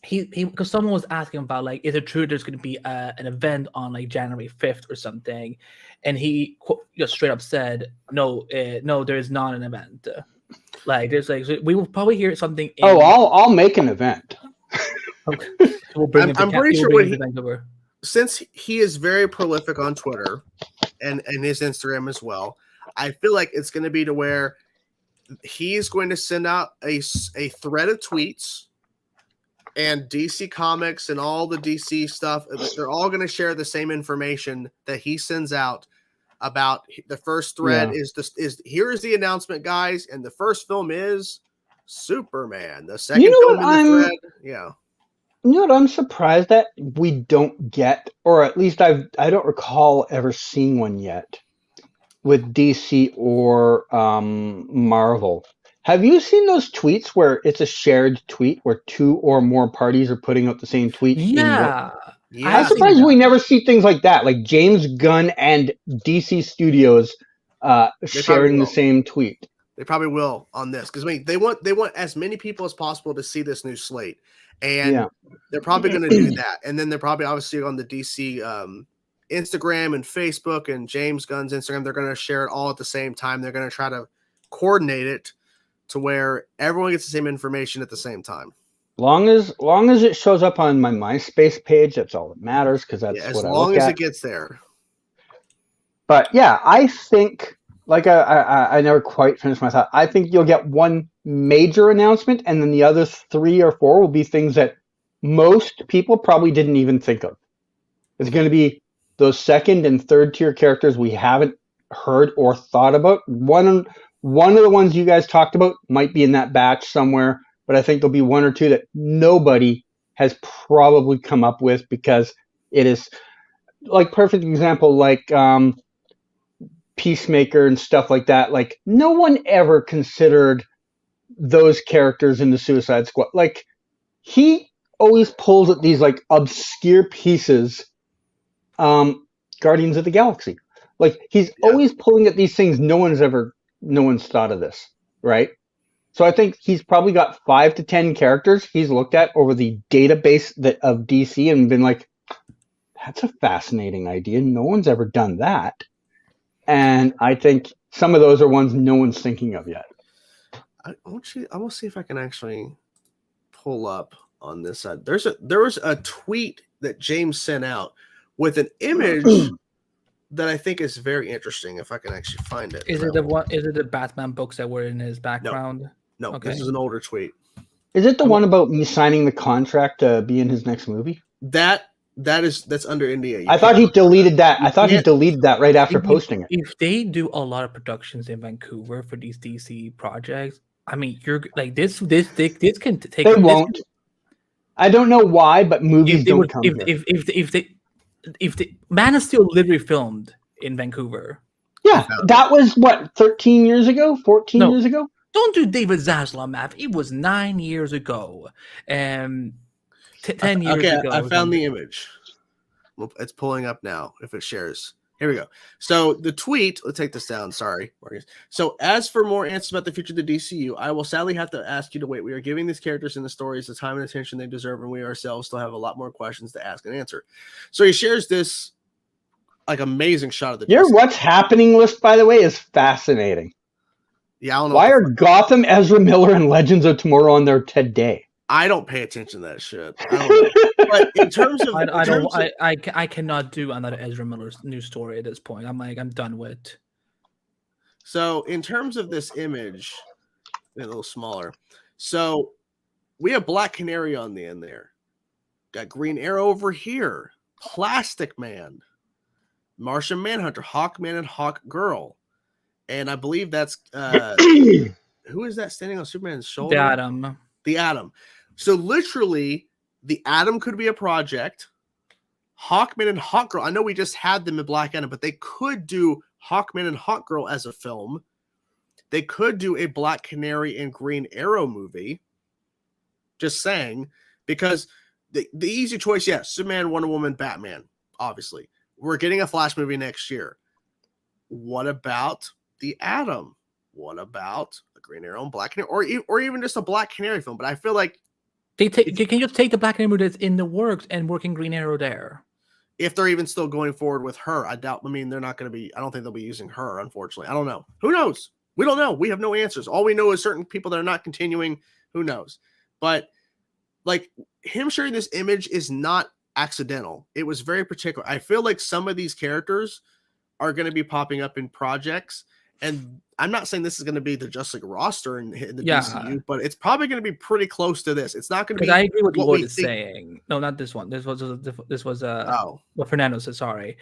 B: because someone was asking about like, is it true there's going to be an event on like January 5th or something, and he just straight up said no, there is not an event. Like there's like, so we will probably hear something.
C: I'll make an event.
B: Okay. We'll bring
A: I'm pretty sure since he is very prolific on Twitter and his Instagram as well, I feel like it's going to be to where he's going to send out a thread of tweets. And DC Comics and all the DC stuff, they're all going to share the same information that he sends out about the first thread is here is the announcement, guys, and the first film is Superman. The second film in the thread, You
C: know what I'm surprised that we don't get, or at least I don't recall ever seeing one yet with DC or Marvel. Have you seen those tweets where it's a shared tweet where 2 or more parties are putting out the same tweet?
B: Yeah.
C: I'm surprised we never see things like that, like James Gunn and DC Studios sharing the same tweet.
A: They probably will on this because I mean they want as many people as possible to see this new slate, and they're probably going to do that. And then they're probably obviously on the DC Instagram and Facebook and James Gunn's Instagram. They're going to share it all at the same time. They're going to try to coordinate it to where everyone gets the same information at the same time.
C: Long as it shows up on my MySpace page, that's all that matters because that's
A: as
C: what I look
A: long as
C: at.
A: it gets there.
C: But yeah, I think like I never quite finished my thought. I think you'll get one major announcement, and then the other 3 or 4 will be things that most people probably didn't even think of. It's going to be those second and third tier characters we haven't heard or thought about. One of the ones you guys talked about might be in that batch somewhere, but I think there'll be 1 or 2 that nobody has probably come up with because it is like perfect example, like Peacemaker and stuff like that. Like no one ever considered those characters in the Suicide Squad. Like he always pulls at these like obscure pieces. Guardians of the Galaxy. Like he's always pulling at these things no one's thought of this, right? So I think he's probably got 5 to 10 characters he's looked at over the database of DC and been like, that's a fascinating idea. No one's ever done that. And I think some of those are ones no one's thinking of yet.
A: I will see if I can actually pull up on this side. There was a tweet that James sent out with an image that I think is very interesting. If I can actually find it.
B: Is it the one? Is it the Batman books that were in his background?
A: No,
B: Okay.
A: This is an older tweet.
C: Is it the one about me signing the contract to be in his next movie?
A: That's under NDA.
C: I thought he deleted that. I thought he deleted that right after posting it.
B: If they do a lot of productions in Vancouver for these DC projects, I mean, you're like this can take.
C: They won't. I don't know why, but movies don't come here.
B: If the Man of Steel literally filmed in Vancouver.
C: Yeah, that was what 13 years ago, 14 years ago.
B: Don't do David Zaslav math. It was 9 years ago. 10 years ago.
A: I found the image. Well, it's pulling up now if it shares. Here we go. So the tweet, let's take this down. Sorry, Marcus. So as for more answers about the future of the DCU, I will sadly have to ask you to wait. We are giving these characters and the stories the time and attention they deserve, and we ourselves still have a lot more questions to ask and answer. So he shares this like amazing shot of the
C: Your What's Happening list, by the way, is fascinating.
A: Yeah, I don't know.
C: Why are Gotham, Ezra Miller, and Legends of Tomorrow on there today?
A: I don't pay attention to that shit. I don't know. But in terms of,
B: I cannot do another Ezra Miller's news story at this point. I'm done with.
A: So in terms of this image, a little smaller. So we have Black Canary on the end there. Got Green Arrow over here. Plastic Man, Martian Manhunter, Hawkman, and Hawk Girl. And I believe that's who is that standing on Superman's shoulder? The Atom. So literally, the Atom could be a project. Hawkman and Hawkgirl. I know we just had them in Black Adam, but they could do Hawkman and Hawkgirl as a film. They could do a Black Canary and Green Arrow movie. Just saying, because the easy choice, yes, Superman, Wonder Woman, Batman. Obviously, we're getting a Flash movie next year. What about the Atom? What about the Green Arrow and Black Canary, or even just a Black Canary film? But I feel like
B: they can just take the Black Canary that's in the works and working Green Arrow there.
A: If they're even still going forward with her, I doubt. I mean, they're not going to be. I don't think they'll be using her. Unfortunately, I don't know. Who knows? We don't know. We have no answers. All we know is certain people that are not continuing. Who knows? But like him sharing this image is not accidental. It was very particular. I feel like some of these characters are going to be popping up in projects. And I'm not saying this is going to be the Justice League roster in the DCU, but it's probably going to be pretty close to this. It's not going to be.
B: I agree with what is saying. No, not this one. This was what Fernando said. Sorry,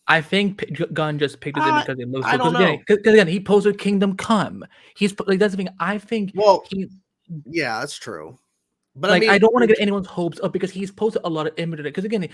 B: I think Gunn just picked it in because it looks.
A: I don't know.
B: Because again, he posted Kingdom Come. He's like that's the thing. I think.
A: Well, yeah, that's true. But
B: like,
A: I mean,
B: I don't want to get anyone's hopes up because he's posted a lot of images. Because again,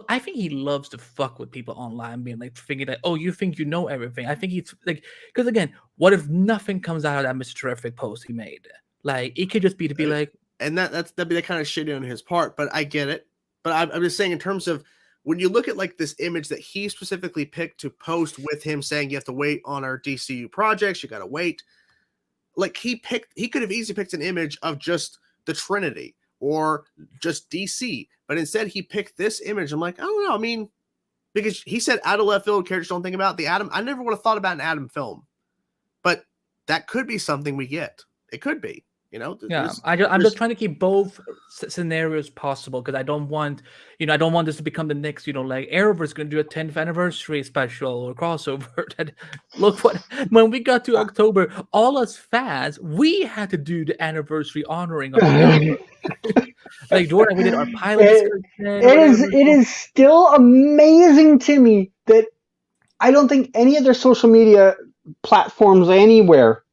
B: I think he loves to fuck with people online, being like thinking that, oh, you think you know everything. I think he's like, because again, what if nothing comes out of that Mr. Terrific post he made? Like, it could just be to be like,
A: and that'd be the kind of shitty on his part. But I get it. But I'm just saying, in terms of when you look at like this image that he specifically picked to post with him saying you have to wait on our DCU projects, you got to wait. Like he could have easily picked an image of just the Trinity or just DC, but instead he picked this image. I'm like, I don't know. I mean, because he said out of left field characters don't think about the Atom. I never would have thought about an Atom film, but that could be something we get. It could be, you know.
B: Yeah, I'm just trying to keep both scenarios possible because I don't want this to become the next, like Arrowverse is going to do a 10th anniversary special or crossover. That look what when we got to October, all us fans, we had to do the anniversary honoring of the like Jordan, we did our pilot.
C: It is still amazing to me that I don't think any other social media platforms anywhere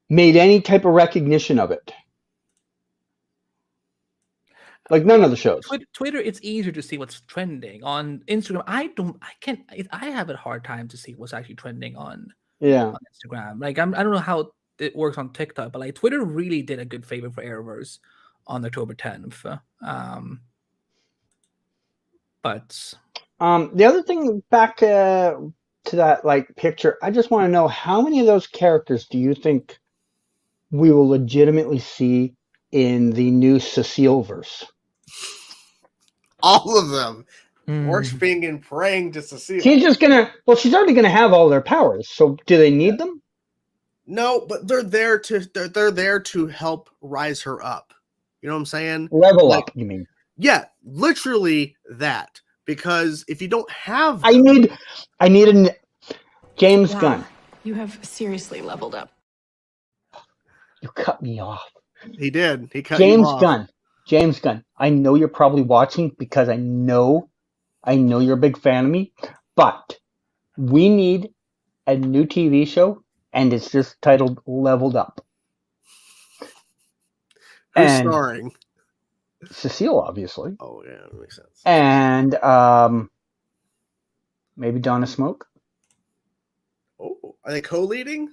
C: made any type of recognition of it. Like none of the shows.
B: Twitter, it's easier to see what's trending. On Instagram, I have a hard time to see what's actually trending on Instagram. Like I don't know how it works on TikTok, but like Twitter really did a good favor for Arrowverse on October 10th. But
C: the other thing back to that like picture, I just want to know how many of those characters do you think we will legitimately see in the new Cecile-verse?
A: All of them. Worshiping and praying to Cecile.
C: She's already gonna have all their powers, so do they need them?
A: No, but they're there to help rise her up. You know what I'm saying?
C: Level up, you mean?
A: Yeah, literally that. Because if you don't have
C: I need a James Gunn.
F: You have seriously leveled up.
C: You cut me off.
A: He did. He cut you off.
C: James Gunn. I know you're probably watching because I know you're a big fan of me, but we need a new TV show, and it's just titled Leveled Up.
A: Who's starring?
C: Cecile, obviously.
A: Oh, yeah, that makes sense.
C: And maybe Donna Smoke.
A: Oh, are they co-leading?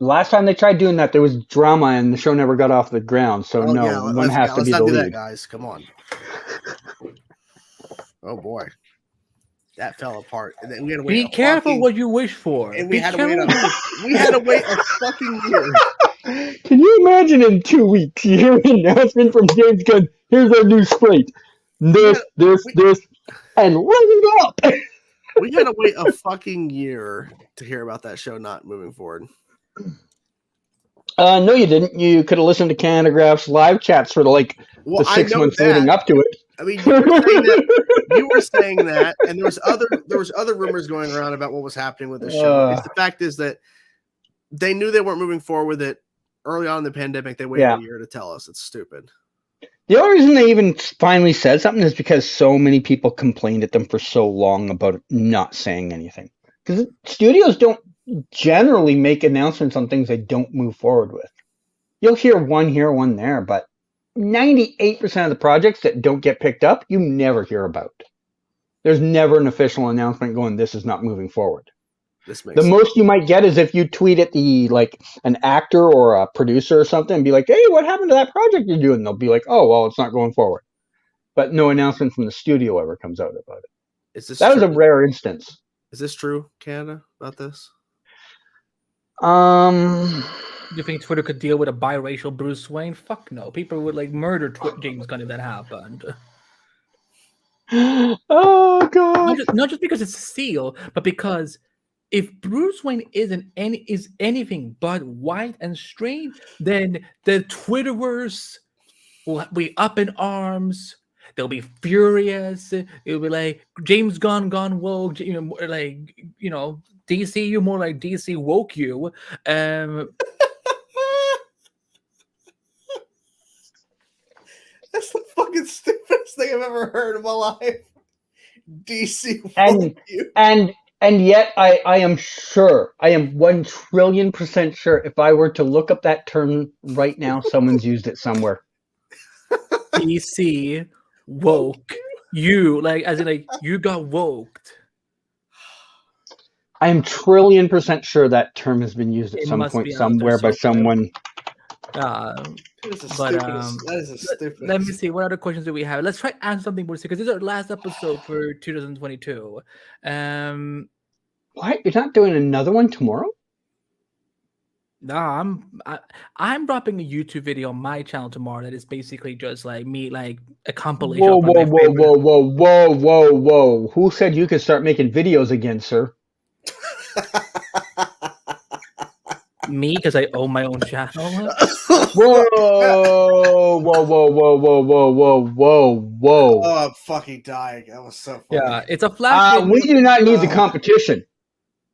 C: Last time they tried doing that, there was drama, and the show never got off the ground. So one has to be the lead. Let's not do that,
A: guys. Come on. Oh boy, that fell apart. And then we had to wait.
B: Be careful what you wish for.
A: And we had to wait a fucking year.
C: Can you imagine in 2 weeks you hear an announcement from James Gunn? Here's our new slate. This, and Level Up.
A: We had to wait a fucking year to hear about that show not moving forward.
C: No, you didn't. You could have listened to Canadagraph's live chats for the 6 months leading up to it.
A: I mean, you were saying that, and there was other rumors going around about what was happening with the show. The fact is that they knew they weren't moving forward with it early on in the pandemic. They waited a year to tell us. It's stupid.
C: The only reason they even finally said something is because so many people complained at them for so long about not saying anything. Because studios don't generally make announcements on things they don't move forward with. You'll hear one here, one there, but 98% of the projects that don't get picked up, you never hear about. There's never an official announcement going, this is not moving forward. The most you might get is if you tweet at an actor or a producer or something and be like, hey, what happened to that project you're doing? They'll be like, oh, well, it's not going forward. But no announcement from the studio ever comes out about it. That was a rare instance.
A: Is this true, Canada, about this?
B: Do you think Twitter could deal with a biracial Bruce Wayne? Fuck no. People would murder James Gunn if that happened.
C: Oh, God.
B: Not just because it's Steel, but because if Bruce Wayne is anything but white and straight, then the Twitterverse will be up in arms. They'll be furious. It'll be like James Gunn gone woke. DCU more like DC woke you.
A: That's the fucking stupidest thing I've ever heard in my life. DC woke you.
C: And yet, I am sure, I am 1,000,000,000% sure if I were to look up that term right now, someone's used it somewhere.
B: DC woke you, you got woked.
C: I am 1,000,000,000% sure that term has been used at some point somewhere by someone.
A: That is a stupid.
B: Let me see. What other questions do we have? Let's try answer something more because this is our last episode for 2022.
C: What? You're not doing another one tomorrow?
B: No, I'm dropping a YouTube video on my channel tomorrow that is basically just me, a compilation.
C: Whoa! Who said you could start making videos again, sir?
B: Me, because I own my own channel.
C: Whoa!
A: Oh, I'm fucking dying. That was so funny.
B: Yeah, it's a flash.
C: We do not need the competition.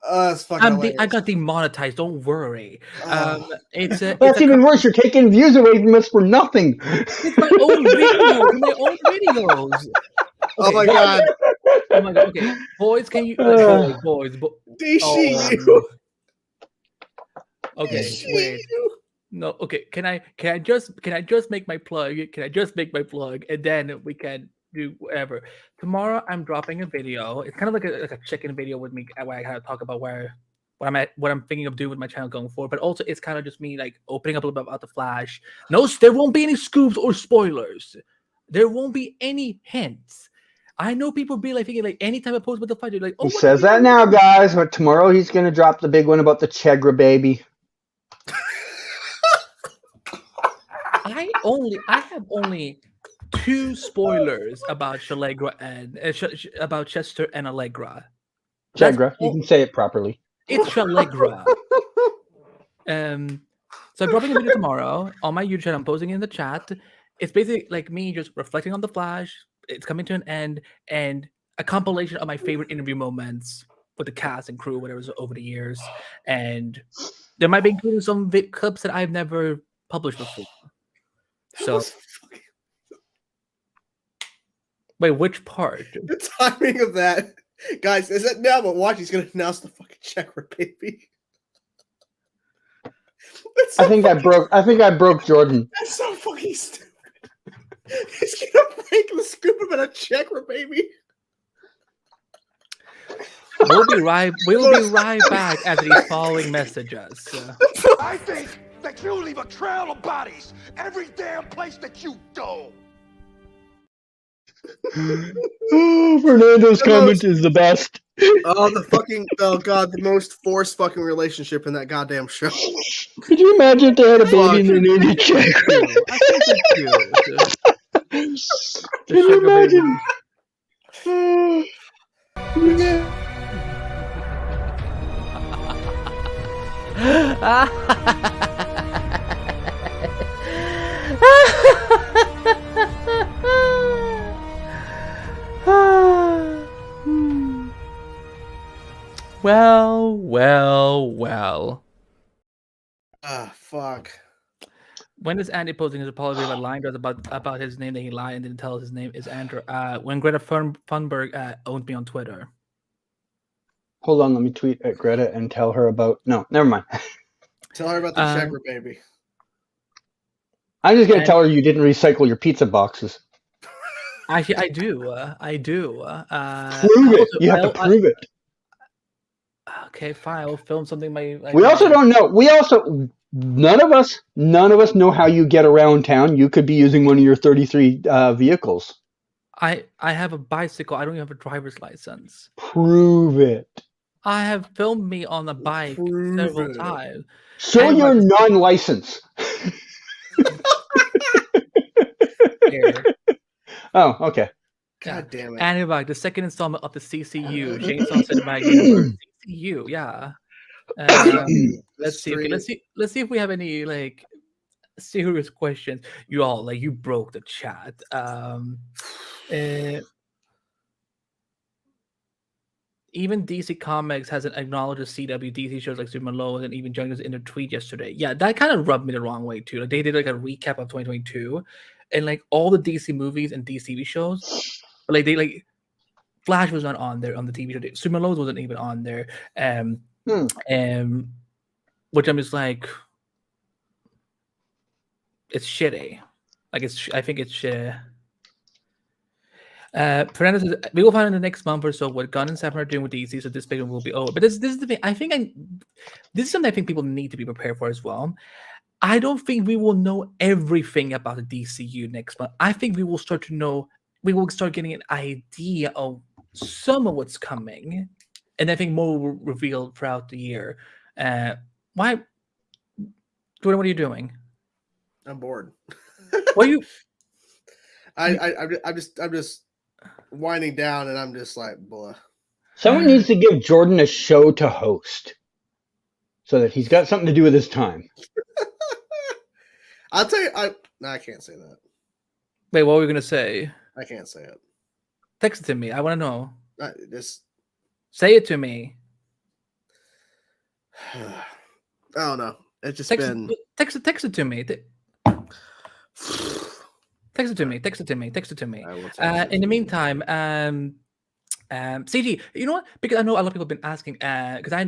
A: It's fucking
B: I got demonetized. Don't worry.
C: That's even worse. You're taking views away from us for nothing.
B: It's my own videos. Okay.
A: Oh my god.
B: Oh my god. Okay, boys, can you boys?
A: DCU.
B: Okay, wait. No, okay. Can I just make my plug? Can I just make my plug, and then we can do whatever. Tomorrow I'm dropping a video. It's kind of like a check-in video with me where I kind of talk about what I'm thinking of doing with my channel going forward. But also it's kind of just me opening up a little bit about the Flash. No, there won't be any scoops or spoilers. There won't be any hints. I know people be thinking any time I post about the Flash, they're like, oh,
C: he says that now, guys, but tomorrow he's gonna drop the big one about the Chegra baby.
B: I have only 2 spoilers about Shalegra and about Chester and Allegra.
C: Chegra, you can say it properly.
B: It's Shalegra. So I'm dropping a video tomorrow on my YouTube channel. I'm posting it in the chat. It's basically like me just reflecting on the Flash. It's coming to an end, and a compilation of my favorite interview moments with the cast and crew, whatever, over the years. And there might be including some clips that I've never published before. So, wait, which part?
A: The timing of that, guys, is that now? But watch, he's gonna announce the fucking check rip, baby.
C: I think I broke Jordan.
A: That's so fucking stupid. He's gonna break the scoop about a check rip, baby.
B: We'll be right back after these following messages.
H: I think that you leave a trail of bodies every damn place that you go.
C: Oh, Fernando's comment is the best.
A: The most forced fucking relationship in that goddamn show.
C: Could you imagine if they had a baby and they named it Check? Can you imagine?
B: Well.
A: Fuck.
B: When is Andy posting his apology about lying to us about his name that he lied and didn't tell us his name is Andrew? When Greta Thunberg owned me on Twitter.
C: Hold on, let me tweet at Greta and tell her about. No, never mind.
A: Tell her about the check rip, baby.
C: I'm just gonna tell her you didn't recycle your pizza boxes.
B: Actually, I do.
C: Prove it. You have to prove it.
B: Okay, fine. I'll film something.
C: We also don't know. None of us know how you get around town. You could be using one of your 33 vehicles.
B: I have a bicycle. I don't even have a driver's license.
C: Prove it.
B: I have filmed me on a bike several times.
C: Show your non-license. Oh, okay.
A: God damn it.
B: Anyway, the second installment of the CCU, Chainsaw Cinematic Universe. CCU, yeah. Let's see if we have any like serious questions. You all you broke the chat. Even DC Comics hasn't acknowledged the CW DC shows like Superman Lois and even joined us in a tweet yesterday. Yeah, that kind of rubbed me the wrong way too. Like they did like a recap of 2022 and like all the DC movies and DC shows. But like they Flash was not on there on the TV show. Superman Lois wasn't even on there. Which I'm just like, it's shitty. I think it's shitty. Fernando says we will find in the next month or so what Gunn and Seven are doing with DC, so this big will be over. But this is the thing. This is something I think people need to be prepared for as well. I don't think we will know everything about the DCU next month. I think we will start getting an idea of some of what's coming, and I think more will reveal throughout the year. Why, Jordan? What are you doing?
A: I'm bored.
B: What are you?
A: I'm just winding down, and I'm just like, blah.
C: Someone needs to give Jordan a show to host, so that he's got something to do with his time.
A: I'll tell you. I can't say that.
B: Wait, what were you gonna say?
A: I can't say it.
B: Text it to me. I want to know.
A: Just
B: say it to me.
A: I don't know. It's just
B: text
A: been
B: it to me. Text it to me. In the meantime, CG, you know what? Because I know a lot of people have been asking, because I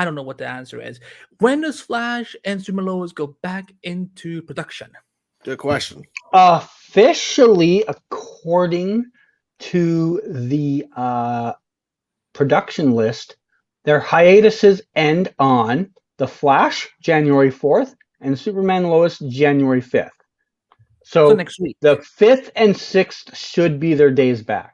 B: don't know what the answer is. When does Flash and Superman Lois go back into production?
A: Good question.
C: Officially, according to the production list, their hiatuses end on The Flash, January 4th, and Superman Lois, January 5th. So
B: next week.
C: The 5th and 6th should be their days back.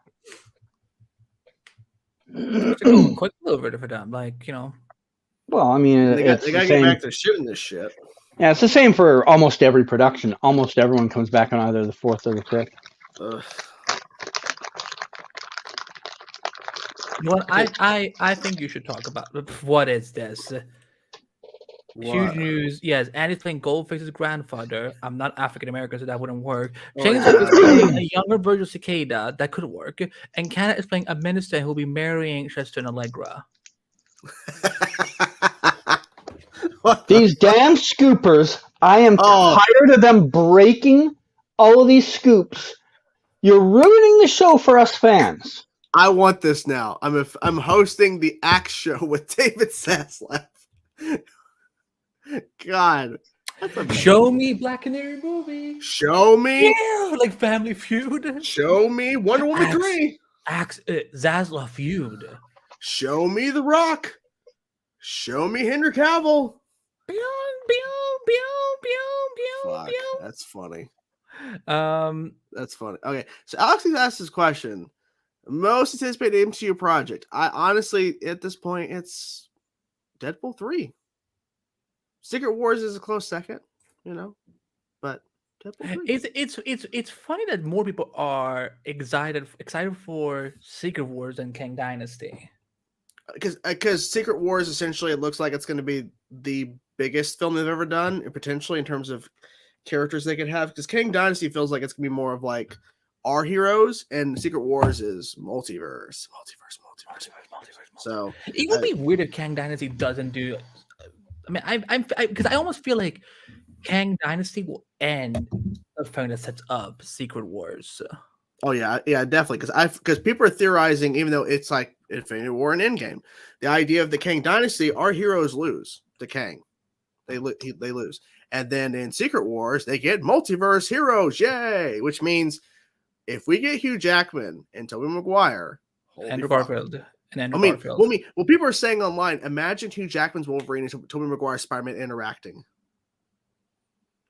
B: Quick over for them,
C: Well, I mean,
A: they gotta get back to shooting this shit.
C: Yeah, it's the same for almost every production. Almost everyone comes back on either the 4th or the 5th.
B: Well, I think you should talk about what is this. Huge
A: What?
B: news. Yes, Andy's playing Goldface's grandfather. I'm not African American, so that wouldn't work.
A: Oh,
B: Chainsaw
A: yeah.
B: is playing a younger version of Cicada. That could work. And Canada is playing a minister who will be marrying Chester and Allegra.
A: What the-
C: These damn scoopers, I am
A: Oh.
C: tired of them breaking all of these scoops. You're ruining the show for us fans.
A: I want this now. I'm hosting the Axe Show with David Zaslav. God. That's amazing.
B: Show me Black Canary movie.
A: Show me.
B: Yeah, like Family Feud.
A: Show me Wonder Woman
B: Axe.
A: 3.
B: Zaslav feud.
A: Show me The Rock. Show me Henry Cavill. Fuck, that's funny. That's funny. Okay, so Alex has asked this question. Most anticipated MCU project. I honestly, at this point, it's Deadpool 3. Secret Wars is a close second, but Deadpool 3.
B: It's funny that more people are excited for Secret Wars than Kang Dynasty.
A: Because Secret Wars, essentially, it looks like it's going to be the biggest film they've ever done, and potentially in terms of characters they could have. Because Kang Dynasty feels like it's going to be more of like our heroes, and Secret Wars is multiverse. So
B: It would be weird if Kang Dynasty doesn't do. I mean, because I almost feel like Kang Dynasty will end the film that sets up Secret Wars.
A: oh yeah, definitely. Because people are theorizing, even though it's like Infinity War and Endgame, the idea of the Kang Dynasty, our heroes lose to Kang. They lose. And then in Secret Wars, they get multiverse heroes. Yay! Which means if we get Hugh Jackman and Tobey Maguire,
B: Andrew Garfield. And Andrew
A: I mean,
B: Garfield.
A: well, people are saying online, imagine Hugh Jackman's Wolverine and Tobey Maguire's Spider-Man interacting.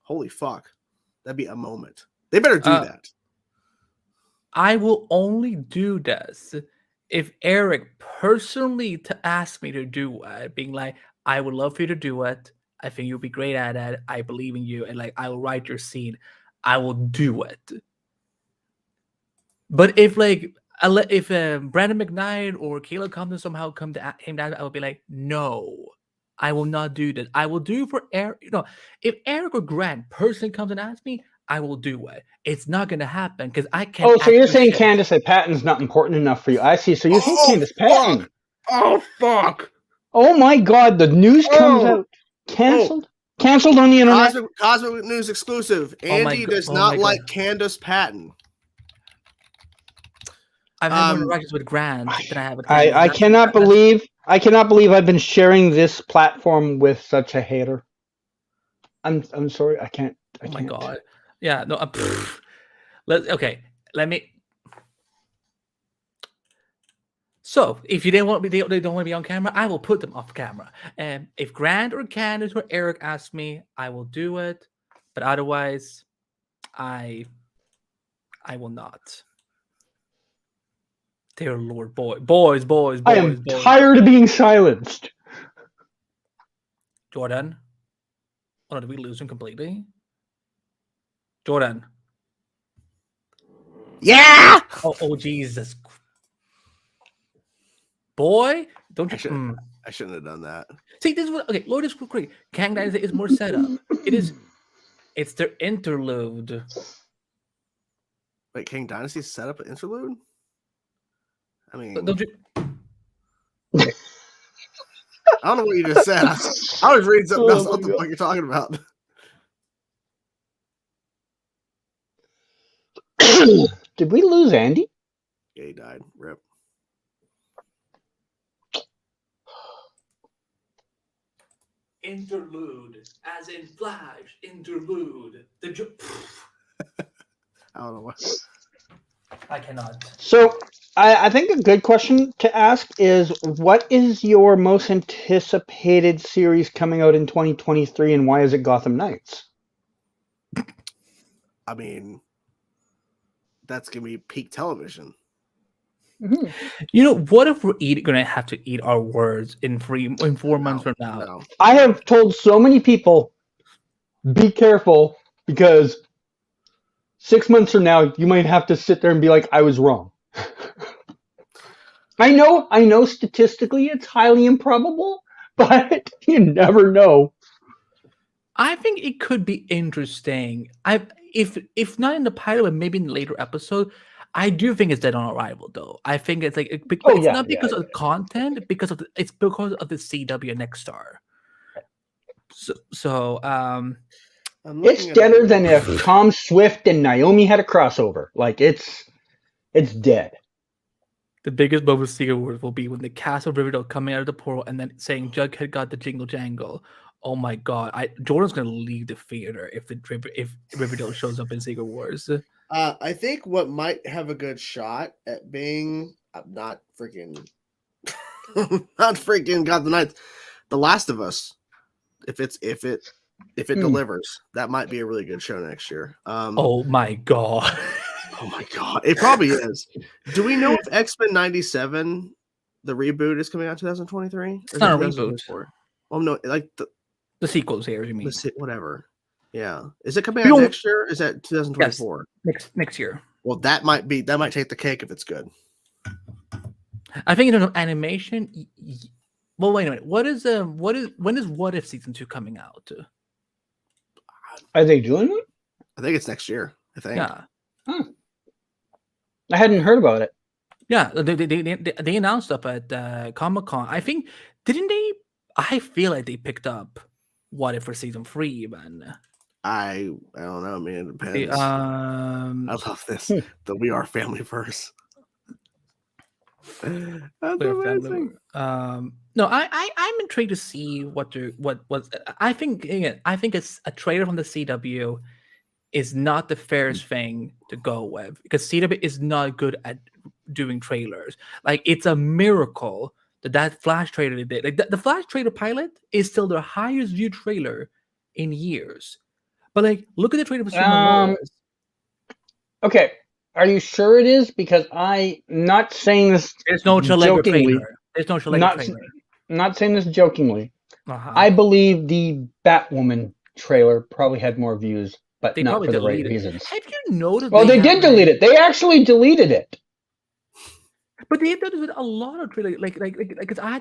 A: Holy fuck. That'd be a moment. They better do that.
B: I will only do this if Eric personally ask me to do it, being like, I would love for you to do it. I think you'll be great at it. I believe in you. And like, I will write your scene. I will do it. But if Brandon McKnight or Caleb Compton somehow came down, I would be like, no, I will not do that. I will do for Eric. If Eric or Grant personally comes and asks me, I will do it. It's not going to happen because I can't.
C: Oh, so you're saying Candace Patton's not important enough for you? I see. So you think Candace Patton?
A: Oh fuck!
C: Oh my God! The news comes out. Canceled. Canceled on the internet.
A: Cosmic News exclusive. Andy does not like Candace Patton.
B: I've had more interactions with Grant than I have with.
C: I cannot believe I've been sharing this platform with such a hater. I'm sorry. I can't.
B: Oh my God. Yeah. No. Let me. So, if they don't want to be on camera, I will put them off camera. And if Grant or Candace or Eric ask me, I will do it. But otherwise, I will not. Dear Lord, boys.
C: I am tired of being silenced.
B: Jordan, oh, did we lose him completely? Jordan.
A: Yeah.
B: Oh Jesus. Boy, don't you?
A: I shouldn't have done that.
B: See, this is what. Okay, Lord is great. Kang Dynasty is more setup. It's their interlude.
A: Wait, Kang Dynasty set up an interlude? I mean,
B: Don't you?
A: I don't know what you just said. I was reading something else. What the fuck you're talking about?
C: Did we lose Andy?
A: Yeah, he died. Rip.
B: Interlude, as in Flash. Interlude.
A: I don't know what.
B: I cannot.
C: So, I think a good question to ask is, what is your most anticipated series coming out in 2023, and why is it Gotham Knights?
A: I mean, that's gonna be peak television.
B: Mm-hmm. What if we're gonna have to eat our words in 4 months from now?
A: No.
C: I have told so many people, be careful, because 6 months from now, you might have to sit there and be like, I was wrong. I know statistically it's highly improbable, but you never know.
B: I think it could be interesting. If not in the pilot, but maybe in a later episode. I do think it's dead on arrival, though. I think it's like it's not because of the content, it's because of the CW next star. So
C: it's deader than if Tom Swift and Naomi had a crossover. Like it's dead.
B: The biggest moment of Secret Wars will be when the cast of Riverdale coming out of the portal and then saying Jughead got the jingle jangle. Oh my god! Jordan's gonna leave the theater if Riverdale shows up in Secret Wars.
A: I think what might have a good shot at being not freaking got the Ninth, The Last of Us. If it delivers, that might be a really good show next year.
B: Oh my god!
A: Oh my god! It probably is. Do we know if X-Men '97, the reboot, is coming out 2023?
B: It's not a reboot.
A: Well, no, like
B: the sequels here. You mean
A: whatever? Yeah. Is it coming out next year? Is that 2024?
B: Yes, next year.
A: Well, that might take the cake if it's good.
B: I think in terms of animation. Well, wait a minute. When is What If season 2 coming out?
C: Are they doing it?
A: I think it's next year. I think.
B: Yeah.
C: I hadn't heard about it.
B: Yeah, they announced up at Comic-Con. I think didn't they? I feel like they picked up What If for season 3 even.
A: I don't know. I mean, it depends.
B: I
A: love this. The We Are Family verse. That's amazing.
B: No, I'm intrigued to see what I think. Again, I think it's a trailer from the CW is not the fairest thing to go with because CW is not good at doing trailers. Like it's a miracle that Flash trailer they did. Like the Flash trailer pilot is still their highest viewed trailer in years. But like, look at the trailer for Superman.
C: Okay, are you sure it is? Because I'm not saying this.
B: There's no
C: jokingly.
B: There's no trailer.
C: Not saying this jokingly. I believe the Batwoman trailer probably had more views, but
B: they
C: not for the right reasons.
B: Have you noticed?
C: Well, they did delete it. They actually deleted it.
B: But they did it with a lot of trailers. Like, because I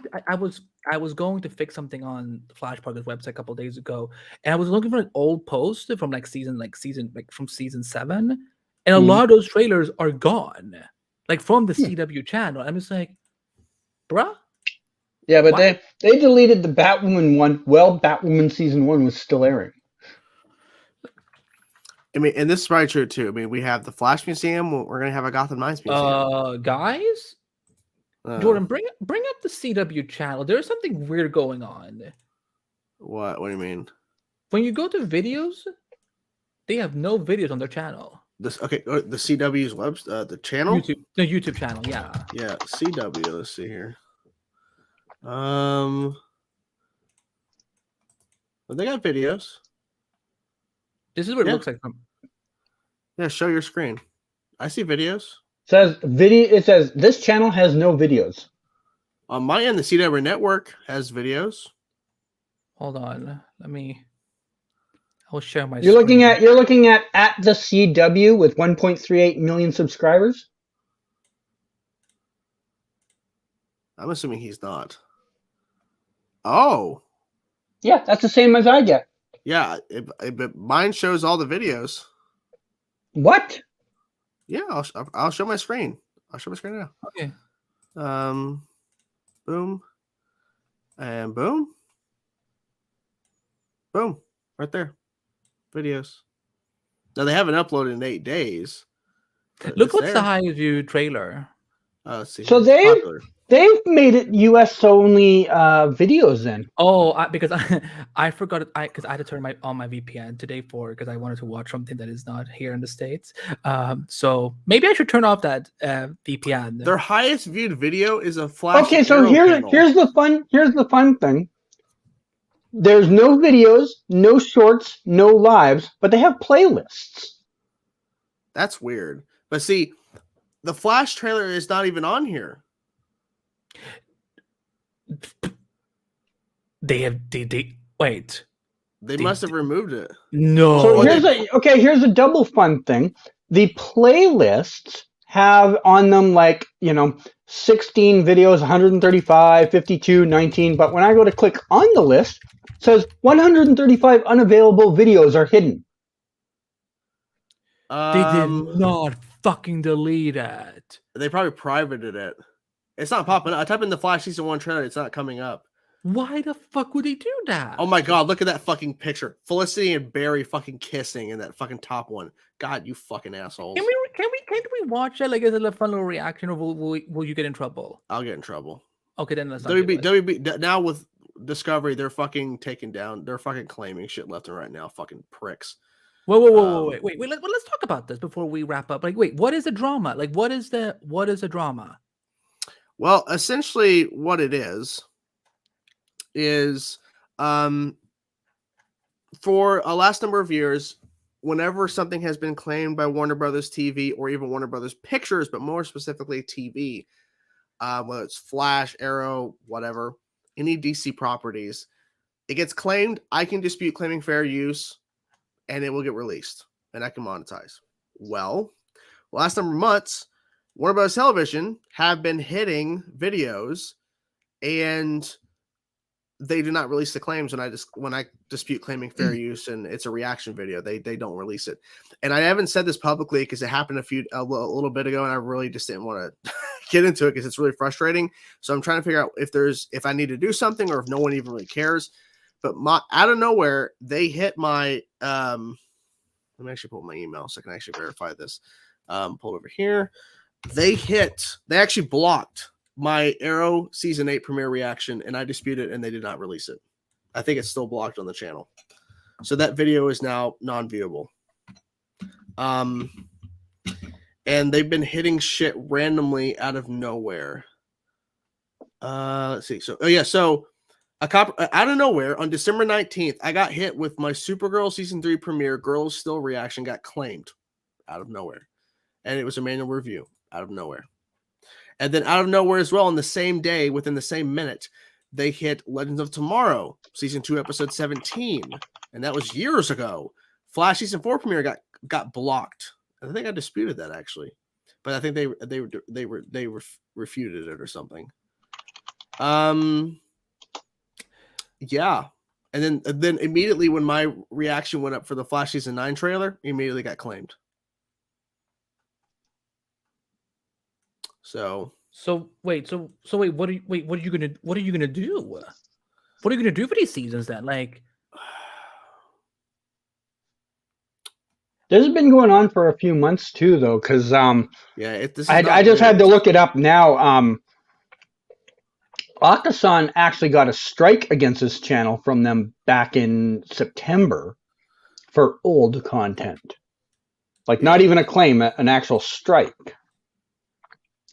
B: was going to fix something on the Flash Progress website a couple of days ago, and I was looking for an old post from from season 7, and a lot of those trailers are gone, like from the CW channel. I'm just like, bruh.
C: Yeah, but they deleted the Batwoman one. Well, Batwoman season 1 was still airing.
A: I mean, and this is probably true too. I mean, we have the Flash Museum. We're gonna have a Gotham Knights Museum.
B: Guys, Jordan, bring up the CW channel. There's something weird going on.
A: What do you mean?
B: When you go to videos, they have no videos on their channel.
A: The CW's the channel.
B: YouTube channel. Yeah.
A: Yeah, CW. Let's see here. They got videos.
B: This is what it looks like.
A: Yeah, show your screen. I see videos.
C: It says this channel has no videos.
A: On my end, the CW network has videos.
B: Hold on, I'll share my.
C: You're looking at the CW with 1.38 million subscribers.
A: I'm assuming he's not. Oh.
C: Yeah, that's the same as I get.
A: Yeah, but mine shows all the videos.
C: What?
A: Yeah, I'll show my screen. I'll show my screen now.
B: Okay.
A: Boom. And boom. Boom. Right there. Videos. Now they haven't uploaded in 8 days.
B: Look what's the highest viewed trailer.
A: Let's see.
C: So they've made it US only videos then.
B: Oh, because I forgot it. Because I had to turn on my VPN today because I wanted to watch something that is not here in the States. So maybe I should turn off that VPN.
A: Their highest viewed video is a Flash.
C: Okay, so here's the fun thing. There's no videos, no shorts, no lives, but they have playlists.
A: That's weird. But see, the Flash trailer is not even on here.
B: They
A: must have removed it.
B: No.
C: So here's a double fun thing. The playlists have on them 16 videos, 135, 52, 19. But when I go to click on the list, says 135 unavailable videos are hidden.
B: They did not fucking delete it.
A: They probably privated it. It's not popping up. I type in the Flash season 1 trailer. It's not coming up.
B: Why the fuck would they do that?
A: Oh my god, look at that fucking picture. Felicity and Barry fucking kissing in that fucking top one. God, you fucking assholes.
B: Can we watch that like as a fun little reaction, or will you get in trouble?
A: I'll get in trouble.
B: Okay, then let's not do it.
A: WB now with Discovery, they're fucking taking down. They're fucking claiming shit left and right now. Fucking pricks.
B: Whoa, wait. Let's talk about this before we wrap up. Like, wait, what is the drama? Like, what is the drama?
A: Well, essentially, what it is for a last number of years, whenever something has been claimed by Warner Brothers TV or even Warner Brothers Pictures, but more specifically TV, whether it's Flash, Arrow, whatever, any DC properties, it gets claimed. I can dispute claiming fair use, and it will get released, and I can monetize. Well, last number of months, Warner Bros. Television have been hitting videos, and they do not release the claims when I dispute claiming fair use, and it's a reaction video. They don't release it, and I haven't said this publicly because it happened a little bit ago, and I really just didn't want to get into it because it's really frustrating. So I'm trying to figure out if I need to do something or if no one even really cares. But out of nowhere, they hit my let me actually pull my email so I can actually verify this. Pull over here. They actually blocked my Arrow season 8 premiere reaction, and I disputed it, and they did not release it. I think it's still blocked on the channel. So that video is now non-viewable. And they've been hitting shit randomly out of nowhere. Let's see. So out of nowhere on December 19th, I got hit with my Supergirl season 3 premiere Girls Still reaction got claimed out of nowhere. And it was a manual review out of nowhere. And then out of nowhere as well, on the same day, within the same minute, they hit Legends of Tomorrow, Season 2, Episode 17. And that was years ago. Flash Season 4 premiere got blocked. I think I disputed that, actually. But I think they refuted it or something. Yeah. And then immediately when my reaction went up for the Flash Season 9 trailer, immediately got claimed. So
B: wait, what are you gonna do? What are you gonna do for these seasons then? Like,
C: this has been going on for a few months too, though, because I just had to look it up now. Akasan actually got a strike against this channel from them back in September for old content, like not even a claim, an actual strike.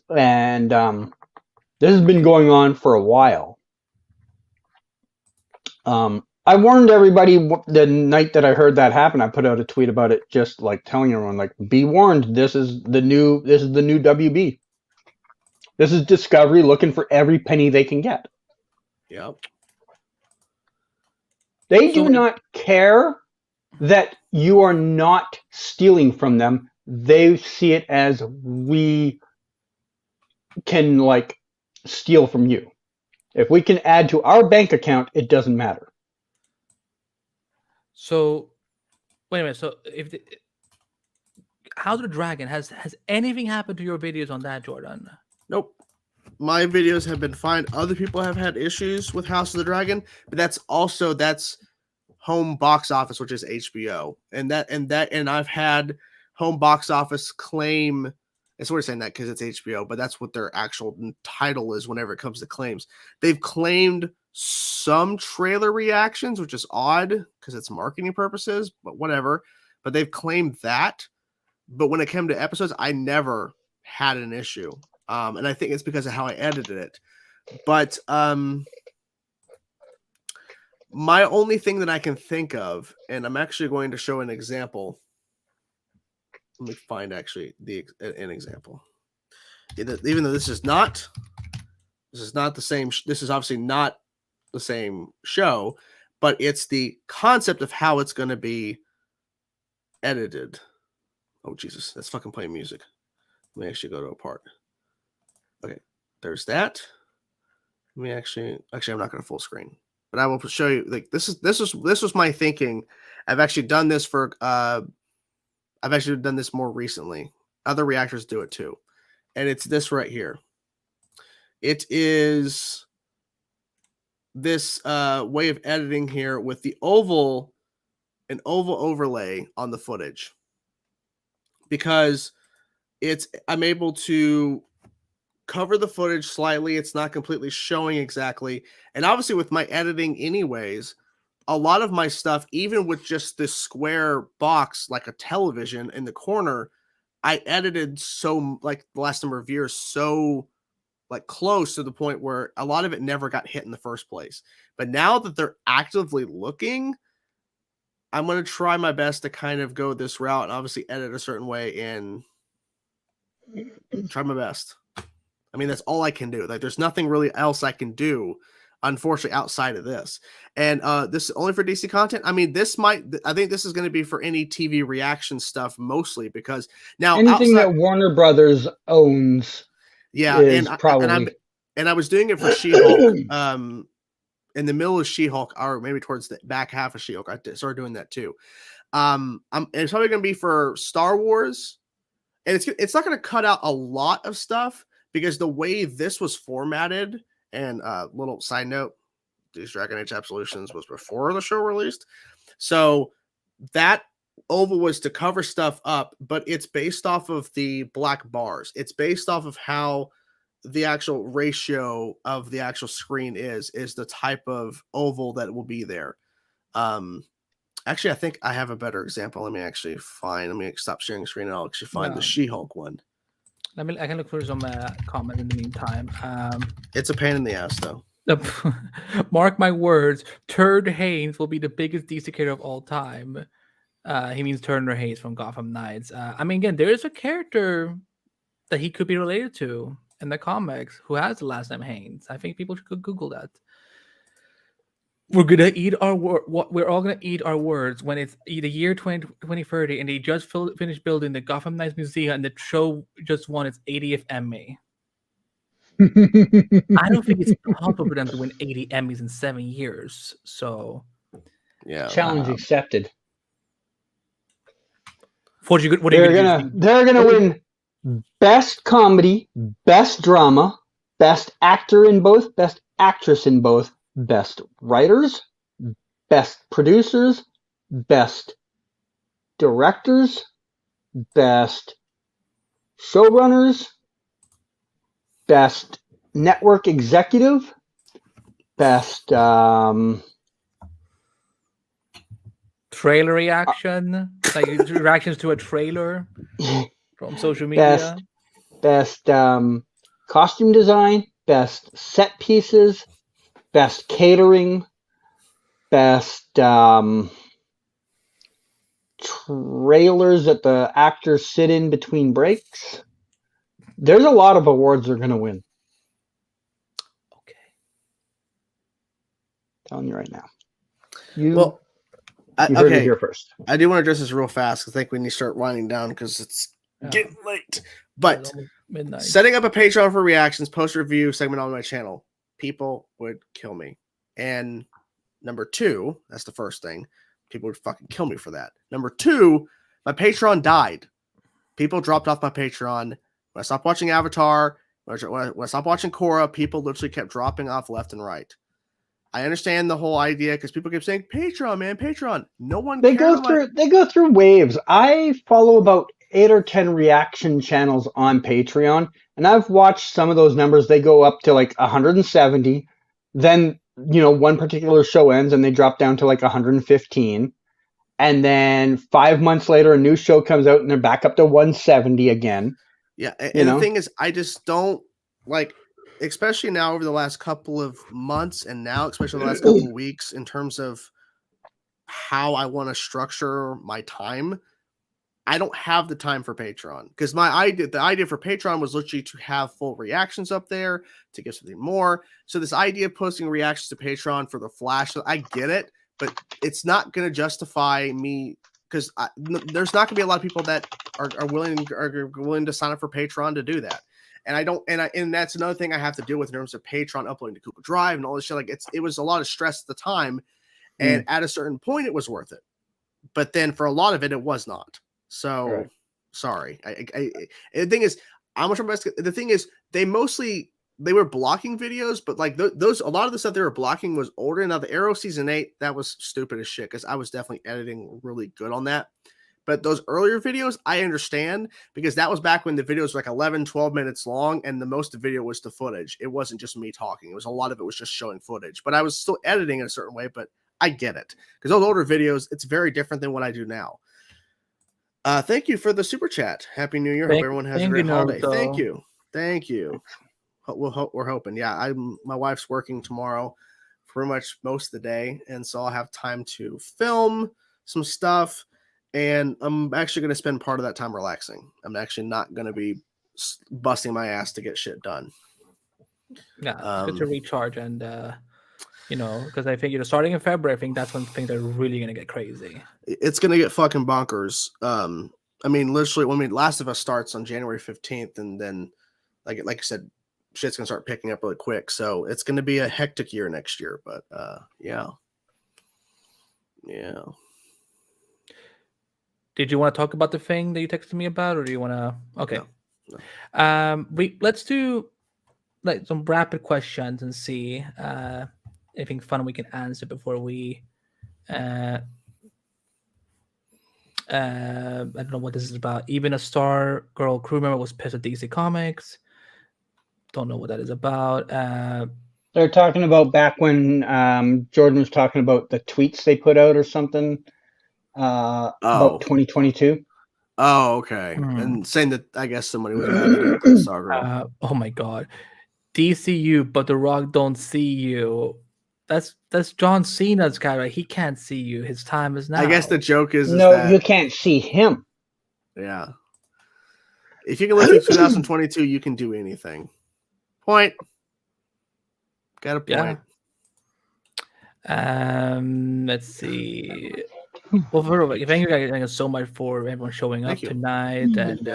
C: And this has been going on for a while. I warned everybody the night that I heard that happen. I put out a tweet about it, just like telling everyone, like, be warned. This is the new WB. This is Discovery looking for every penny they can get.
A: Yep.
C: They do not care that you are not stealing from them. They see it as we can like steal from you. If we can add to our bank account, it doesn't matter.
B: So wait a minute. So House of the Dragon, has anything happened to your videos on that, Jordan?
A: Nope. My videos have been fine. Other people have had issues with House of the Dragon, but that's home box office, which is HBO, and I've had home box office claim. It's sort of saying that because it's HBO, but that's what their actual title is whenever it comes to claims. They've claimed some trailer reactions, which is odd because it's marketing purposes, but whatever. But they've claimed that. But when it came to episodes, I never had an issue. And I think it's because of how I edited it. But my only thing that I can think of, and I'm actually going to show an example. Let me find actually an example. Even though this is not the same. This is obviously not the same show, but it's the concept of how it's going to be edited. Oh Jesus, that's fucking playing music. Let me actually go to a part. Okay, there's that. Let me actually, I'm not going to full screen. but I will show you. Like this was my thinking. I've actually done this for. I've actually done this more recently. Other reactors do it too, and it's this right here. It is this way of editing here with the oval, an oval overlay on the footage, because I'm able to cover the footage slightly. It's not completely showing exactly. And obviously with my editing anyways, a lot of my stuff, even with just this square box, like a television in the corner, I edited so like the last number of years, so like close to the point where a lot of it never got hit in the first place. But now that they're actively looking, I'm going to try my best to kind of go this route and obviously edit a certain way and try my best. I mean, that's all I can do. Like, there's nothing really else I can do, unfortunately, outside of this. And this is only for DC content. I mean, I think this is going to be for any TV reaction stuff mostly, because now
C: anything that Warner Brothers owns, is probably.
A: And I was doing it for She-Hulk. In the middle of She-Hulk, or maybe towards the back half of She-Hulk, I started doing that too. It's probably going to be for Star Wars, and it's not going to cut out a lot of stuff, because the way this was formatted, and little side note, these Dragon Age Absolutions was before the show released. So that oval was to cover stuff up, but it's based off of the black bars. It's based off of how the actual ratio of the actual screen is the type of oval that will be there. Actually, I think I have a better example. Let me stop sharing the screen and I'll actually find the She-Hulk one.
B: I can look for some comment in the meantime.
A: It's a pain in the ass, though.
B: Mark my words, Turd Haynes will be the biggest DC character of all time. He means Turner Hayes from Gotham Knights. I mean, again, there is a character that he could be related to in the comics who has the last name Haynes. I think people should Google that. We're gonna eat we're all gonna eat our words when it's the year 2030, and they just finished building the Gotham Knights Museum, and the show just won its 80th Emmy. I don't think it's possible for them to win 80 Emmys in 7 years. So,
A: yeah,
C: challenge accepted.
B: They're
C: gonna win best comedy, best drama, best actor in both, best actress in both, best writers, best producers, best directors, best showrunners, best network executive, best
B: trailer reaction, like reactions to a trailer from social media,
C: best costume design, best set pieces, best catering, best trailers that the actors sit in between breaks. There's a lot of awards they're going to win.
B: Okay.
C: Telling you right now.
A: You
C: heard it here first.
A: I do want to address this real fast. I think we need to start winding down because it's getting late. But
B: midnight.
A: Setting up a Patreon for reactions, post-review segment on my channel, people would kill me. And number two, that's the first thing. People would fucking kill me for that. Number two, my Patreon died. People dropped off my Patreon. When I stopped watching Avatar, when I stopped watching Korra, people literally kept dropping off left and right. I understand the whole idea because people keep saying Patreon, man, Patreon. No one.
C: They go through waves. I follow about 8 or 10 reaction channels on Patreon, and I've watched some of those numbers. They go up to like 170. Then one particular show ends and they drop down to like 115. And then 5 months later, a new show comes out and they're back up to 170 again.
A: Yeah, and the thing is, I just don't like, especially now over the last couple of months, and now especially the last couple of weeks, in terms of how I want to structure my time. I don't have the time for Patreon because the idea for Patreon was literally to have full reactions up there, to give something more. So this idea of posting reactions to Patreon for the Flash, I get it, but it's not going to justify me. Because there's not going to be a lot of people that are willing to sign up for Patreon to do that. And I don't, and that's another thing I have to deal with in terms of Patreon uploading to Google Drive and all this shit. Like it was a lot of stress at the time, and at a certain point, it was worth it. But then for a lot of it, it was not. So sorry. The thing is, the thing is, they were blocking videos, but like those, a lot of the stuff they were blocking was older. Now the Arrow season 8, that was stupid as shit because I was definitely editing really good on that. But those earlier videos, I understand because that was back when the videos were like 11, 12 minutes long, and the most of the video was the footage. It wasn't just me talking. It was a lot of it was just showing footage. But I was still editing in a certain way, but I get it. Because those older videos, it's very different than what I do now. Thank you for the super chat. Happy New Year. Hope everyone has a great holiday. Thank you. Thank you. We're hoping. Yeah, my wife's working tomorrow pretty much most of the day, and so I'll have time to film some stuff. And I'm actually going to spend part of that time relaxing. I'm actually not going to be busting my ass to get shit done.
B: Yeah, it's good to recharge and, because I think, starting in February, I think that's when things are really going to get crazy.
A: It's going to get fucking bonkers. I mean, literally, Last of Us starts on January 15th, and then, like I said, shit's going to start picking up really quick. So it's going to be a hectic year next year. But, yeah. Yeah.
B: Did you want to talk about the thing that you texted me about, or do you want to? Okay.
A: No.
B: Let's do like some rapid questions and see anything fun we can answer before we. I don't know what this is about. Even a Star Girl crew member was pissed at DC Comics. Don't know what that is about.
C: They're talking about back when Jordan was talking about the tweets they put out or something. About 2022.
A: Oh, okay. And saying that I guess somebody was mad at Star Girl.
B: Oh my god. DCU, but The Rock don't see you. That's John Cena's guy, right? He can't see you. His time is now.
A: I guess the joke is
C: no,
A: that,
C: you can't see him.
A: Yeah. If you can live through 2022, you can do anything. Point. Got a point.
B: Yeah. Let's see. Well, thank you guys so much for everyone showing up tonight, and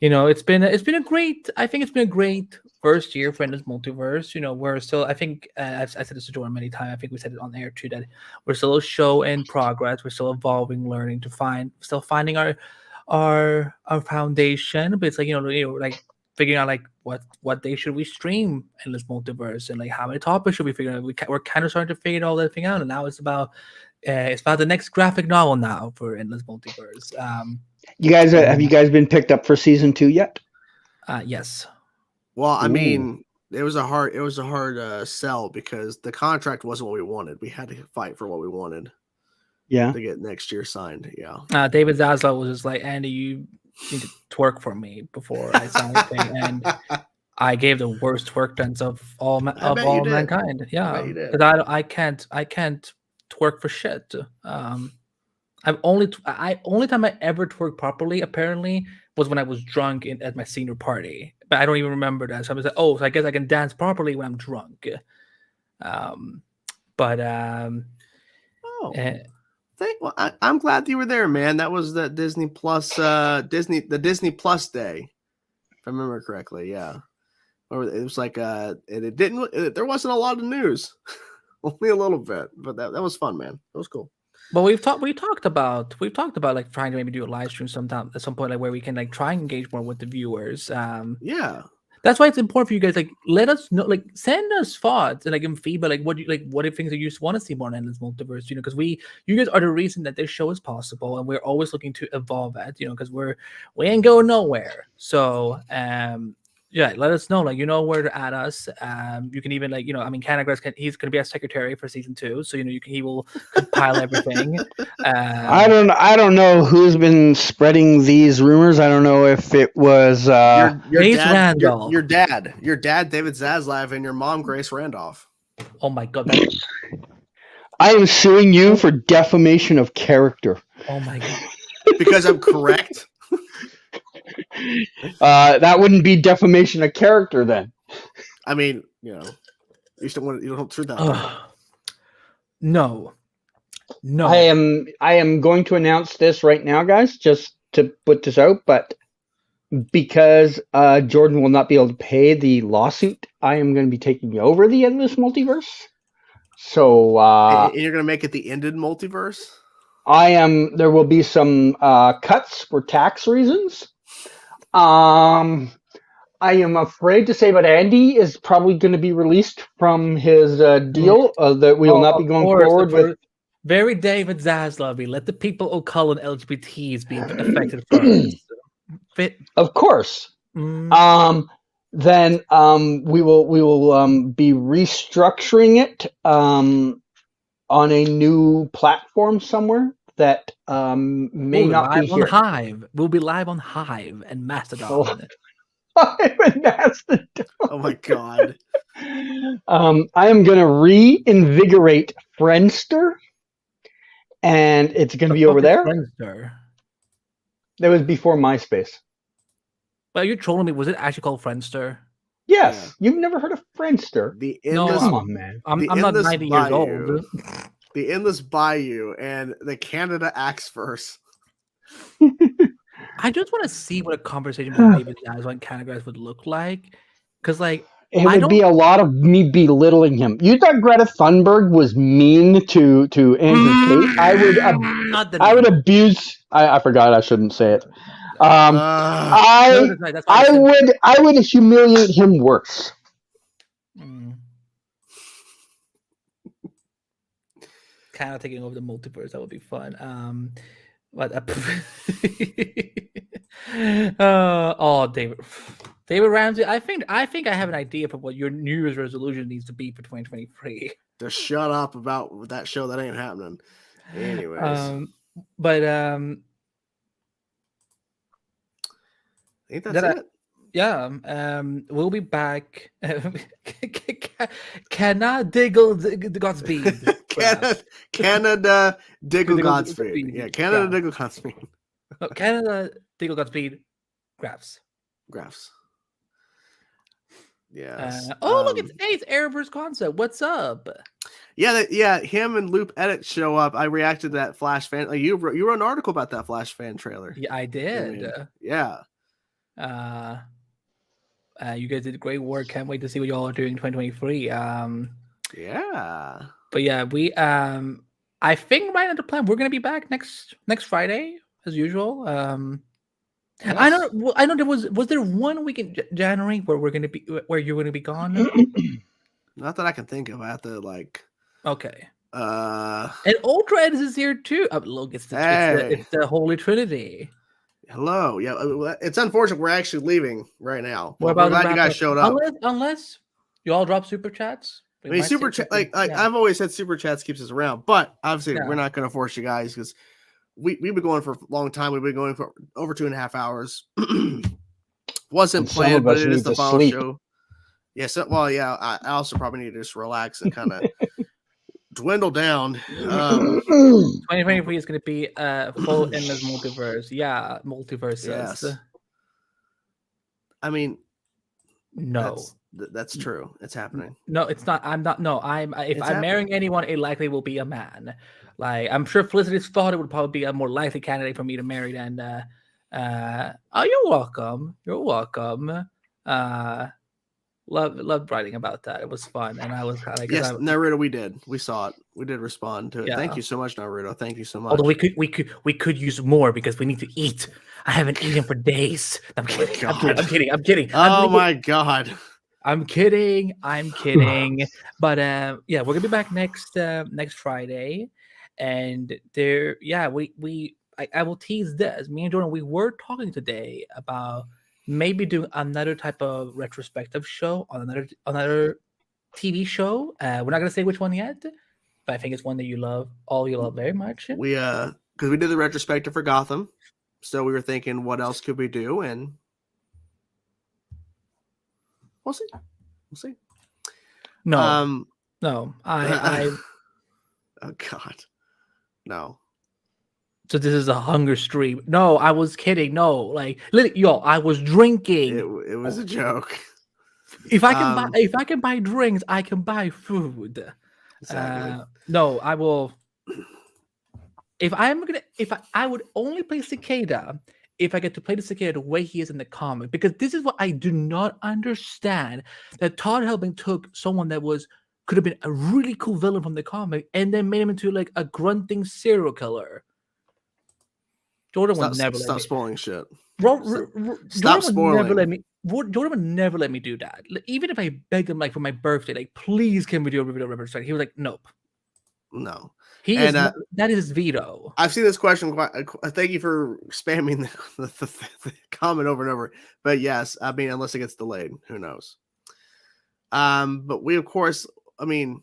B: it's been a great. I think it's been a great first year for Endless Multiverse. We're still. I think I've said this to Jordan many times. I think we said it on air too, that we're still a show in progress. We're still evolving, learning to finding our foundation. But it's like like figuring out like what day should we stream Endless Multiverse, and like how many topics should we figure out. We're kind of starting to figure all that thing out, and now it's about the next graphic novel now for Endless Multiverse.
C: You guys have you guys been picked up for season 2 yet?
B: Yes.
A: Well, I mean, it was a hard sell because the contract wasn't what we wanted. We had to fight for what we wanted.
C: Yeah.
A: To get next year signed. Yeah.
B: David Zaslav was just like, Andy, you need to twerk for me before I sign anything, and I gave the worst twerk dance of all mankind. Yeah, because I can't twerk for shit. Only time I ever twerked properly apparently was when I was drunk at my senior party, but I don't even remember that. So I was like, so I guess I can dance properly when I'm drunk.
A: Well, I'm glad you were there, man. That was the Disney Plus, Disney Plus day, if I remember correctly. Yeah, or it was like there wasn't a lot of news, only a little bit, but that was fun, man. It was cool.
B: But we've talked about like trying to maybe do a live stream sometime at some point, like where we can like try and engage more with the viewers.
A: Yeah.
B: That's why it's important for you guys. Like, let us know. Like, send us thoughts and like give feedback. Like, what are things that you just want to see more in Endless Multiverse? Because you guys are the reason that this show is possible, and we're always looking to evolve it. Because we ain't going nowhere. So, let us know. Like, where to add us. You can even Canagrass he's going to be our secretary for season 2. So he will compile everything.
C: I don't know who's been spreading these rumors. I don't know if it was
A: your dad, David Zaslav, and your mom Grace Randolph.
B: Oh my god!
C: I am suing you for defamation of character.
B: Oh my god!
A: Because I'm correct.
C: That wouldn't be defamation of character then.
A: I mean, you don't truth out.
B: No.
C: I am going to announce this right now, guys, just to put this out, but because Jordan will not be able to pay the lawsuit, I am going to be taking over the Endless Multiverse. So
A: And you're gonna make it the ended multiverse.
C: there will be some cuts for tax reasons. I am afraid to say, but Andy is probably going to be released from his deal that we will not be going forward with.
B: Very David Zaslav. Let the people of color and LGBTs be affected first.
C: Of course.
B: Mm.
C: Then we will be restructuring it on a new platform somewhere that may not be here.
B: Hive. We'll be live on Hive and Mastodon.
A: Oh my god.
C: I am going to reinvigorate Friendster, and it's going to be over there.
B: Friendster?
C: That was before MySpace.
B: Well, you're trolling me. Was it actually called Friendster?
C: Yes. You've never heard of Friendster?
B: Come on, man. I'm not 90 years old.
A: The Endless Bayou and the Canada Axeverse.
B: I just want to see what a conversation between David Zaslav and Canada would look like. Because, like,
C: it would be a lot of me belittling him. You thought Greta Thunberg was mean to Andrew Tate? I would abuse. I forgot. I shouldn't say it. I would humiliate him worse.
B: Kind of taking over the multiverse. That would be fun. David Ramsey. I think I have an idea for what your New Year's resolution needs to be for 2023.
A: To shut up about that show that ain't happening. Anyways,
B: I
A: think that's it.
B: Yeah, we'll be back. Canada Diggle Godspeed.
A: Canada Diggle Godspeed. Yeah, Canada Diggle Godspeed.
B: Canada Diggle Godspeed. Graphs.
A: Yes.
B: Look, it's Arrowverse concept. What's up?
A: Yeah, him and Loop Edit show up. I reacted to that Flash fan. You wrote an article about that Flash fan trailer.
B: Yeah, I did.
A: Yeah.
B: You guys did great work. Can't wait to see what y'all are doing in 2023.
A: Yeah.
B: But yeah, we I think right at the plan we're gonna be back next Friday as usual. Yes. I know there was there 1 week in January where you're gonna be gone?
A: Not that I can think of. I have to
B: okay. And Ultra Edis is here too. Look, it's the Holy Trinity.
A: Hello. Yeah, it's unfortunate we're actually leaving right now.
B: What about
A: we're glad you guys showed up.
B: Unless you all drop super chats.
A: I mean, super chat. I've always said super chats keeps us around, but obviously we're not going to force you guys because we've been going for a long time. We've been going for over 2.5 hours. Wasn't planned, but it is the final show. Yes. Yeah, I also probably need to just relax and kind of dwindle down.
B: 2023 is going to be full endless multiverse. Yeah, multiverses. Yes.
A: I mean,
B: no.
A: That's true. It's happening.
B: No, it's not. I'm not. No, if I'm marrying anyone, it likely will be a man. Like, I'm sure Felicity's thought it would probably be a more likely candidate for me to marry than. You're welcome. You're welcome. Loved writing about that. It was fun, and I was kind of
A: yes, Naruto. We did. We saw it. We did respond to it. Yeah. Thank you so much, Naruto. Thank you so much.
B: Although we could use more because we need to eat. I haven't eaten for days. I'm kidding. I'm kidding.
A: Oh my god.
B: I'm kidding. But yeah, we're gonna be back next Friday, and I will tease this. Me and Jordan, we were talking today about maybe doing another type of retrospective show on another TV show. We're not gonna say which one yet, but I think it's one that you love very much.
A: We because we did the retrospective for Gotham, so we were thinking, what else could we do? And we'll see.
B: No. I
A: oh god. No.
B: So this is a hunger stream. No, I was kidding. No, like I was drinking.
A: It was a joke.
B: If I can buy drinks, I can buy food. Exactly. No, I will. I would only play Cicada if I get to play the cicada the way he is in the comic, because this is what I do not understand, that Todd Helbing took someone that could have been a really cool villain from the comic and then made him into like a grunting serial killer. Jordan would never
A: stop spoiling shit.
B: Jordan
A: spoiling.
B: Jordan would never let me do that. Even if I begged him like for my birthday, like please can we do a review of River Strike? He was like, nope.
A: No.
B: That is his veto.
A: I've seen this question quite. Thank you for spamming the comment over and over. But yes, I mean, unless it gets delayed, who knows? But we, of course, I mean,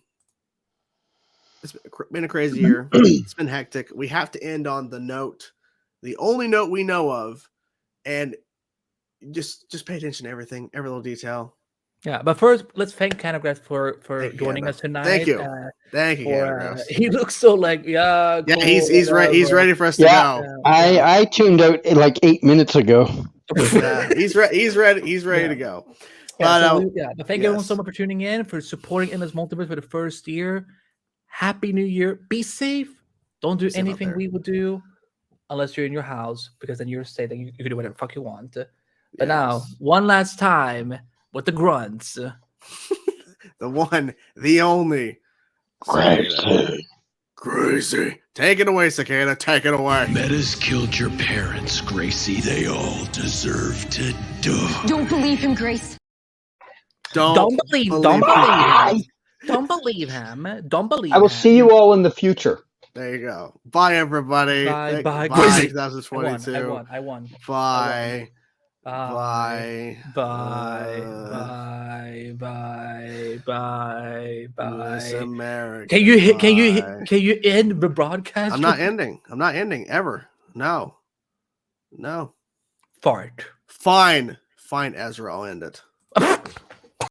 A: it's been a crazy year. It's been hectic. We have to end on the only note we know of, and just pay attention to everything, every little detail.
B: Yeah, but first, let's thank Canagrass for joining us tonight.
A: Thank you. Thank you, Canagrass.
B: He looks so like, cool,
A: he's ready. He's ready for us to go.
C: I tuned out like 8 minutes ago.
A: He's ready. He's ready to go.
B: But thank everyone so much for tuning in, for supporting Endless Multiverse for the first year. Happy New Year. Be safe. Don't do anything we would do unless you're in your house, because then you're safe. Then you can do whatever the fuck you want. But now, one last time with the grunts.
A: The one, the only. Gracie. Take it away, Cicada. Take it away.
H: Metas killed your parents, Gracie. They all deserve to die.
F: Don't believe him, Grace.
B: Don't believe him. Don't believe him. Don't believe him.
C: I will see you all in the future.
A: There you go. Bye, everybody.
B: Bye.
A: Bye,
B: Gracie.
A: 2022.
B: I won.
A: Bye.
B: Bye.
A: Miss America.
B: Can you end the broadcast?
A: I'm not ending ever. No.
B: Fart.
A: Fine, Ezra. I'll end it.